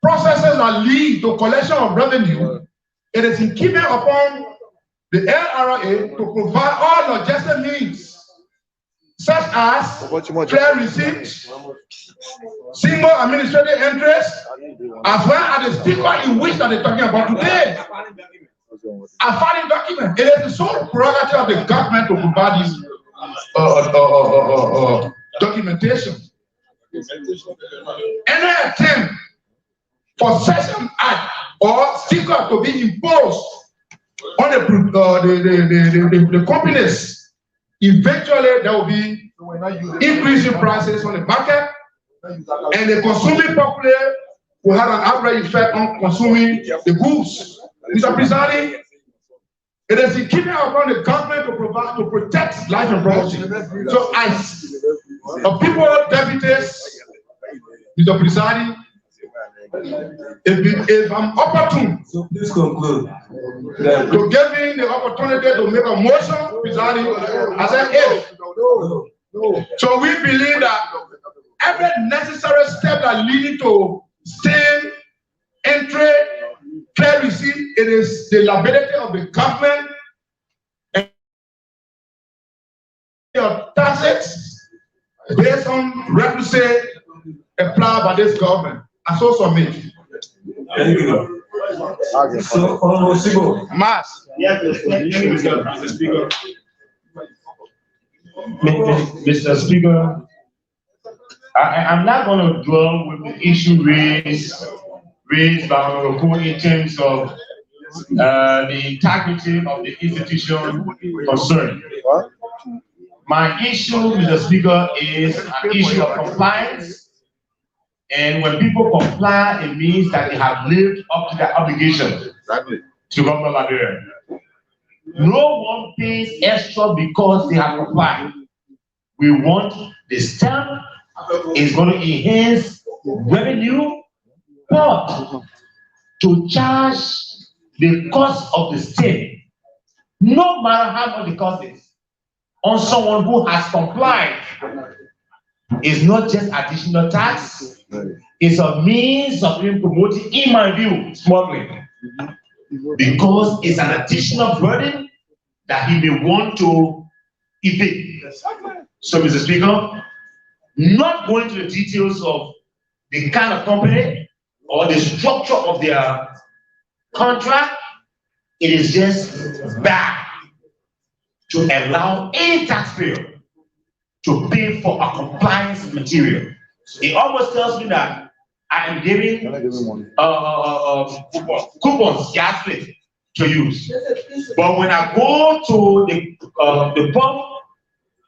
processes that lead to collection of revenue, it is in keeping upon the LRA to provide all logistic means, such as clear receipts, single administrative interest, as well as the stigma in which that they're talking about today. A filing document. It is the sole prerogative of the government to provide this documentation. Any attempt for such an act or sticker to be imposed on the companies, eventually there will be increasing prices on the market, and the consuming public will have an average effect on consuming the goods. Mr. Presiding, it is in keeping upon the government to protect life and property. So as a people deputies, Mr. Presiding, if I'm opportune, so please conclude. To give me the opportunity to make a motion, Presiding, I said if. So we believe that every necessary step that leads to same entry, clear receipt, it is the liability of the government and your taxes based on requisite applied by this government. I so submit. Thank you. So, Honorable Sibo. Mass. Mr. Speaker, I'm not going to dwell with the issue raised by Honorable Cole in terms of the integrity of the institution concerned. My issue, Mr. Speaker, is an issue of compliance. And when people comply, it means that they have lived up to their obligation to Governor Liberia. No one pays extra because they have complied. We want the stamp is going to enhance revenue, but to charge the cost of the state, no matter how much the cost is, on someone who has complied, is not just additional tax, it's a means of being promoting, in my view, smuggling. Because it's an additional burden that he may want to evade. So, Mr. Speaker, not going to the details of the kind of company or the structure of their contract, it is just bad to allow any taxpayer to pay for a compliance material. It almost tells me that I am giving coupons, gas plate to use. But when I go to the pump,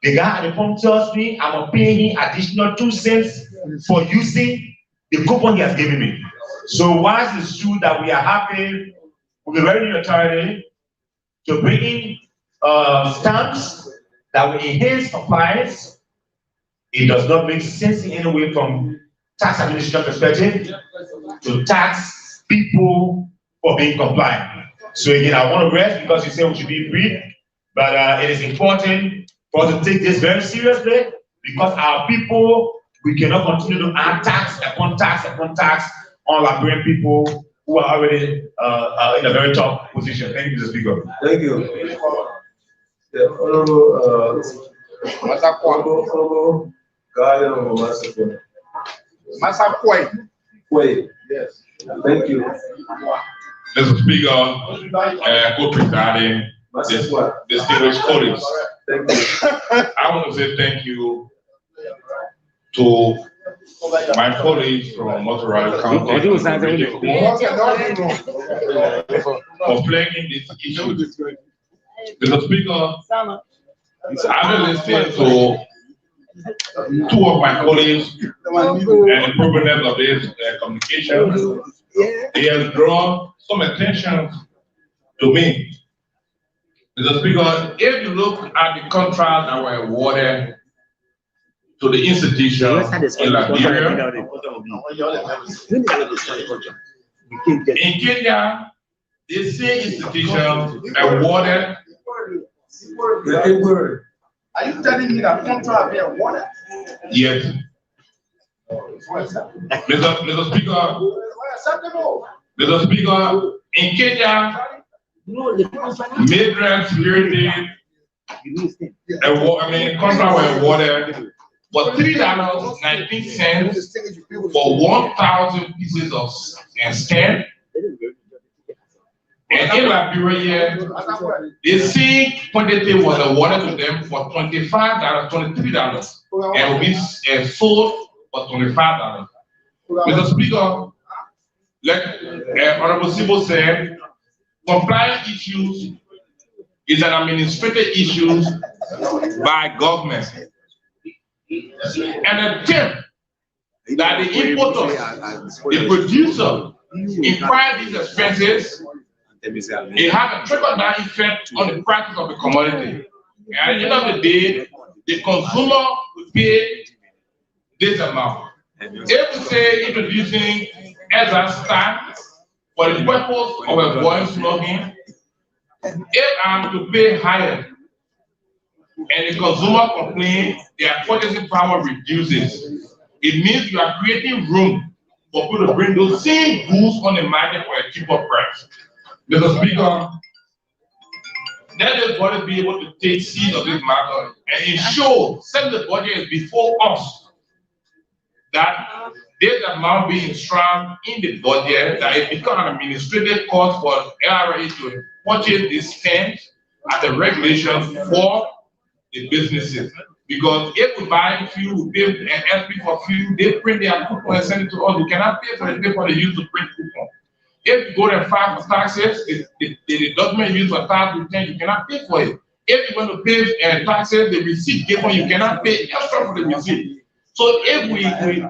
the guy at the pump tells me I'm paying him additional 2 cents for using the coupon he has given me. So whilst it's true that we are happy with the revenue authority to bring in stamps that will enhance compliance, it does not make sense in any way from tax administration perspective to tax people for being compliant. So again, I want to rest because you said we should be brief, but it is important for us to take this very seriously because our people, we cannot continue to add tax upon tax upon tax on Liberian people who are already in a very tough position. Thank you, Mr. Speaker. Thank you. The Honorable Masakwe. Yes. Thank you. Mr. Speaker, co-presiding, distinguished colleagues, I want to say thank you to my colleagues from Motorado County for flagging this issue. Mr. Speaker, I've been listening to two of my colleagues and the provenance of this communication. They have drawn some attention to me. Mr. Speaker, if you look at the contracts that were awarded to the institution in Liberia, in Kenya, the same institution awarded. Are you telling me that contract being awarded? Yes. Mr. Speaker, Mr. Speaker, in Kenya, Midland Security contract were awarded for $3.19 for 1,000 pieces of stamp. And in Liberia, the same quantity was awarded to them for $25, $23, and will be sold for $25. Mr. Speaker, like Honorable Sibo said, compliance issues is an administrative issue by government. And the tip that the importer, the producer, incur these expenses, it has a trickle-down effect on the prices of the commodity. And at the end of the day, the consumer will pay this amount. If we say introducing extra stamp for the purpose of a voice slogan, if I'm to pay higher and the consumer complains, their purchasing power reduces. It means you are creating room for people to bring those same goods on the market for a cheaper price. Mr. Speaker, that is going to be able to take seed of this matter and ensure, since the budget is before us, that this amount being strong in the budget, that it becomes an administrative cost for LRA to purchase these stamps as a regulation for the businesses. Because if we buy fuel, we pay an SP for fuel, they print their coupon and send it to us. We cannot pay for the paper they use to print coupon. If you go and file for taxes, the document used for tax return, you cannot pay for it. If you want to pay taxes, the receipt given, you cannot pay extra for the receipt. So if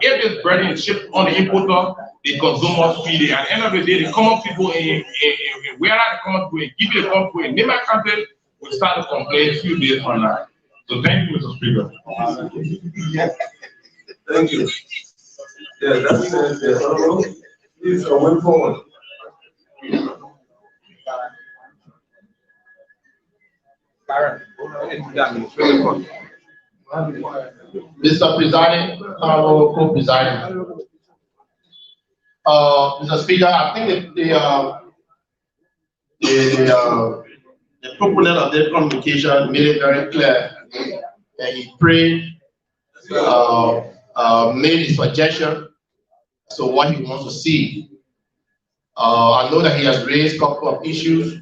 this burden is shipped on the importer, the consumers feel it. At the end of the day, the common people in where I come to give you a call in my country, we start to complain a few days from now. So thank you, Mr. Speaker. Thank you. Yeah, that's it. Please come forward. Mr. Presiding, Honorable Co-Presiding. Mr. Speaker, I think the proponent of this communication made it very clear that he prayed, made his suggestion as to what he wants to see. I know that he has raised a couple of issues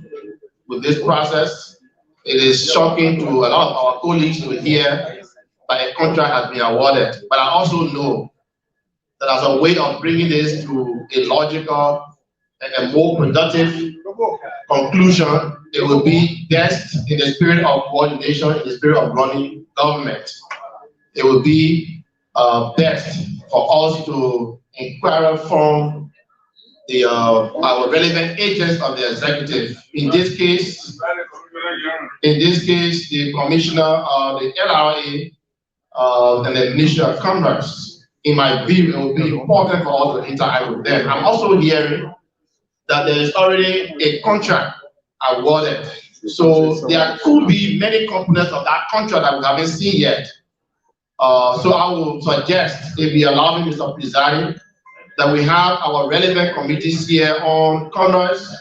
with this process. It is shocking to a lot of our colleagues to hear that a contract has been awarded. But I also know that as a way of bringing this to a logical and a more productive conclusion, it will be best in the spirit of coordination, in the spirit of running government. It will be best for us to inquire from our relevant agents of the executive. In this case, the commissioner of the LRA and the Ministry of Commerce. In my view, it will be important for us to interact with them. I'm also hearing that there is already a contract awarded. So there could be many components of that contract that we haven't seen yet. So I will suggest, if you allow me, Mr. Presiding, that we have our relevant committees here on commerce.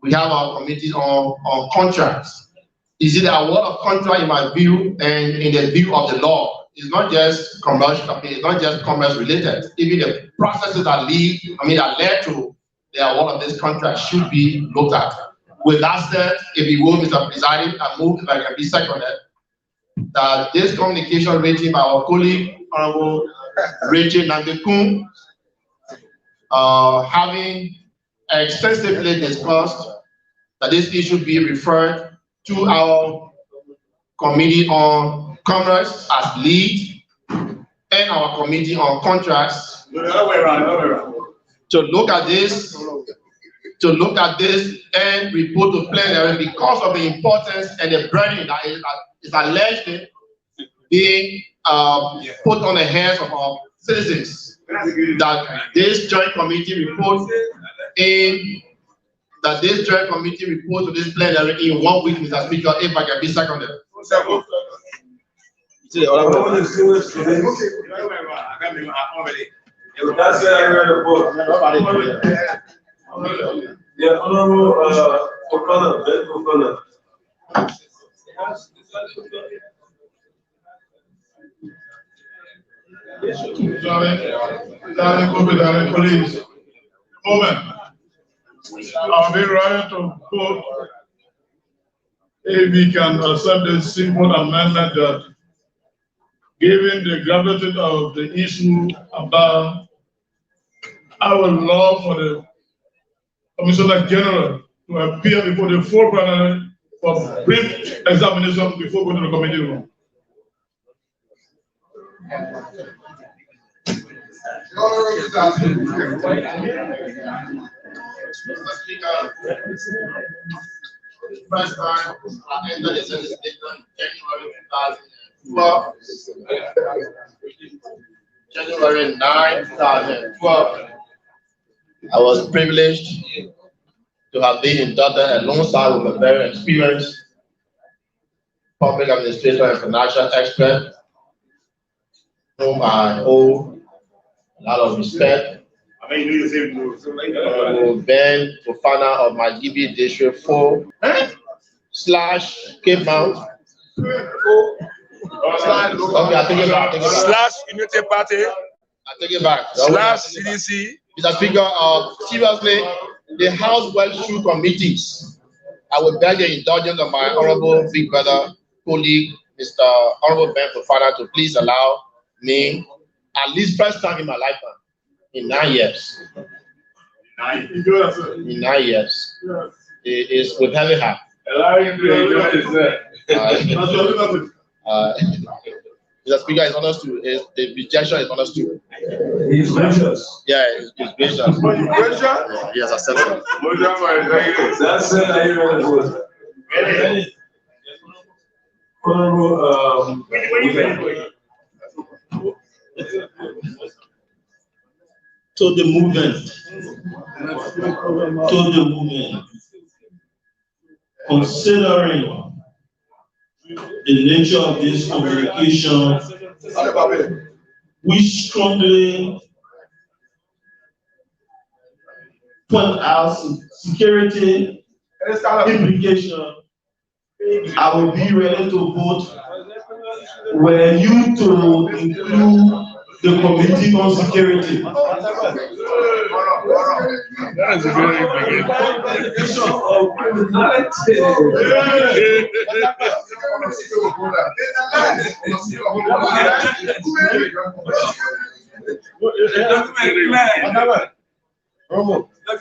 We have our committees on contracts. Is it award of contract in my view and in the view of the law? It's not just commercial, it's not just commerce related. Even the processes that led to the award of this contract should be looked at. With that said, if you will, Mr. Presiding, I move, if I can be seconded, that this communication written by our colleague, Honorable Rachel Nandekun, having extensively discussed that this issue be referred to our Committee on Commerce as lead and our Committee on Contracts to look at this and report to plenary because of the importance and the burden that is alleged being put on the heads of our citizens. That this joint committee report to this plenary in 1 week, Mr. Speaker, if I can be seconded. Yeah, Honorable O'Connor, Ben O'Connor. Darling police. Moment. I'll be ready to vote if we can accept this simple amendment that, given the gravity of the issue about our law for the Commissioner General to appear before the full plenary for brief examination before going to the committee room. First time I entered the legislature January 9, 2012. I was privileged to have been inducted alongside with a very experienced public administrator and financial expert, whom I owe a lot of respect. Ben Fofana of my GB District 4 / Cape Mount. Okay, I take it back. / Unity Party. I take it back. / CDC. Mr. Speaker, seriously, the House Well-Shoe committees, I would beg the indulgence of my honorable big brother, colleague, Mr. Honorable Ben Fofana, to please allow me, at least first time in my lifetime, in 9 years. In 9 years. It is with heavy heart. Mr. Speaker, is understood. The rejection is understood. He's gracious. Yeah, he's gracious. Gracious? Yeah, he has accepted. That's it. I hear it. Honorable, to the movement, considering the nature of this communication, we strongly point out security implication. I will be ready to vote when you to include the committee on security. That is a very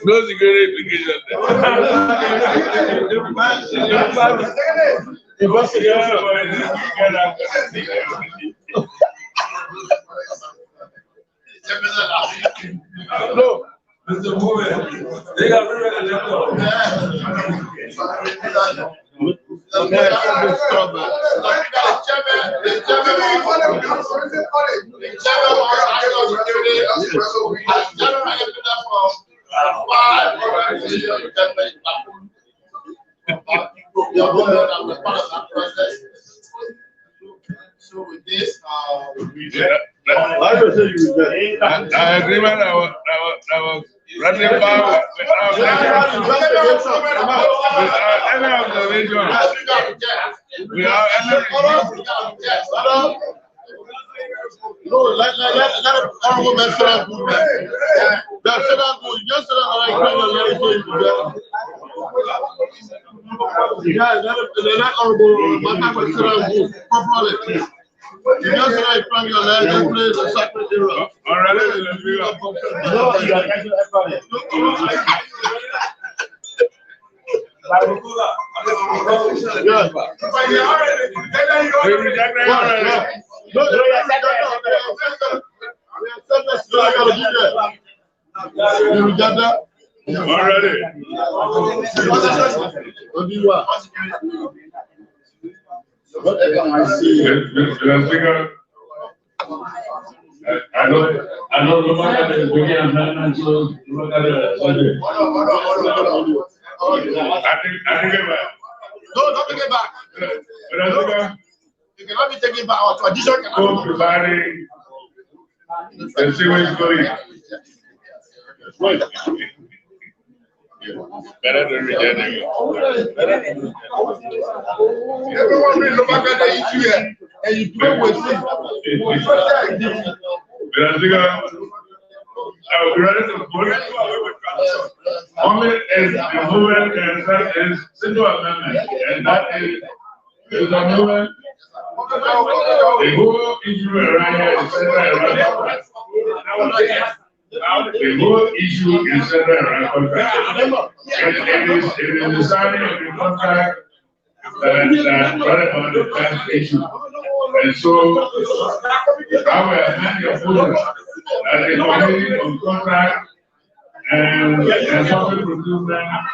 Those are good implications. No, Mr. Movement, they got rid of the laptop. So with this, The agreement that was ratified without any observation. Without any. no, let honorable man sit down. That's sit down. Just sit down like yeah, let honorable man sit down properly. You just sit down in front of your leg and play the sacred era. All right, let's No, you are actually already. I know the man that is bringing amendment to look at the budget. I think it back. No, don't take it back. You cannot be taking back our tradition. Providing the sewage going. Better than rejecting it. Everyone will look back at the issue here and you play with it. I'll be ready to vote. Only is the movement and that is single amendment, and that is the movement. The whole issue around here is centered around the whole issue is centered around contract. It is the signing of the contract that brought about the first issue. And so I will amend your vote as a committee on contract and public procurement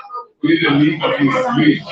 with the lead of the agreed.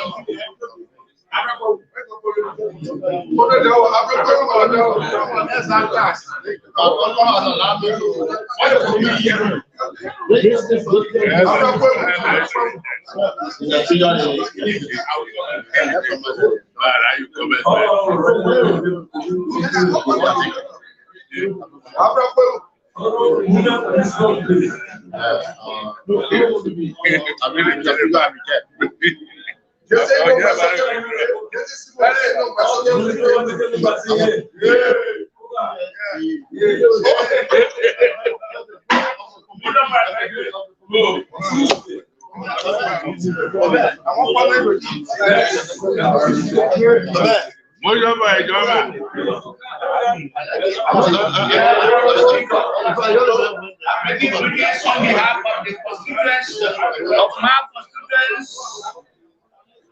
On behalf of the constituents of my constituents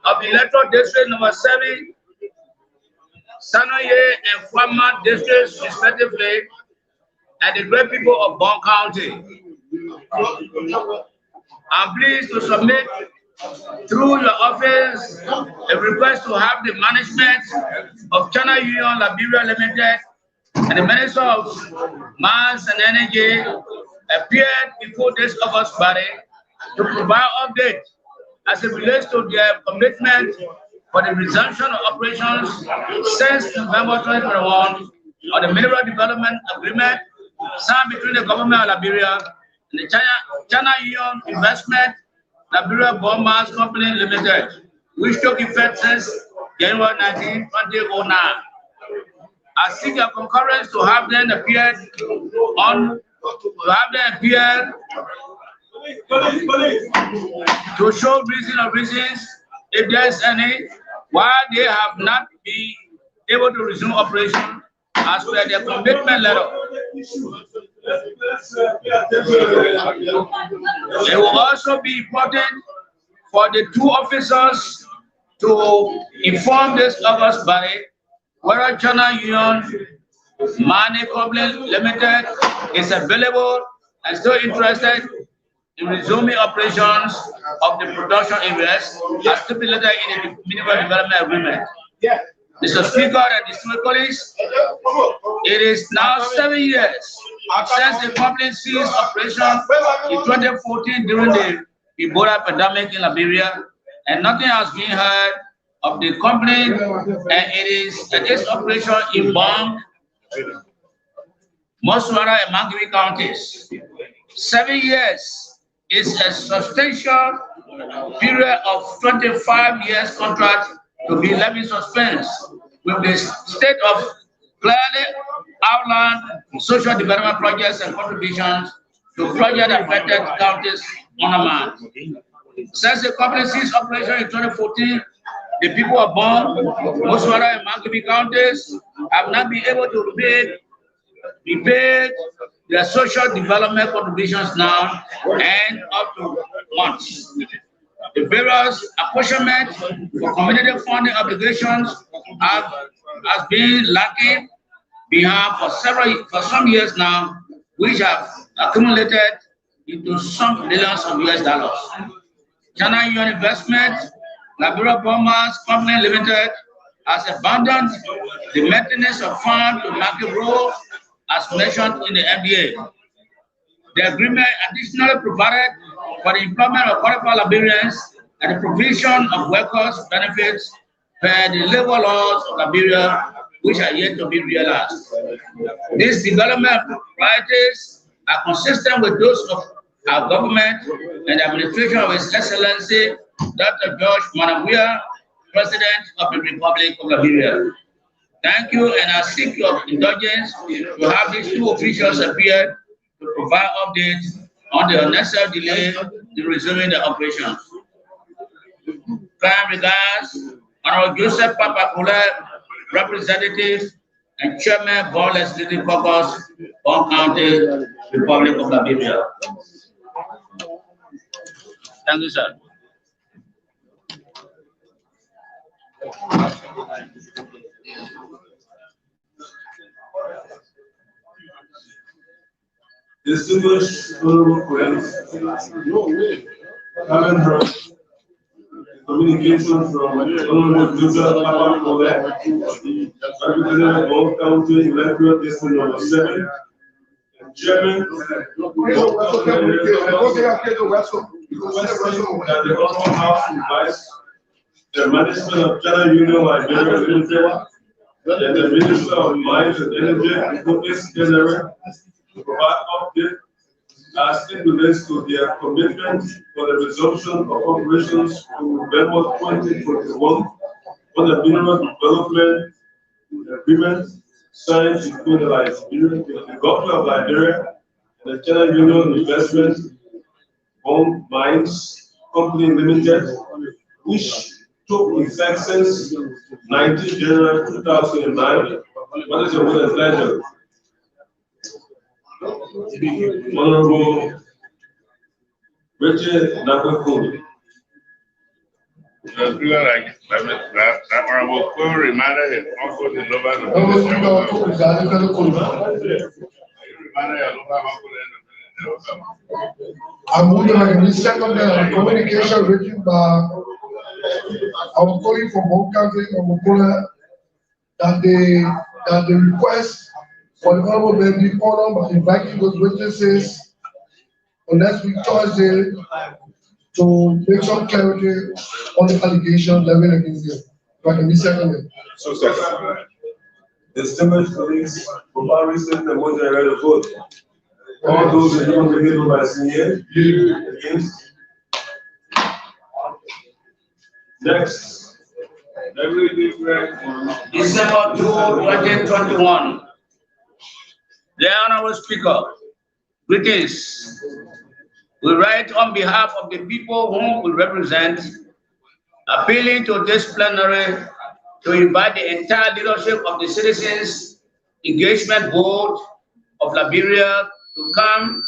of the electoral district number 7, Sanoye and Fama districts respectively, and the great people of Bond County. I'm pleased to submit through your office a request to have the management of China Union Liberia Limited and the Minister of Mines and Energy appeared before this August body to provide update as it relates to their commitment for the resumption of operations since November 2021 on the Mineral Development Agreement signed between the government of Liberia and the China Union Investment Liberia Bond Mines Company Limited, which took effect since January 19, 2009. I seek your concurrence to have them appear to show reasons, if there's any, why they have not been able to resume operation as per their commitment letter. It will also be important for the two officers to inform this August body whether China Union Mining Company Limited is available and still interested in resuming operations of the production areas as stipulated in the Mineral Development Agreement. Mr. Speaker and distinguished colleagues, it is now 7 years since the company ceased operation in 2014 during the Ebola pandemic in Liberia, and nothing has been heard of the company, and its operation in Bong, Moswara, and Mangibi counties. 7 years is a substantial period of 25 years contract to be left in suspense with the state of clearly outlined social development projects and contributions to project affected counties on demand. Since the company ceased operation in 2014, the people of Bong, Moswara, and Mangibi counties have not been able to be paid their social development contributions now and up to months. The various apportionment for community funding obligations has been lacking behind for some years now, which have accumulated into some billions of US dollars. China Union Investment, Liberia Bombers Company Limited, has abandoned the maintenance of farm to market road as mentioned in the MDA. The agreement additionally provided for the employment of qualified Liberians and the provision of workers' benefits per the labor laws of Liberia, which are yet to be realized. These development priorities are consistent with those of our government and the administration of His Excellency Dr. George Manabuya, President of the Republic of Liberia. Thank you, and I seek your indulgence to have these two officials appear to provide updates on the unnecessary delay in resuming the operations. Kind regards, Honorable Joseph Papakula, Representative and Chairman, Bong Legislative Caucus, Bong County, Republic of Liberia. Thank you, sir. Distinguished honorable friends, having heard communication from Honorable Joseph Papakula, Representative Bong County, Electoral District number 7, and Chairman that the Honorable House invites the management of China Union Liberia Limited and the Minister of Mines and Energy, Focus General, to provide update as it relates to their commitment for the resumption of operations in November 2021 on the Mineral Development Agreement signed between the Government of Liberia and the China Union Investment Bong Mines Company Limited, which took effect since 19 January 2009. What is your pleasure? Honorable Richard Nakwekuli. That Honorable Kulu reminded his uncle to love us. I move the second communication written by our colleague from Bong County, that the request for the honorable may be honored by inviting those witnesses on next week Thursday to make some clarity on the allegation leveled against them. If I can be seconded. So second. Distinguished colleagues, for our recent and motion ready to vote. All those in favor given by senior, against. Next. December 2, 2021. The Honorable Speaker, greetings. We write on behalf of the people whom we represent, appealing to this plenary to invite the entire leadership of the Citizens Engagement Board of Liberia to come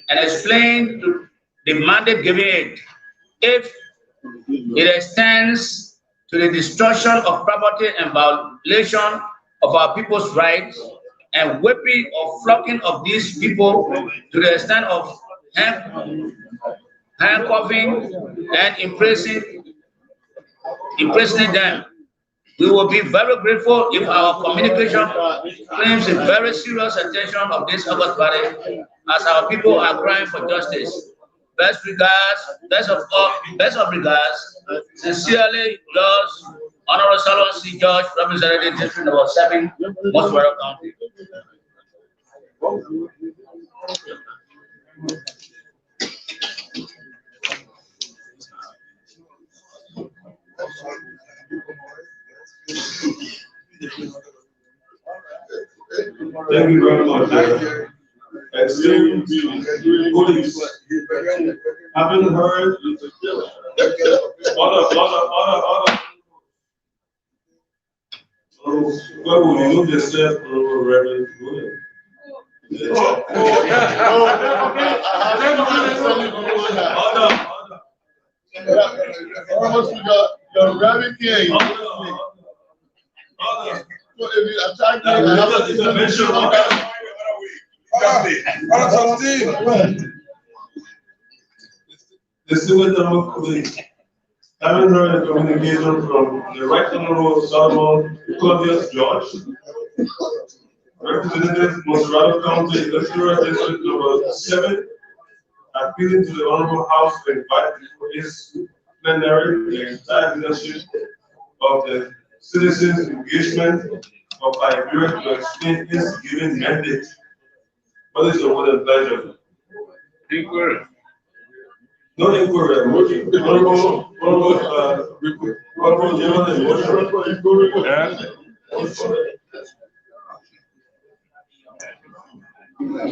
and explain to the mandate given it if it extends to the destruction of property and violation of our people's rights and whipping or flocking of these people to the extent of handcuffing and imprisoning them. We will be very grateful if our communication claims a very serious attention of this August body as our people are crying for justice. Best of regards, sincerely yours, Honorable Solomon C. George, Representative District Number 7, Mosquero County. Thank you very much. Esteemed colleagues, having heard other. Where will you look yourself, Reverend William? Almost we got the Reverend King. So if you attack me, I have a dimension. Distinguished colleagues, having heard the communication from the Right Honorable Solomon Claudius George, Representative Mosquero County, Electoral District Number 7, appealing to the Honorable House to invite before his plenary the entire leadership of the Citizens Engagement of Liberia to explain his given mandate. What is your word and pleasure? Inquiry. No inquiry. Honorable General and motion. Yeah.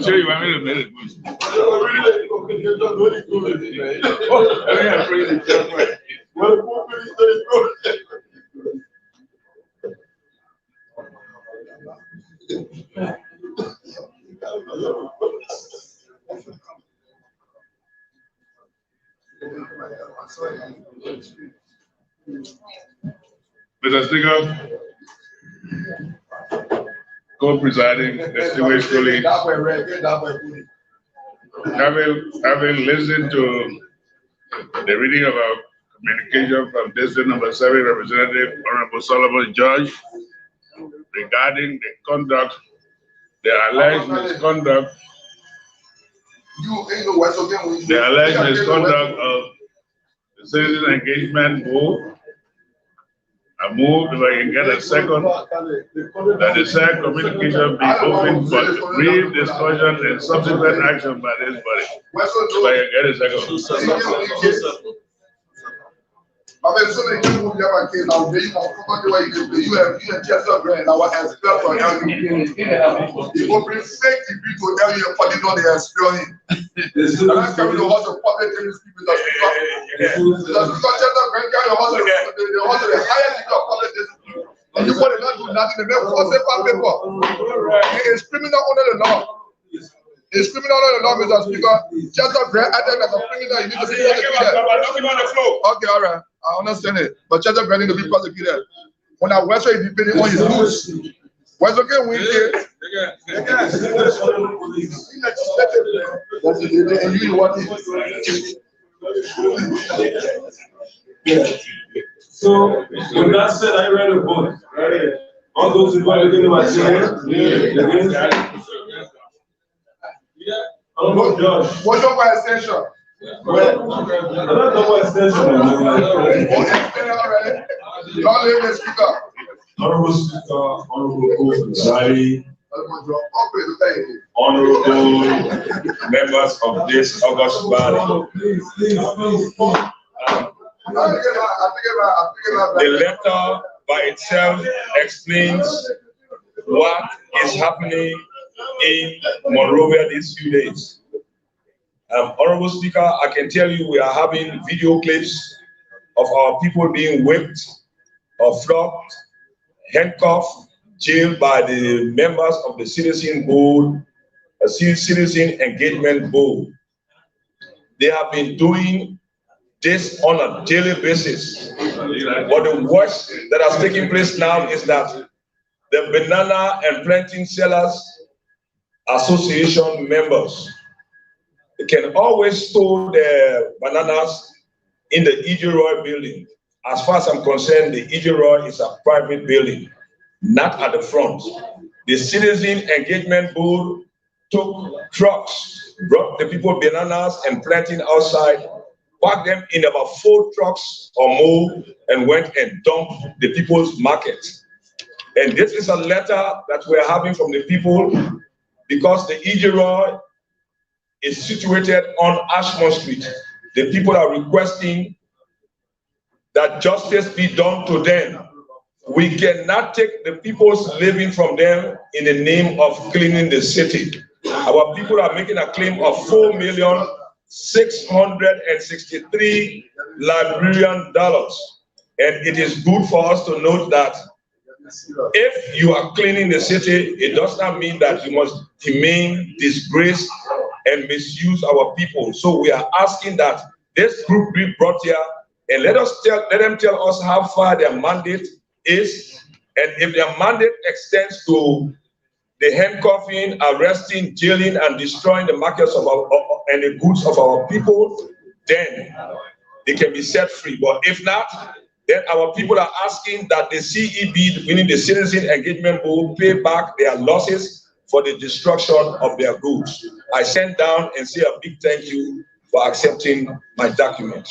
Sure, you want me to make it? Mr. Speaker, co-presiding, distinguished colleagues, having listened to the reading of our communication from District Number 7 Representative Honorable Solomon George regarding the alleged misconduct of the Citizen Engagement Board, I move if I can get a second, that the said communication be open for brief discussion and subsequent action by this body. If I can get a second. I mean, so many people who never came out, they come the way you have just a grant. Now, what has built on how you bring fake people now you're putting on the experience. I'm coming to house of public things people that because just a grant guy, the house of the highest of public discipline. And you want to not do nothing, they force it on paper. It's criminal under the law. It's criminal under the law, Mr. Speaker. Just a grant, I think that's a criminal, you need to be prosecuted. Okay, all right. I understand it, but Church of Granting to be prosecuted. When I was so depending on his loose, what's okay with it? And you what? So, with that said, I read a book. All those who are looking at my George. What's your extension? Well, I don't know what extension. Honorable Speaker, Honorable Co-Presiding, Honorable members of this August body. The letter by itself explains what is happening in Monrovia these few days. Honorable Speaker, I can tell you we are having video clips of our people being whipped or flogged, handcuffed, jailed by the members of the Citizen Board, Citizen Engagement Board. They have been doing this on a daily basis. But the worst that has taken place now is that the Banana and Plantain Sellers Association members They can always store their bananas in the Ijiroi building. As far as I'm concerned, the Ijiroi is a private building, not at the front. The Citizen Engagement Board took trucks, brought the people bananas and planting outside, packed them in about 4 trucks or more, and went and dumped the people's market. And this is a letter that we're having from the people because the Ijiroi is situated on Ashmore Street. The people are requesting that justice be done to them. We cannot take the people's living from them in the name of cleaning the city. Our people are making a claim of $4,663 Liberian dollars. And it is good for us to note that if you are cleaning the city, it does not mean that you must demean, disgrace, and misuse our people. So we are asking that this group be brought here and let them tell us how far their mandate is, and if their mandate extends to the handcuffing, arresting, jailing, and destroying the markets of and the goods of our people, then they can be set free. But if not, then our people are asking that the CEB, meaning the Citizen Engagement Board, pay back their losses for the destruction of their goods. I send down and say a big thank you for accepting my document.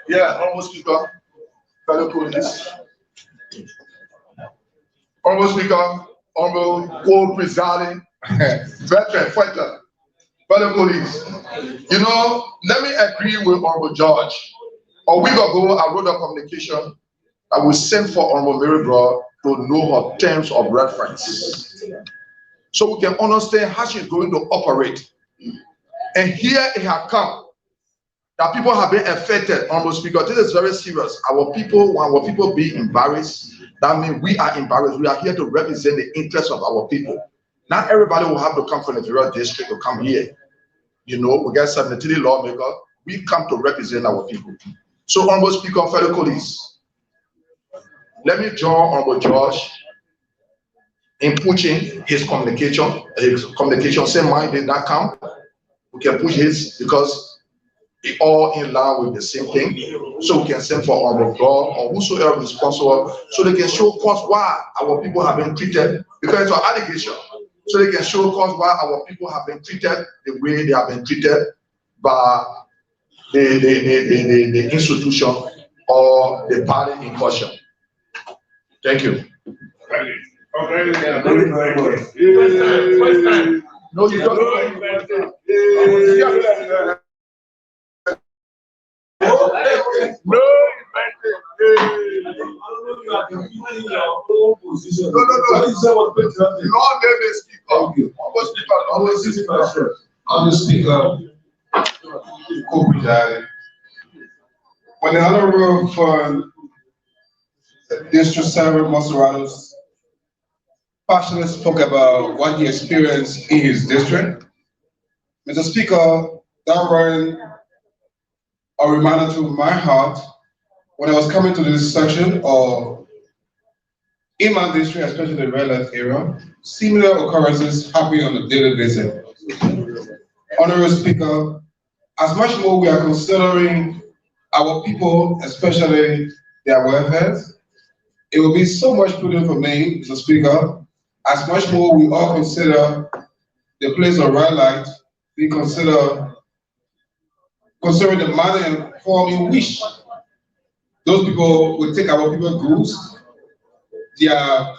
Yeah, almost speaker, fellow colleagues. Almost speaker, honorable co-presiding veteran fighter, fellow colleagues. You know, let me agree with Honorable George. A week ago, I wrote a communication I will send for Honorable Mary Broad to know her terms of reference, so we can understand how she's going to operate. And here it has come that people have been affected. Honorable Speaker, this is very serious. Our people, when our people be embarrassed, that means we are embarrassed. We are here to represent the interests of our people. Not everybody will have to come from the federal district to come here. You know, we got 73 lawmakers. We come to represent our people. So, Honorable Speaker, fellow colleagues, let me join Honorable George in pushing his communication. Same mind did not come. We can push his because we all in line with the same thing. So we can send for Honorable God or whosoever responsible, so they can show cause why our people have been treated, because it's an allegation. So they can show cause why our people have been treated the way they have been treated by the institution or the party in question. Thank you. Thank you. No, you don't. When the Honorable for District 7, Moseratos, passionately spoke about what he experienced in his district, Mr. Speaker, that brought a reminder to my heart when I was coming to this section of in my district, especially the red light area, similar occurrences happen on a daily basis. Honorable Speaker, as much more we are considering our people, especially their welfare, it will be so much prudent for me, Mr. Speaker, as much more we all consider the place of red light, we considering the manner and form in which those people will take our people's goods, their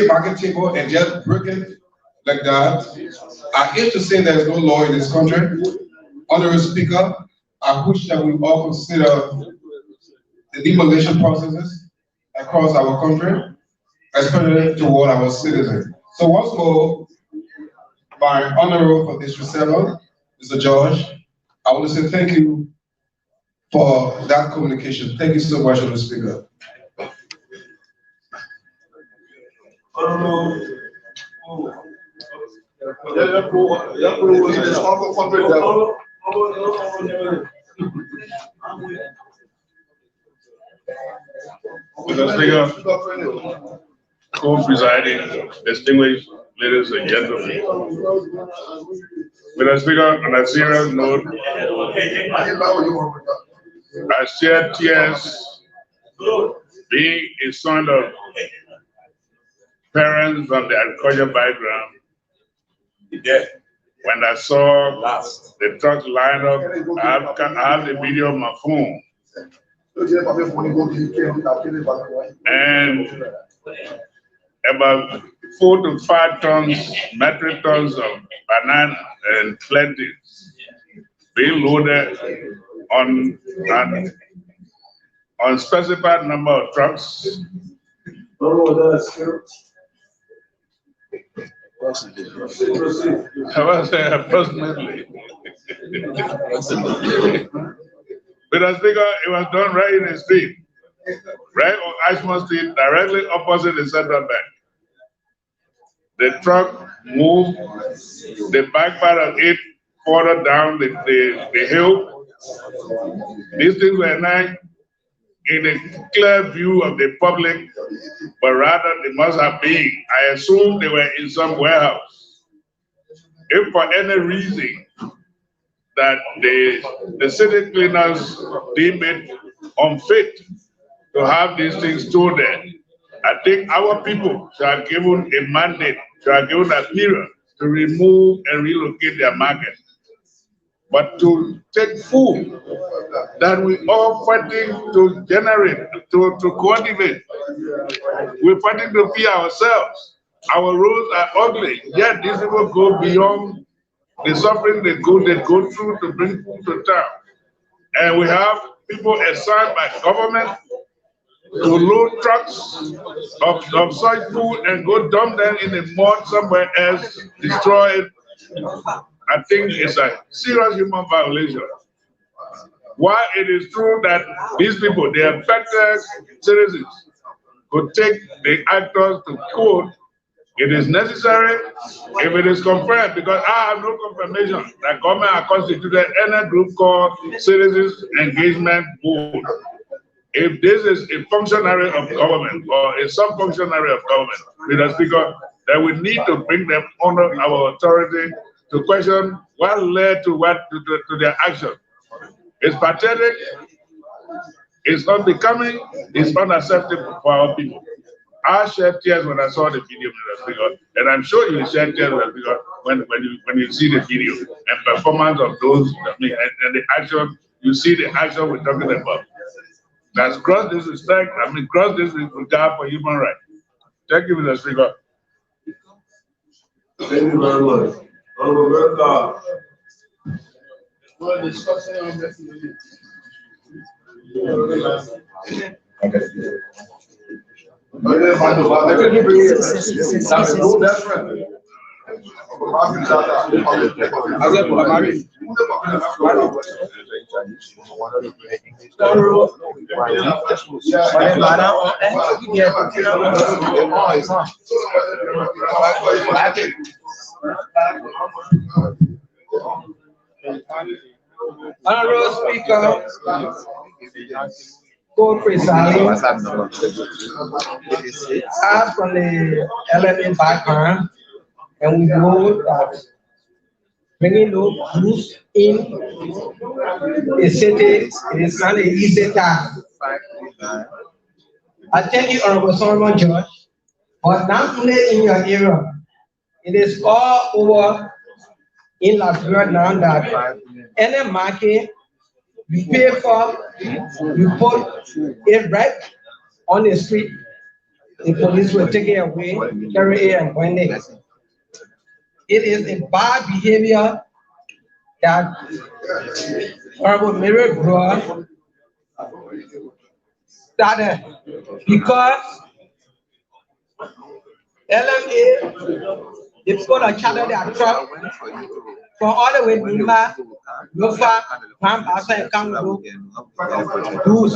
market table, and just break it like that. I hate to say there's no law in this country. Honorable Speaker, I wish that we all consider the demolition processes across our country, especially toward our citizens. So once more, my honorable for District 7, Mr. George, I want to say thank you for that communication. Thank you so much, Mr. Speaker. Mr. Speaker, co-presiding, distinguished ladies and gentlemen. Mr. Speaker, on a serious note, I shed tears being a son of parents from the agricultural background. Yeah. When I saw the truck line up, I have the video on my phone. And about 4 to 5 tons, metric tons of banana and plenty being loaded on specified number of trucks. I was saying approximately. But I think it was done right in the street, right on Ashmore Street, directly opposite the Central Bank. The truck moved, the back part of it further down the hill. These things were not in a clear view of the public, but rather they must have been. I assume they were in some warehouse. If for any reason that the city cleaners deem it unfit to have these things stored there, I think our people shall given a mandate, shall given a period to remove and relocate their market. But to take food that we all fighting to generate, to cultivate, we're fighting to feed ourselves. Our roads are ugly, yet these people go beyond the suffering they go through to bring food to town. And we have people assigned by government to load trucks of such food and go dump them in the mud somewhere else, destroy it. I think it's a serious human violation. While it is true that these people, the affected citizens, could take the actors to court, it is necessary if it is confirmed, because I have no confirmation that government has constituted any group called Citizens Engagement Board. If this is a functionary of government or a sub-functionary of government, Mr. Speaker, then we need to bring them under our authority to question what led to their action. It's pathetic, it's unbecoming, it's unacceptable for our people. I shed tears when I saw the video, Mr. Speaker, and I'm sure you shed tears, Mr. Speaker, when you see the video and performance of those, and the action, you see the action we're talking about. That's gross disrespect, gross disregard for human rights. Thank you, Mr. Speaker. Thank you very much. Well, discussing on this. Honorable Speaker, co-presiding, I'm from the LMA background, and we know that bringing those groups in the city is not an easy task. I thank you, Honorable Solomon George, but not only in your area, it is all over in Liberia now that any market we pay for, we put it right on the street. The police will take it away, carry it and burn it. It is a bad behavior that Honorable Mary Brewer started because LMA, they put a charter their truck for all the way to Nima, Lofa, Pambasa, and Kango, goods.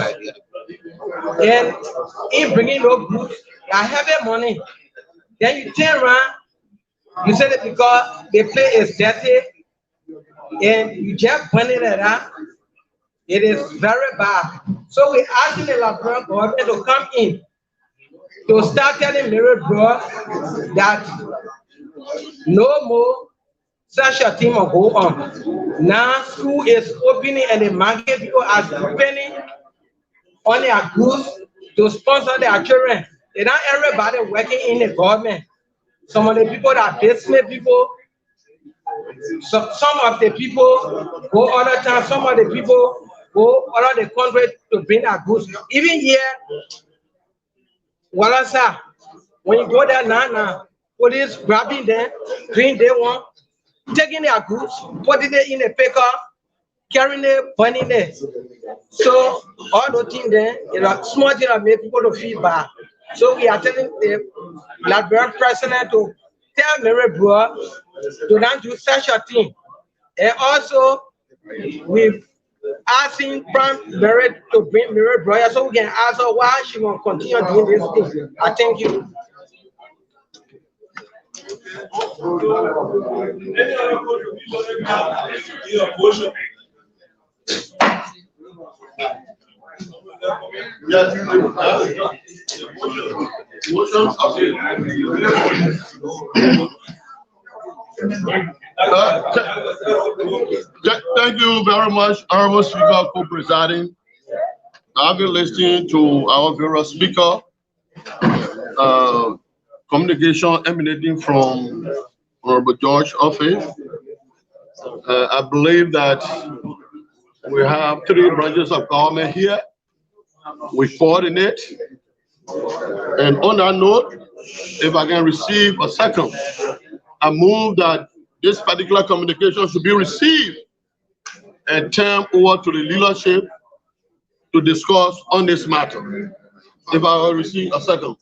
And in bringing those goods, I have their money. Then you turn around, you say that because the place is dirty, and you just burn it around, it is very bad. So we're asking the Liberian government to come in to start telling Mary Bro that no more such a thing will go on. Now school is opening and the market people are depending on their goods to sponsor their children. They not everybody working in the government. Some of the people that business people, some of the people go other time, some of the people go out of the country to bring their goods. Even here, Walasa, when you go there now, police grabbing them, doing they want, taking their goods, putting it in a picker, carrying it, burning it. So all those things there, small things that make people to feel bad. So we are telling the Liberia president to tell Mary Bro to not do such a thing. And also, we've asking Prime Mary to bring Mary Bro so we can ask her why she will continue doing this thing. I thank you. Thank you very much, Honorable Speaker, for presiding. I've been listening to our various speaker, communication emanating from Honorable George's office. I believe that we have 3 branches of government here. We coordinate. And on that note, if I can receive a second, I move that this particular communication should be received and turned over to the leadership to discuss on this matter. If I will receive a second.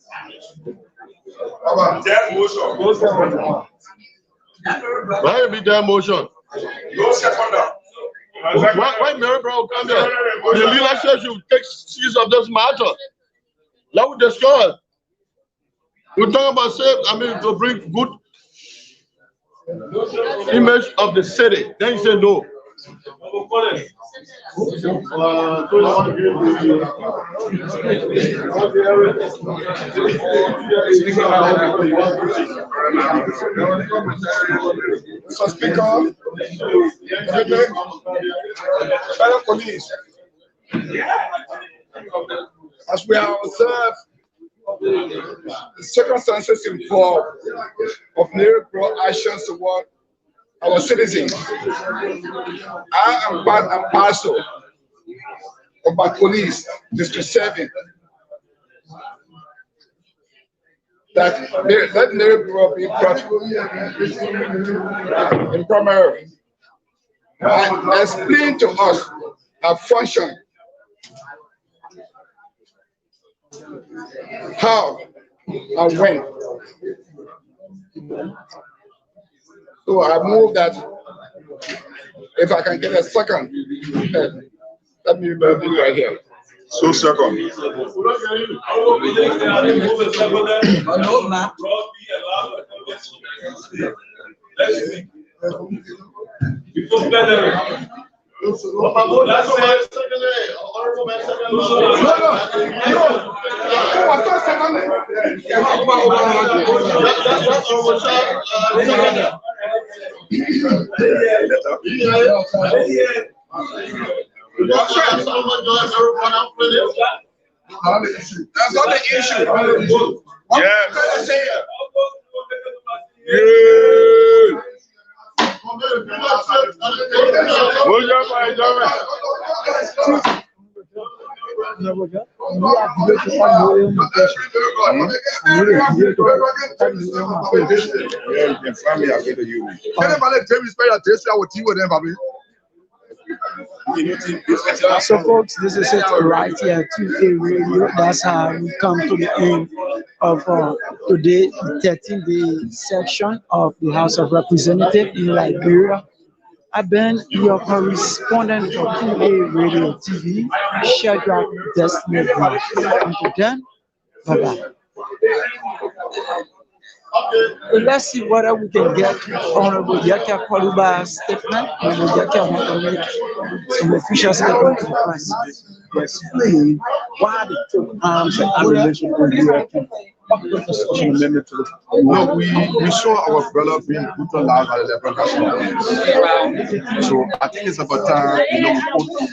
Why be there motion? No second. Why Mary Brown come here? The leadership should take seize of this matter. Let us discuss. We talk about to bring good image of the city. Then you say no. So Speaker, fellow police, as we have observed the circumstances involved of Mary Bro actions toward our citizens, I am part and parcel of our police district 7 that let Mary Bro be brought in primary and explain to us her function, how and when. So I move that if I can get a second, let me be right here. So second. That's not the issue. Yes. So folks, this is it right here, 2A Radio. That's how we come to the end of today, the 13th day section of the House of Representatives in Liberia. I've been your correspondent for 2A Radio TV, Shadrach Destiny. Until then, bye-bye. Let's see whether we can get Honorable Yakia Kwaluba's statement. Honorable Yakia want to make some official statement to the press. Explain why they took arms and ammunition on the No, we saw our brother being brutalized by the National Police. So I think it's about time,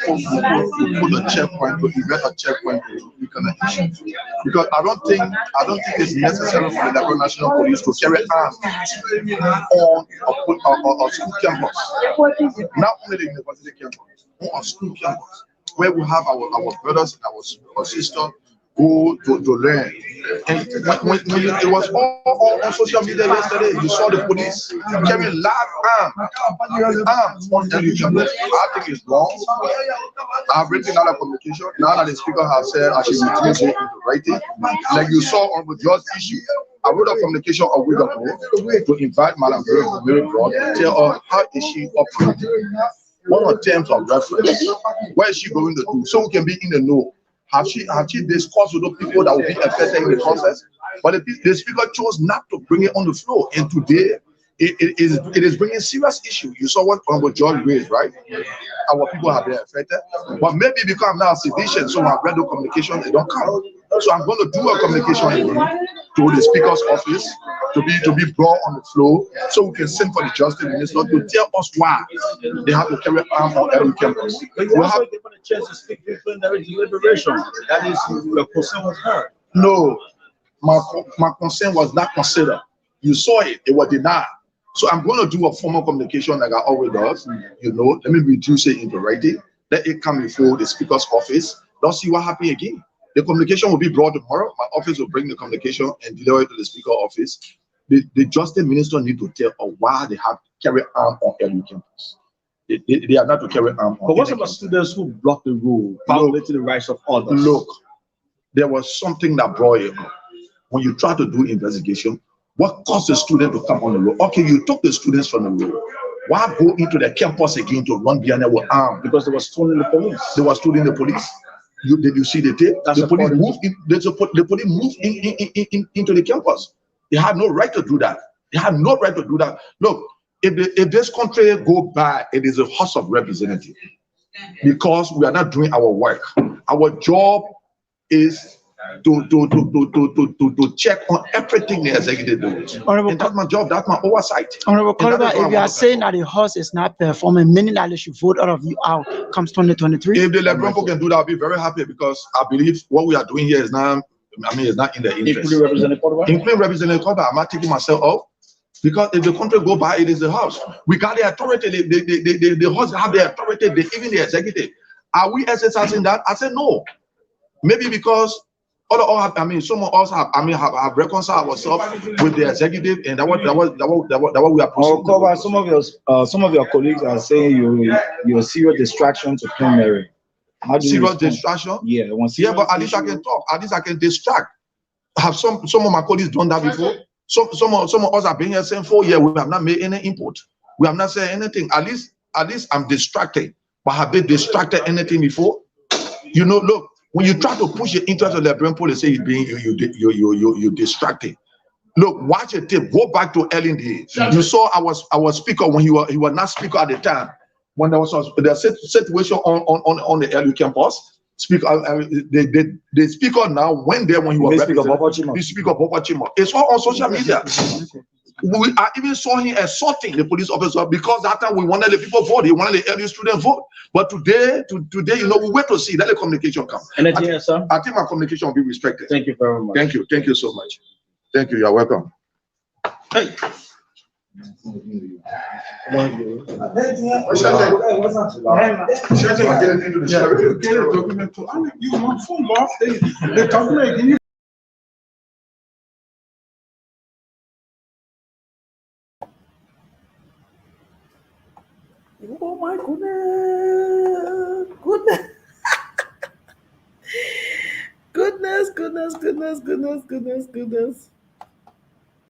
we put a checkpoint, to erect a checkpoint to the kind of issue. Because I don't think it's necessary for the National Police to carry arms on a school campus. Not only the university campus, on a school campus, where we have our brothers and our sisters go to learn. And when it was all on social media yesterday, you saw the police carrying live arms on every campus. I think it's wrong. I've written out a communication. Now that the speaker has said I should reduce it into writing, like you saw on the just issue. I wrote a communication a week ago to invite Madam Mary Broad to tell her how is she operating. What are terms of reference? What is she going to do? So we can be in the know. Have she discussed with the people that will be affected in the process? But the speaker chose not to bring it on the floor. And today, it is bringing serious issue. You saw what Honorable George raised, right? Our people have been affected. But maybe because I'm now sedition, so I've read the communication, they don't come. So I'm going to do a communication again to the speaker's office to be brought on the floor so we can send for the justice minister to tell us why they have to carry arms on every campus. We'll have given a chance to speak during the deliberation. That is, your concern was heard. No, my concern was not considered. You saw it, it was denied. So I'm going to do a formal communication like I always does. Let me reduce it into writing. Let it come before the speaker's office. Don't see what happens again. The communication will be brought tomorrow. My office will bring the communication and deliver it to the speaker's office. The justice minister need to tell us why they have to carry arm on every campus. They are not to carry arm on. But what about students who block the rule, violating the rights of others? Look, there was something that brought it up. When you try to do investigation, what caused the student to come on the road? Okay, you took the students from the road. Why go into the campus again to run behind them with arms? Because they were stolen the police. They were stolen the police. Did you see the tape? The police moved in. The police moved into the campus. They had no right to do that. They had no right to do that. Look, if this country go by, it is a House of Representatives because we are not doing our work. Our job is to check on everything the executive does. And that's my job. That's my oversight. Honorable Kwaluba, if you are saying that the House is not performing, meaning that they should vote out of you out comes 2023. If the Lebron can do that, I'll be very happy because I believe what we are doing here is not. It's not in their interest. Including Representative Kwaluba, I'm not taking myself off because if the country go by, it is the House. We got the authority. The House have the authority. Even the executive. Are we exercising that? I said no. Maybe because some of us have reconciled ourselves with the executive, and that what we are pursuing. Some of your colleagues are saying you're a serious distraction to Queen Mary. Serious distraction? Yeah, but at least I can talk. At least I can distract. Have some of my colleagues done that before? Some of us have been here saying 4 years. We have not made any input. We have not said anything. At least I'm distracted. But have they distracted anything before? Look. When you try to push your interest on the Liberian police, say you're distracting. Look, watch a tape. Go back to Ellen Day. You saw our speaker when he was not speaker at the time. When there was a situation on the LU campus, the speaker now went there when he was the speaker of Boba Chima. It's all on social media. I even saw him assaulting the police officer because that time we wanted the people vote. He wanted the LU student vote. But today, we wait to see that the communication comes. Anything else, sir? I think my communication will be respected. Thank you very much. Thank you so much. Thank you. You're welcome. Hey. Oh my goodness. Goodness.